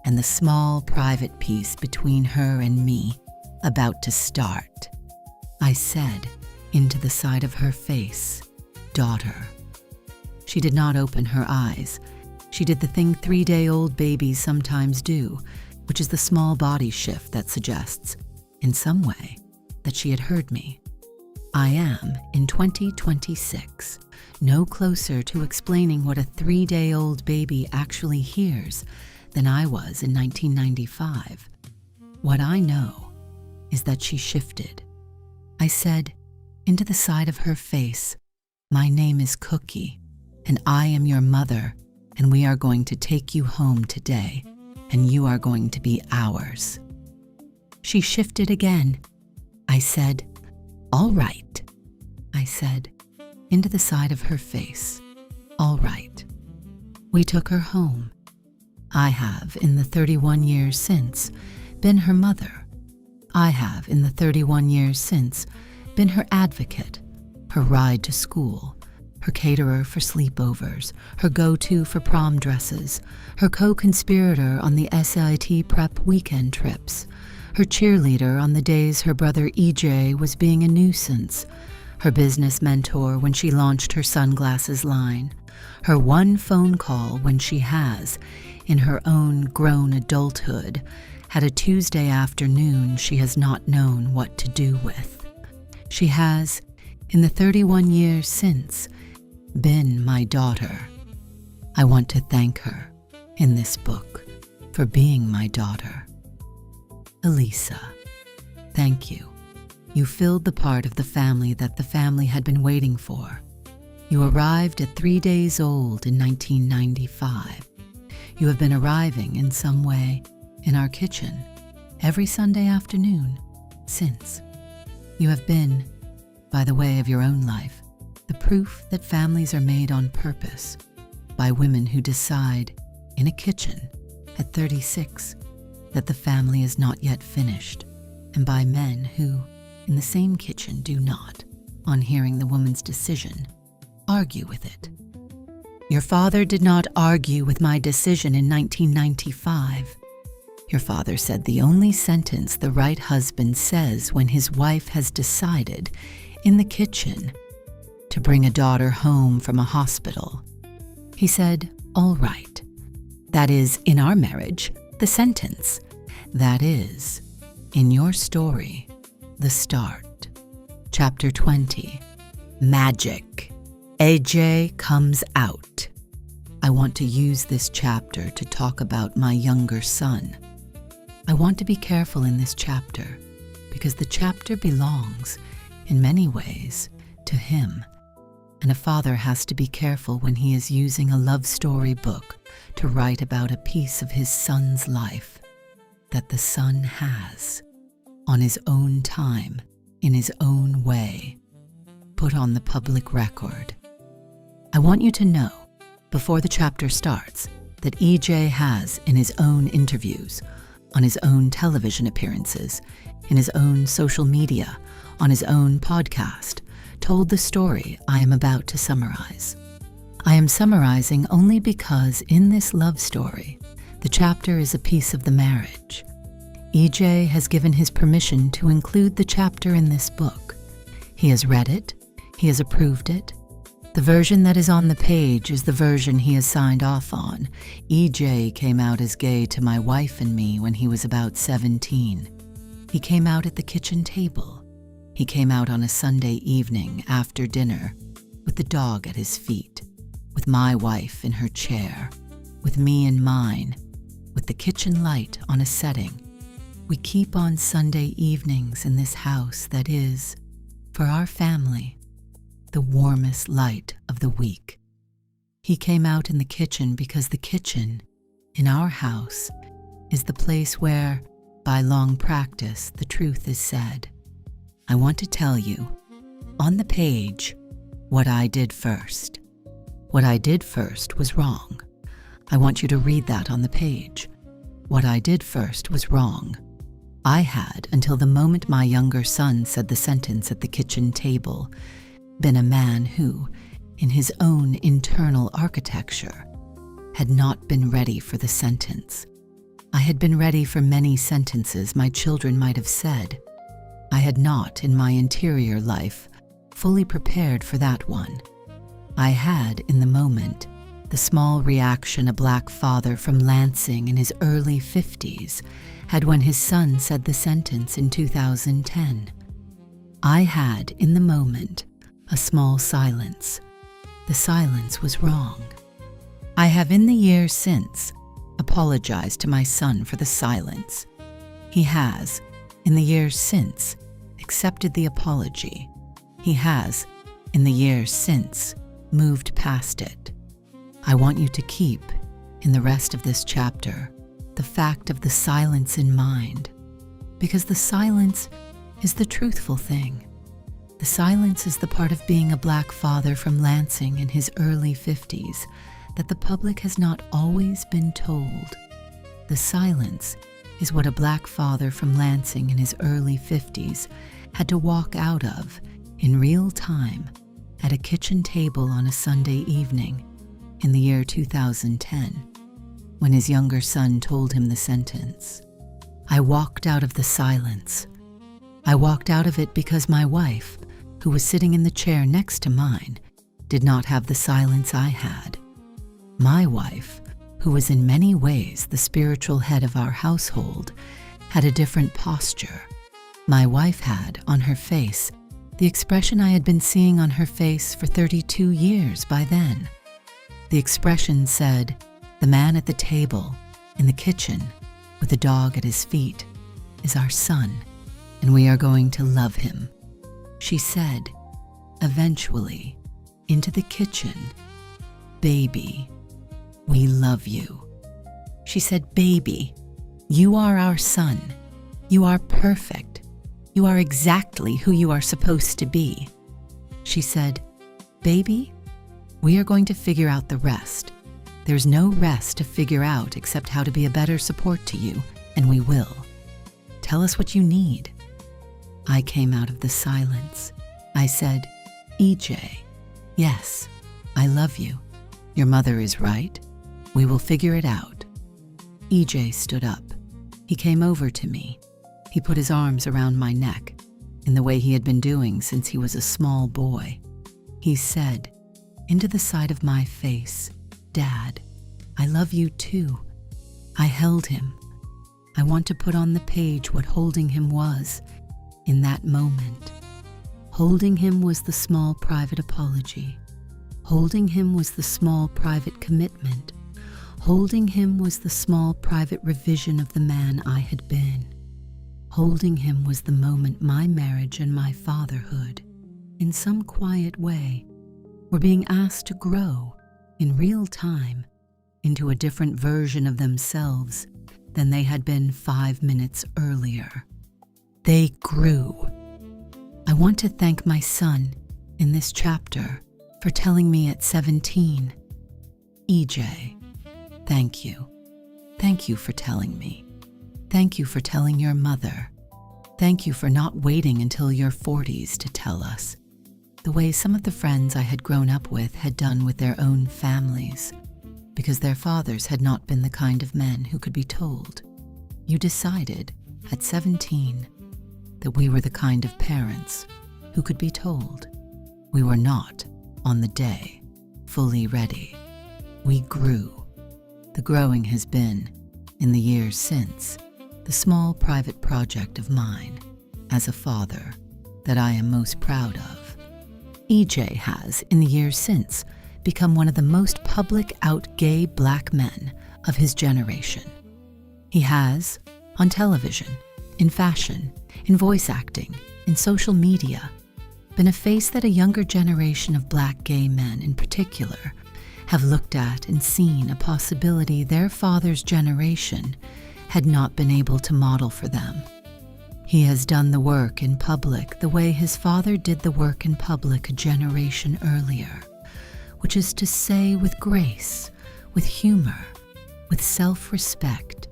and the small private piece between her and me about to start. I said into the side of her face, "Daughter." She did not open her eyes. She did the thing 3-day-old babies sometimes do, which is the small body shift that suggests, in some way, that she had heard me. I am, in 2026, no closer to explaining what a 3-day-old baby actually hears than I was in 1995. What I know is that she shifted. I said, into the side of her face, "My name is Cookie, and I am your mother, and we are going to take you home today, and you are going to be ours." She shifted again. I said, "All right." I said, into the side of her face, "All right." We took her home. I have, in the 31 years since, been her mother. I have, in the 31 years since, been her advocate, her ride to school, her caterer for sleepovers, her go-to for prom dresses, her co-conspirator on the SIT prep weekend trips, her cheerleader on the days her brother EJ was being a nuisance, her business mentor when she launched her sunglasses line, her one phone call when she has, in her own grown adulthood, had a Tuesday afternoon she has not known what to do with. She has, in the 31 years since, been my daughter. I want to thank her, in this book, for being my daughter. Elisa, thank you. You filled the part of the family that the family had been waiting for. You arrived at 3 days old in 1995. You have been arriving in some way in our kitchen every Sunday afternoon since. You have been, by the way of your own life, the proof that families are made on purpose by women who decide, in a kitchen at 36, that the family is not yet finished, and by men who, in the same kitchen, do not, on hearing the woman's decision, argue with it. Your father did not argue with my decision in 1995. Your father said the only sentence the right husband says when his wife has decided, in the kitchen, to bring a daughter home from a hospital. He said, "All right." That is, in our marriage, the sentence. That is, in your story, the start. Chapter 20. Magic. AJ comes out. I want to use this chapter to talk about my younger son. I want to be careful in this chapter because the chapter belongs, in many ways, to him. And a father has to be careful when he is using a love story book to write about a piece of his son's life that the son has, on his own time, in his own way, put on the public record. I want you to know, before the chapter starts, that EJ has, in his own interviews, on his own television appearances, in his own social media, on his own podcast, told the story I am about to summarize. I am summarizing only because in this love story, the chapter is a piece of the marriage. EJ has given his permission to include the chapter in this book. He has read it, he has approved it. The version that is on the page is the version he has signed off on. EJ came out as gay to my wife and me when he was about 17. He came out at the kitchen table. He came out on a Sunday evening after dinner, with the dog at his feet, with my wife in her chair, with me in mine, with the kitchen light on a setting. We keep on Sunday evenings in this house that is, for our family, the warmest light of the week. He came out in the kitchen because the kitchen, in our house, is the place where, by long practice, the truth is said. I want to tell you, on the page, what I did first. What I did first was wrong. I want you to read that on the page. What I did first was wrong. I had, until the moment my younger son said the sentence at the kitchen table, been a man who, in his own internal architecture, had not been ready for the sentence. I had been ready for many sentences my children might have said. I had not, in my interior life, fully prepared for that one. I had, in the moment, the small reaction a black father from Lansing in his early 50s had when his son said the sentence in 2010. I had, in the moment, a small silence. The silence was wrong. I have in the years since apologized to my son for the silence. He has, in the years since, accepted the apology. He has, in the years since, moved past it. I want you to keep, in the rest of this chapter, the fact of the silence in mind, because the silence is the truthful thing. The silence is the part of being a black father from Lansing in his early 50s that the public has not always been told. The silence is what a black father from Lansing in his early 50s had to walk out of in real time at a kitchen table on a Sunday evening in the year 2010 when his younger son told him the sentence. I walked out of the silence. I walked out of it because my wife, who was sitting in the chair next to mine, did not have the silence I had. My wife, who was in many ways the spiritual head of our household, had a different posture. My wife had, on her face, the expression I had been seeing on her face for 32 years by then. The expression said, "The man at the table, in the kitchen, with the dog at his feet, is our son, and we are going to love him." She said, eventually, into the kitchen, "Baby, we love you." She said, "Baby, you are our son. You are perfect. You are exactly who you are supposed to be." She said, "Baby, we are going to figure out the rest. There's no rest to figure out except how to be a better support to you, and we will. Tell us what you need." I came out of the silence. I said, "EJ, yes, I love you. Your mother is right. We will figure it out." EJ stood up. He came over to me. He put his arms around my neck, in the way he had been doing since he was a small boy. He said, into the side of my face, "Dad, I love you too." I held him. I want to put on the page what holding him was in that moment. Holding him was the small private apology. Holding him was the small private commitment. Holding him was the small private revision of the man I had been. Holding him was the moment my marriage and my fatherhood, in some quiet way, were being asked to grow in real time into a different version of themselves than they had been 5 minutes earlier. They grew. I want to thank my son in this chapter for telling me at 17, "EJ, thank you. Thank you for telling me. Thank you for telling your mother. Thank you for not waiting until your 40s to tell us, the way some of the friends I had grown up with had done with their own families, because their fathers had not been the kind of men who could be told. You decided, at 17, that we were the kind of parents who could be told. We were not, on the day, fully ready. We grew. The growing has been, in the years since, the small private project of mine, as a father, that I am most proud of. EJ has, in the years since, become one of the most public out gay black men of his generation. He has, on television, in fashion, in voice acting, in social media, been a face that a younger generation of black gay men in particular have looked at and seen a possibility their father's generation had not been able to model for them. He has done the work in public the way his father did the work in public a generation earlier, which is to say, with grace, with humor, with self-respect,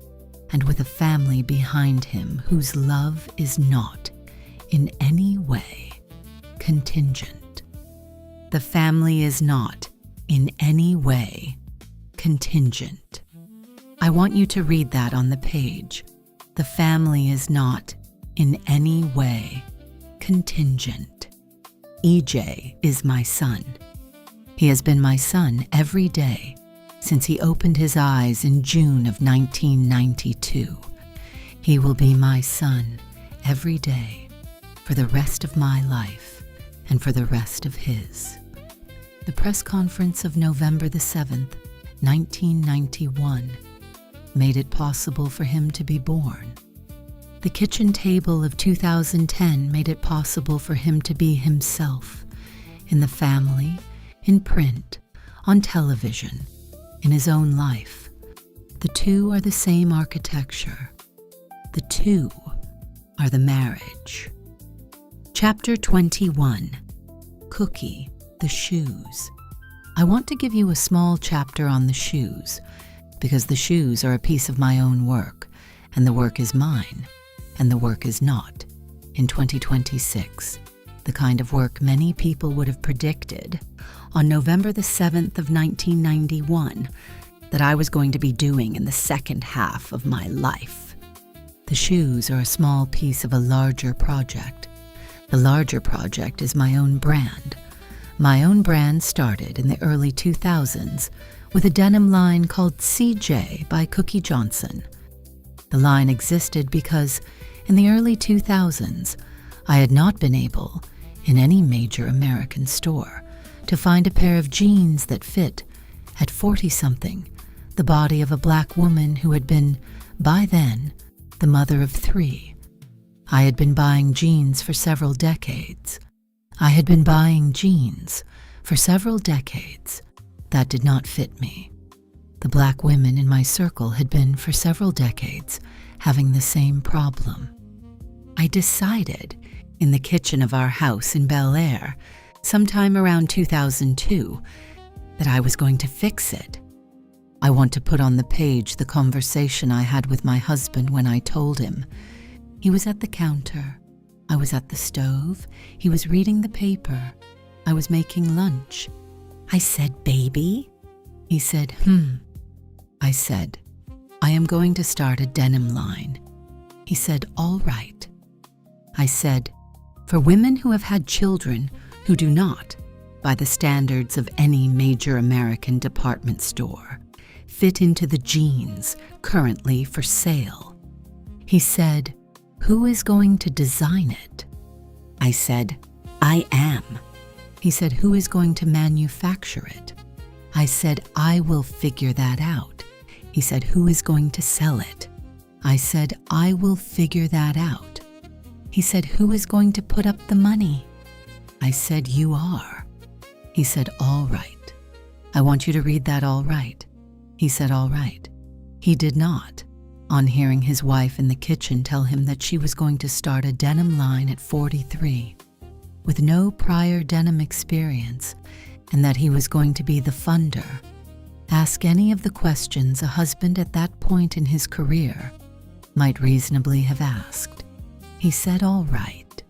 and with a family behind him whose love is not, in any way, contingent. The family is not, in any way, contingent. I want you to read that on the page. The family is not, in any way, contingent. EJ is my son. He has been my son every day since he opened his eyes in June of 1992. He will be my son every day for the rest of my life and for the rest of his. The press conference of November the 7th, 1991, made it possible for him to be born. The kitchen table of 2010 made it possible for him to be himself, in the family, in print, on television, in his own life. The two are the same architecture. The two are the marriage. Chapter 21, Cookie, the Shoes. I want to give you a small chapter on the shoes, because the shoes are a piece of my own work, and the work is mine, and the work is not, in 2026, the kind of work many people would have predicted on November the 7th of 1991 that I was going to be doing in the second half of my life. The shoes are a small piece of a larger project. The larger project is my own brand. My own brand started in the early 2000s with a denim line called CJ by Cookie Johnson. The line existed because in the early 2000s, I had not been able, in any major American store, to find a pair of jeans that fit, at 40-something, the body of a black woman who had been, by then, the mother of 3. I had been buying jeans for several decades. That did not fit me. The black women in my circle had been, for several decades, having the same problem. I decided, in the kitchen of our house in Bel Air, sometime around 2002, that I was going to fix it. I want to put on the page the conversation I had with my husband when I told him. He was at the counter. I was at the stove. He was reading the paper. I was making lunch. I said, "Baby?" He said, I said, "I am going to start a denim line. He said, "All right." I said, "For women who have had children who do not, by the standards of any major American department store, fit into the jeans currently for sale." He said, "Who is going to design it?" I said, "I am." He said, "Who is going to manufacture it?" I said, "I will figure that out." He said, "Who is going to sell it?" I said, "I will figure that out." He said, "Who is going to put up the money?" I said, "You are." He said, "All right. I want you to read that all right." He said, "All right." He did not, on hearing his wife in the kitchen tell him that she was going to start a denim line at 43, with no prior denim experience, and that he was going to be the funder, ask any of the questions a husband at that point in his career might reasonably have asked. He said, "All right."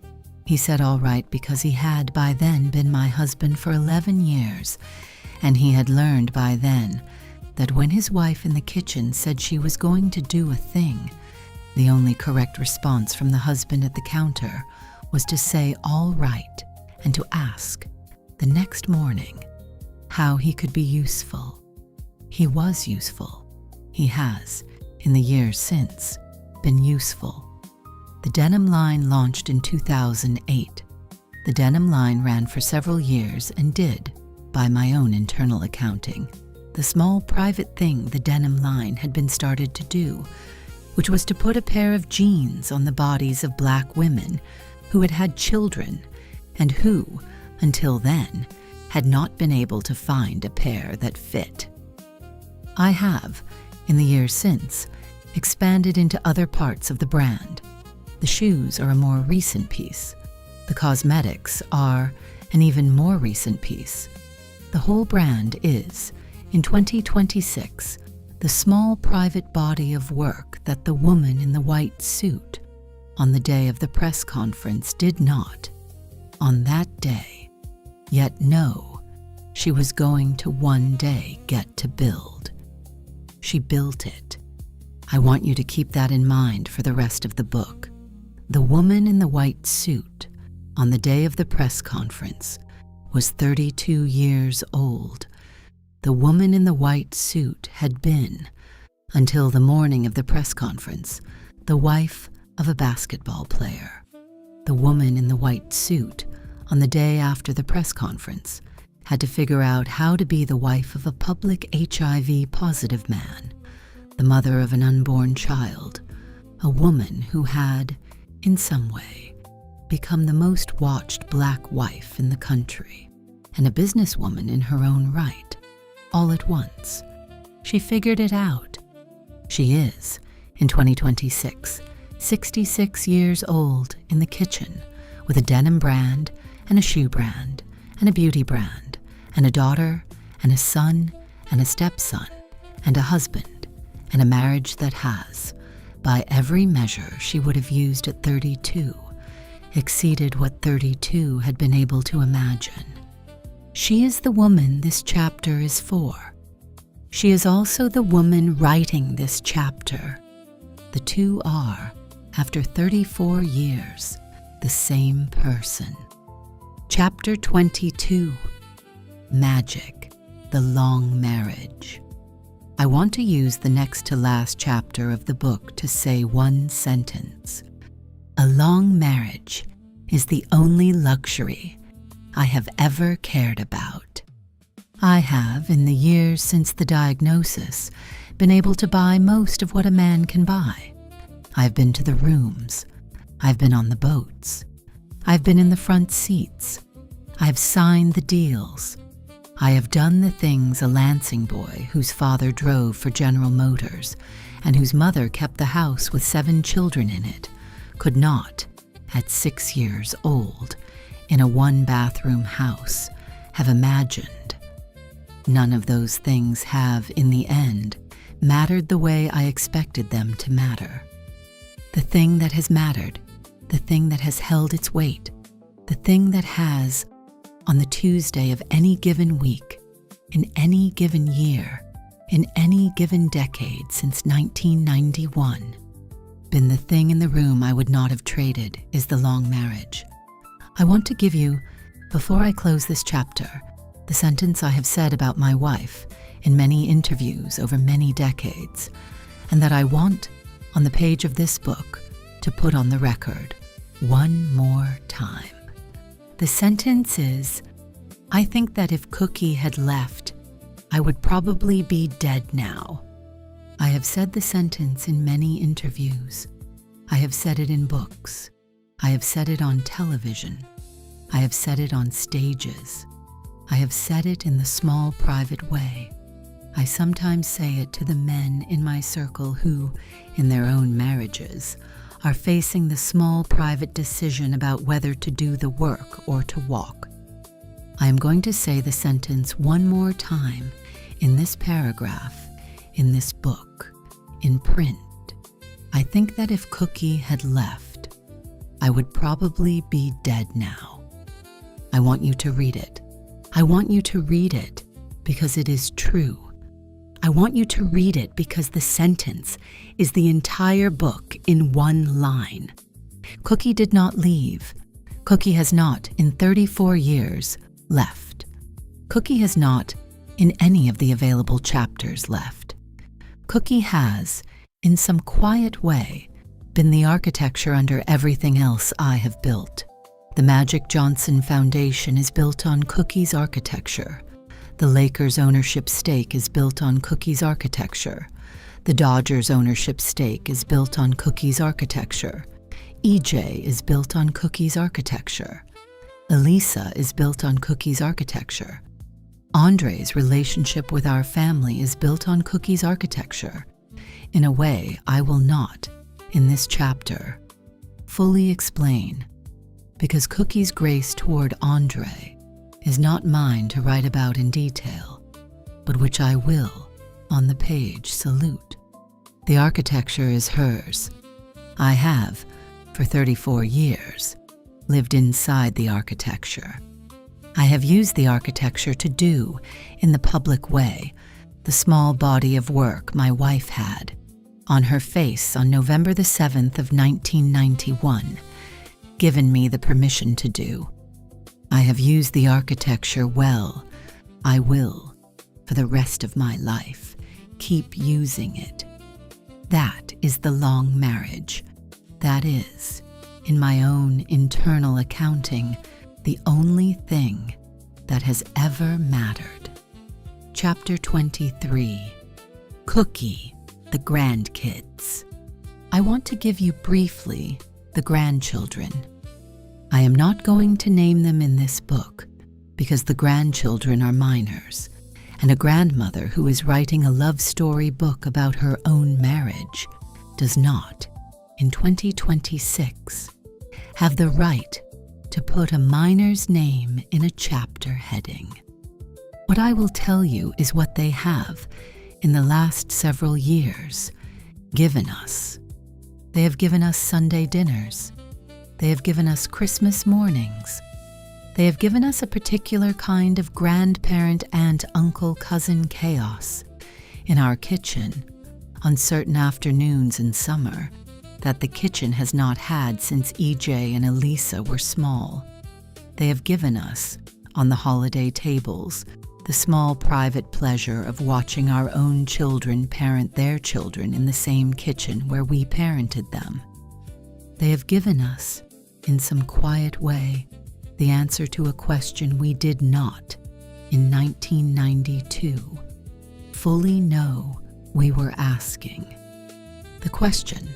He said, "All right," because he had by then been my husband for 11 years, and he had learned by then that when his wife in the kitchen said she was going to do a thing, the only correct response from the husband at the counter was to say "all right" and to ask, the next morning, how he could be useful. He was useful. He has, in the years since, been useful. The denim line launched in 2008. The denim line ran for several years and did, by my own internal accounting, the small private thing the denim line had been started to do, which was to put a pair of jeans on the bodies of Black women who had had children and who, until then, had not been able to find a pair that fit. I have, in the years since, expanded into other parts of the brand. The shoes are a more recent piece. The cosmetics are an even more recent piece. The whole brand is, in 2026, the small private body of work that the woman in the white suit on the day of the press conference did not, on that day, yet know she was going to one day get to build. She built it. I want you to keep that in mind for the rest of the book. The woman in the white suit on the day of the press conference was 32 years old. The woman in the white suit had been, until the morning of the press conference, the wife of a basketball player. The woman in the white suit on the day after the press conference had to figure out how to be the wife of a public HIV-positive man, the mother of an unborn child, a woman who had, in some way, become the most watched Black wife in the country, and a businesswoman in her own right, all at once. She figured it out. She is, in 2026, 66 years old in the kitchen, with a denim brand and a shoe brand and a beauty brand and a daughter and a son and a stepson and a husband and a marriage that has, by every measure she would have used at 32, exceeded what 32 had been able to imagine. She is the woman this chapter is for. She is also the woman writing this chapter. The two are, after 34 years, the same person. Chapter 22, Magic, the Long Marriage. I want to use the next to last chapter of the book to say one sentence. A long marriage is the only luxury I have ever cared about. I have, in the years since the diagnosis, been able to buy most of what a man can buy. I've been to the rooms. I've been on the boats. I've been in the front seats. I've signed the deals. I have done the things a Lansing boy whose father drove for General Motors and whose mother kept the house with 7 children in it could not, at 6 years old, in a 1-bathroom house, have imagined. None of those things have, in the end, mattered the way I expected them to matter. The thing that has mattered, the thing that has held its weight, the thing that has, on the Tuesday of any given week, in any given year, in any given decade since 1991, been the thing in the room I would not have traded is the long marriage. I want to give you, before I close this chapter, the sentence I have said about my wife in many interviews over many decades, and that I want, on the page of this book, to put on the record one more time. The sentence is, I think that if Cookie had left, I would probably be dead now. I have said the sentence in many interviews. I have said it in books. I have said it on television. I have said it on stages. I have said it in the small private way. I sometimes say it to the men in my circle who, in their own marriages, are facing the small private decision about whether to do the work or to walk. I am going to say the sentence one more time in this paragraph, in this book, in print. I think that if Cookie had left, I would probably be dead now. I want you to read it. I want you to read it because it is true. I want you to read it because the sentence is the entire book in one line. Cookie did not leave. Cookie has not, in 34 years, left. Cookie has not, in any of the available chapters, left. Cookie has, in some quiet way, been the architecture under everything else I have built. The Magic Johnson Foundation is built on Cookie's architecture. The Lakers' ownership stake is built on Cookie's architecture. The Dodgers' ownership stake is built on Cookie's architecture. EJ is built on Cookie's architecture. Elisa is built on Cookie's architecture. Andre's relationship with our family is built on Cookie's architecture. In a way, I will not, in this chapter, fully explain, because Cookie's grace toward Andre is not mine to write about in detail, but which I will, on the page, salute. The architecture is hers. I have, for 34 years, lived inside the architecture. I have used the architecture to do, in the public way, the small body of work my wife had, on her face on November the 7th of 1991, given me the permission to do. I have used the architecture well. I will, for the rest of my life, keep using it. That is the long marriage. That is, in my own internal accounting, the only thing that has ever mattered. Chapter 23. Cookie, the Grandkids. I want to give you briefly the grandchildren. I am not going to name them in this book because the grandchildren are minors, and a grandmother who is writing a love story book about her own marriage does not, in 2026, have the right to put a minor's name in a chapter heading. What I will tell you is what they have, in the last several years, given us. They have given us Sunday dinners. They have given us Christmas mornings. They have given us a particular kind of grandparent, aunt, uncle, cousin chaos in our kitchen on certain afternoons in summer that the kitchen has not had since EJ and Elisa were small. They have given us, on the holiday tables, the small private pleasure of watching our own children parent their children in the same kitchen where we parented them. They have given us, in some quiet way, the answer to a question we did not, in 1992, fully know we were asking. The question,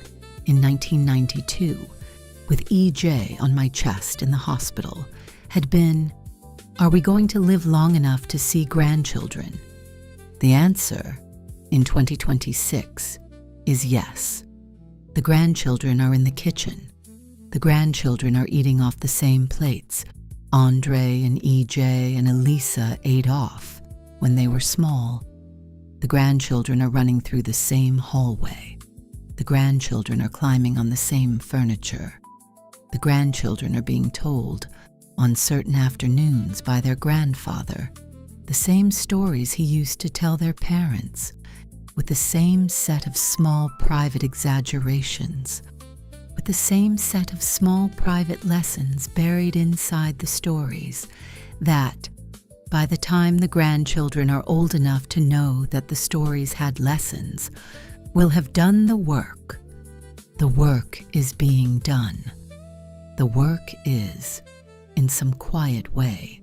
in 1992, with EJ on my chest in the hospital, had been, are we going to live long enough to see grandchildren? The answer, in 2026, is yes. The grandchildren are in the kitchen. The grandchildren are eating off the same plates Andre and EJ and Elisa ate off when they were small. The grandchildren are running through the same hallway. The grandchildren are climbing on the same furniture. The grandchildren are being told, on certain afternoons by their grandfather, the same stories he used to tell their parents, with the same set of small private exaggerations, with the same set of small private lessons buried inside the stories that, by the time the grandchildren are old enough to know that the stories had lessons, will have done the work. The work is being done. The work is, in some quiet way,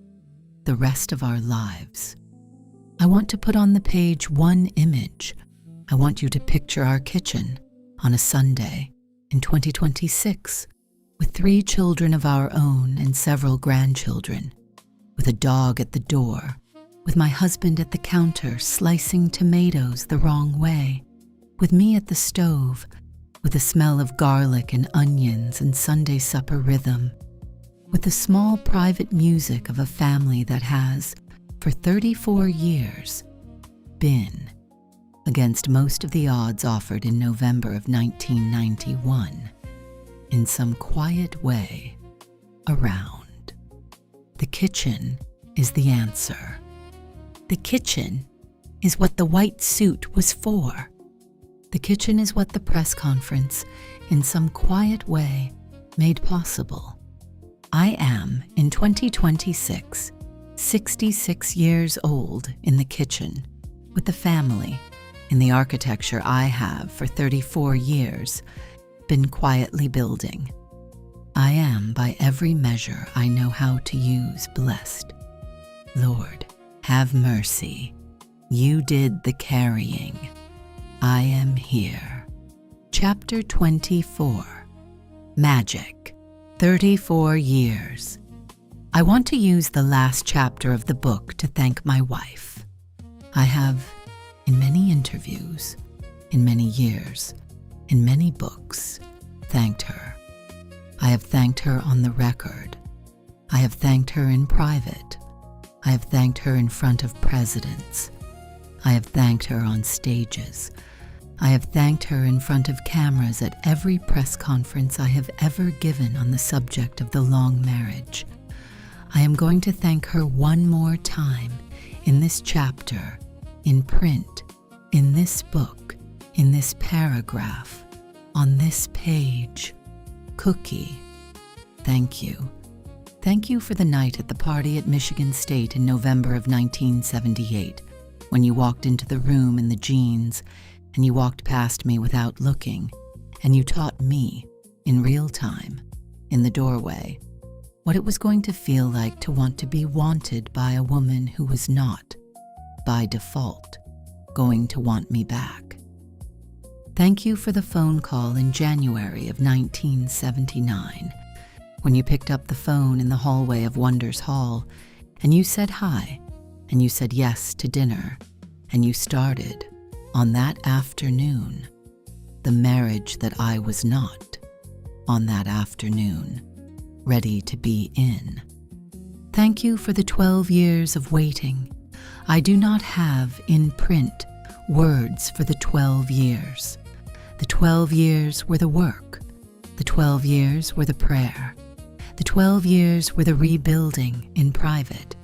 the rest of our lives. I want to put on the page one image. I want you to picture our kitchen on a Sunday in 2026, with 3 children of our own and several grandchildren, with a dog at the door, with my husband at the counter slicing tomatoes the wrong way, with me at the stove, with the smell of garlic and onions and Sunday supper rhythm, with the small private music of a family that has, for 34 years, been, against most of the odds offered in November of 1991, in some quiet way, around. The kitchen is the answer. The kitchen is what the white suit was for. The kitchen is what the press conference, in some quiet way, made possible. I am, in 2026, 66 years old in the kitchen, with the family, in the architecture I have for 34 years, been quietly building. I am, by every measure I know how to use, blessed. Lord, have mercy. You did the carrying. I am here. Chapter 24. Magic. 34 years. I want to use the last chapter of the book to thank my wife. I have, in many interviews, in many years, in many books, thanked her. I have thanked her on the record. I have thanked her in private. I have thanked her in front of presidents. I have thanked her on stages. I have thanked her in front of cameras at every press conference I have ever given on the subject of the long marriage. I am going to thank her one more time in this chapter, in print, in this book, in this paragraph, on this page. Cookie, thank you. Thank you for the night at the party at Michigan State in November of 1978, when you walked into the room in the jeans, and you walked past me without looking, and you taught me, in real time, in the doorway, what it was going to feel like to want to be wanted by a woman who was not, by default, going to want me back. Thank you for the phone call in January of 1979, when you picked up the phone in the hallway of Wonders Hall, and you said hi, and you said yes to dinner, and you started, on that afternoon, the marriage that I was not, on that afternoon, ready to be in. Thank you for the 12 years of waiting. I do not have, in print, words for the 12 years. The 12 years were the work. The 12 years were the prayer. The 12 years were the rebuilding, in private,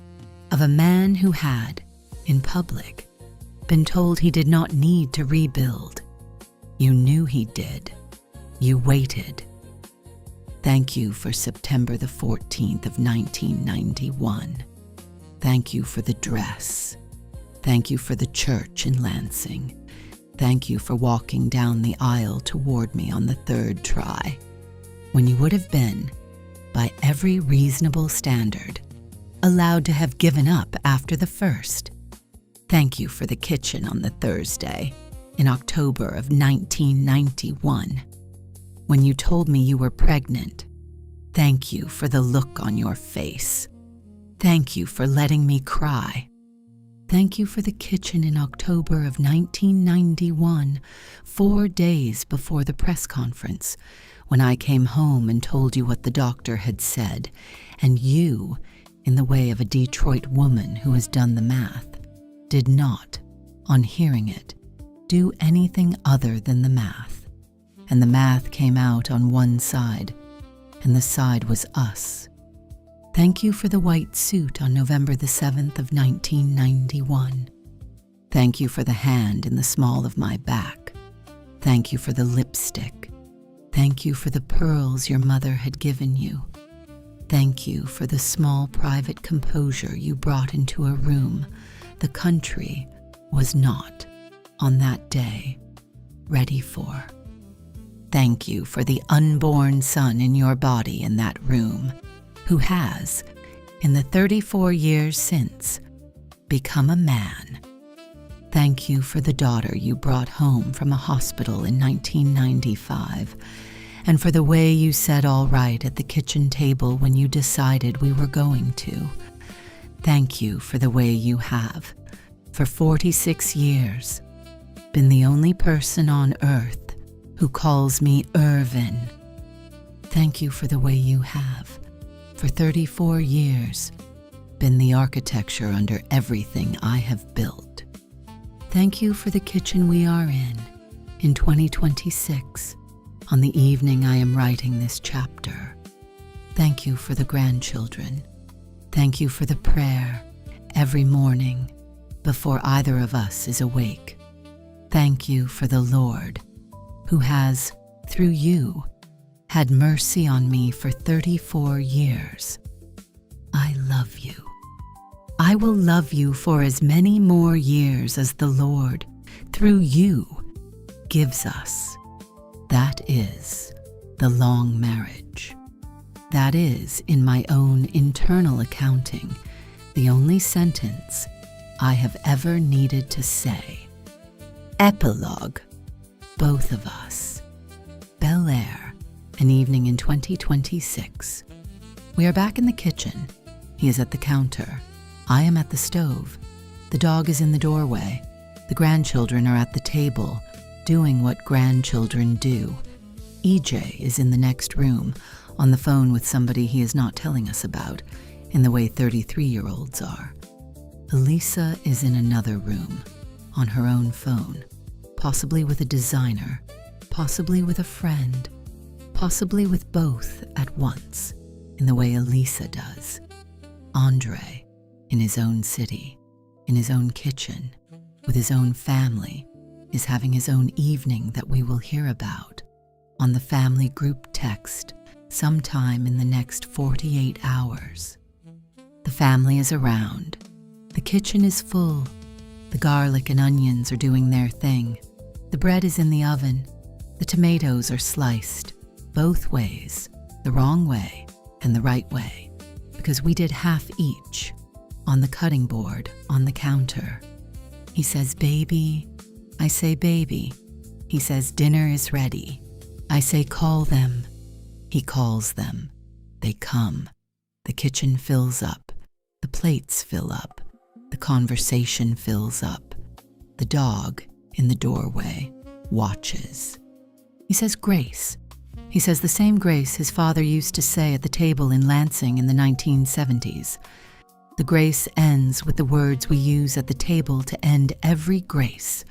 of a man who had, in public, been told he did not need to rebuild. You knew he did. You waited. Thank you for September the 14th of 1991. Thank you for the dress. Thank you for the church in Lansing. Thank you for walking down the aisle toward me on the 3rd try, when you would have been, by every reasonable standard, allowed to have given up after the 1st. Thank you for the kitchen on the Thursday, in October of 1991, when you told me you were pregnant. Thank you for the look on your face. Thank you for letting me cry. Thank you for the kitchen in October of 1991, 4 days before the press conference, when I came home and told you what the doctor had said, and you, in the way of a Detroit woman who has done the math, did not, on hearing it, do anything other than the math. And the math came out on one side, and the side was us. Thank you for the white suit on November the 7th of 1991. Thank you for the hand in the small of my back. Thank you for the lipstick. Thank you for the pearls your mother had given you. Thank you for the small private composure you brought into a room the country was not, on that day, ready for. Thank you for the unborn son in your body in that room, who has, in the 34 years since, become a man. Thank you for the daughter you brought home from a hospital in 1995, and for the way you said all right at the kitchen table when you decided we were going to. Thank you for the way you have, for 46 years, been the only person on earth who calls me Irvin. Thank you for the way you have, for 34 years, been the architecture under everything I have built. Thank you for the kitchen we are in 2026, on the evening I am writing this chapter. Thank you for the grandchildren. Thank you for the prayer every morning before either of us is awake. Thank you for the Lord, who has, through you, had mercy on me for 34 years. I love you. I will love you for as many more years as the Lord, through you, gives us. That is the long marriage. That is, in my own internal accounting, the only sentence I have ever needed to say. Epilogue. Both of us. Bel Air, an evening in 2026. We are back in the kitchen. He is at the counter. I am at the stove. The dog is in the doorway. The grandchildren are at the table, doing what grandchildren do. EJ is in the next room, on the phone with somebody he is not telling us about, in the way 33-year-olds are. Elisa is in another room, on her own phone, possibly with a designer, possibly with a friend, possibly with both at once, in the way Elisa does. Andre, in his own city, in his own kitchen, with his own family, is having his own evening that we will hear about on the family group text sometime in the next 48 hours. The family is around. The kitchen is full. The garlic and onions are doing their thing. The bread is in the oven. The tomatoes are sliced, both ways, the wrong way and the right way, because we did half each, on the cutting board, on the counter. He says, baby. I say, baby. He says, dinner is ready. I say, call them. He calls them. They come. The kitchen fills up. The plates fill up. The conversation fills up. The dog, in the doorway, watches. He says, grace. He says the same grace his father used to say at the table in Lansing in the 1970s. The grace ends with the words we use at the table to end every grace,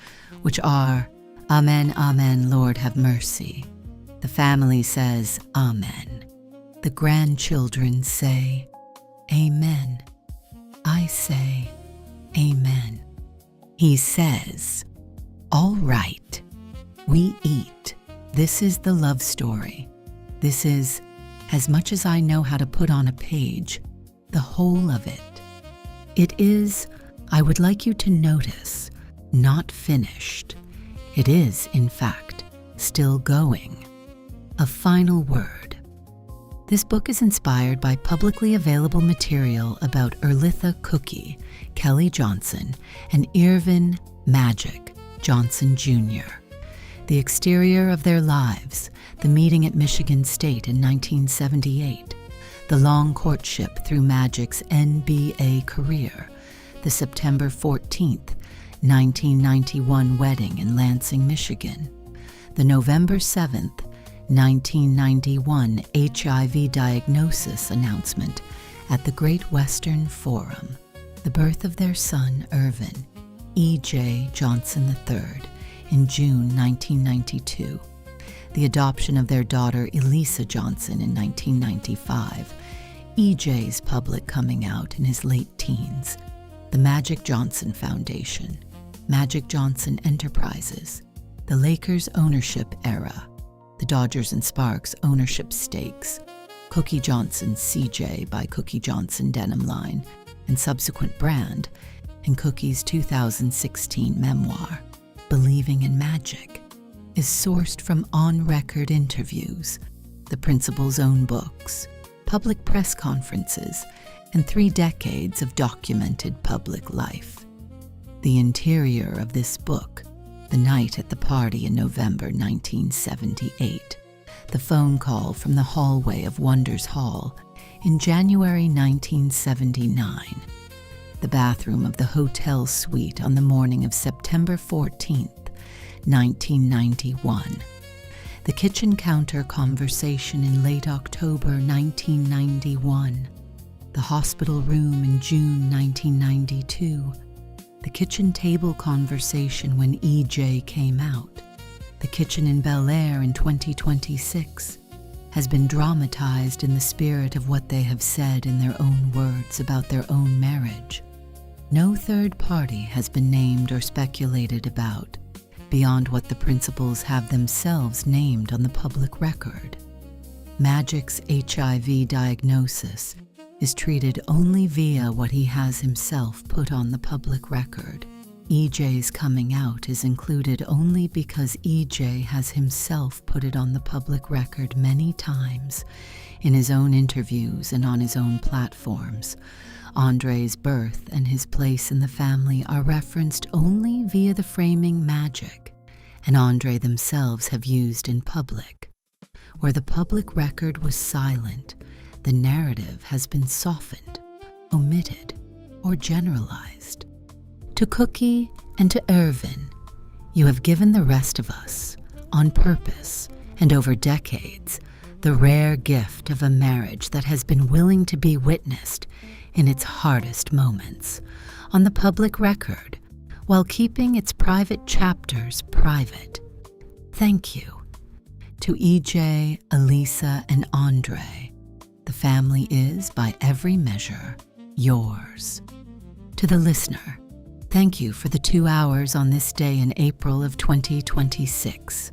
which are, Amen, Amen, Lord have mercy. The family says, Amen. The grandchildren say, Amen. I say, Amen. He says, all right, we eat. This is the love story. This is, as much as I know how to put on a page, the whole of it. It is, I would like you to notice, not finished. It is, in fact, still going. A final word. This book is inspired by publicly available material about Erlitha Cookie, Kelly Johnson, and Irvin Magic Johnson Jr., the exterior of their lives, the meeting at Michigan State in 1978, the long courtship through Magic's NBA career, the September 14th, 1991 wedding in Lansing, Michigan, the November 7th, 1991 HIV diagnosis announcement at the Great Western Forum, the birth of their son, Irvin, E.J. Johnson III, in June 1992, the adoption of their daughter, Elisa Johnson, in 1995, E.J.'s public coming out in his late teens, the Magic Johnson Foundation, Magic Johnson Enterprises, the Lakers ownership era, the Dodgers and Sparks ownership stakes, Cookie Johnson's CJ by Cookie Johnson denim line and subsequent brand, and Cookie's 2016 memoir, Believing in Magic, is sourced from on-record interviews, the principal's own books, public press conferences, and 3 decades of documented public life. The interior of this book, the night at the party in November 1978, the phone call from the hallway of Wonders Hall in January 1979, the bathroom of the hotel suite on the morning of September 14th, 1991, the kitchen counter conversation in late October 1991, the hospital room in June 1992, the kitchen table conversation when EJ came out, the kitchen in Bel Air in 2026, has been dramatized in the spirit of what they have said in their own words about their own marriage. No third party has been named or speculated about, beyond what the principals have themselves named on the public record. Magic's HIV diagnosis is treated only via what he has himself put on the public record. EJ's coming out is included only because EJ has himself put it on the public record many times in his own interviews and on his own platforms. Andre's birth and his place in the family are referenced only via the framing Magic, and Andre themselves have used in public. Where the public record was silent, the narrative has been softened, omitted, or generalized. To Cookie and to Irvin, you have given the rest of us, on purpose and over decades, the rare gift of a marriage that has been willing to be witnessed in its hardest moments, on the public record, while keeping its private chapters private. Thank you. To EJ, Elisa, and Andre, the family is, by every measure, yours. To the listener, thank you for the 2 hours on this day in April of 2026.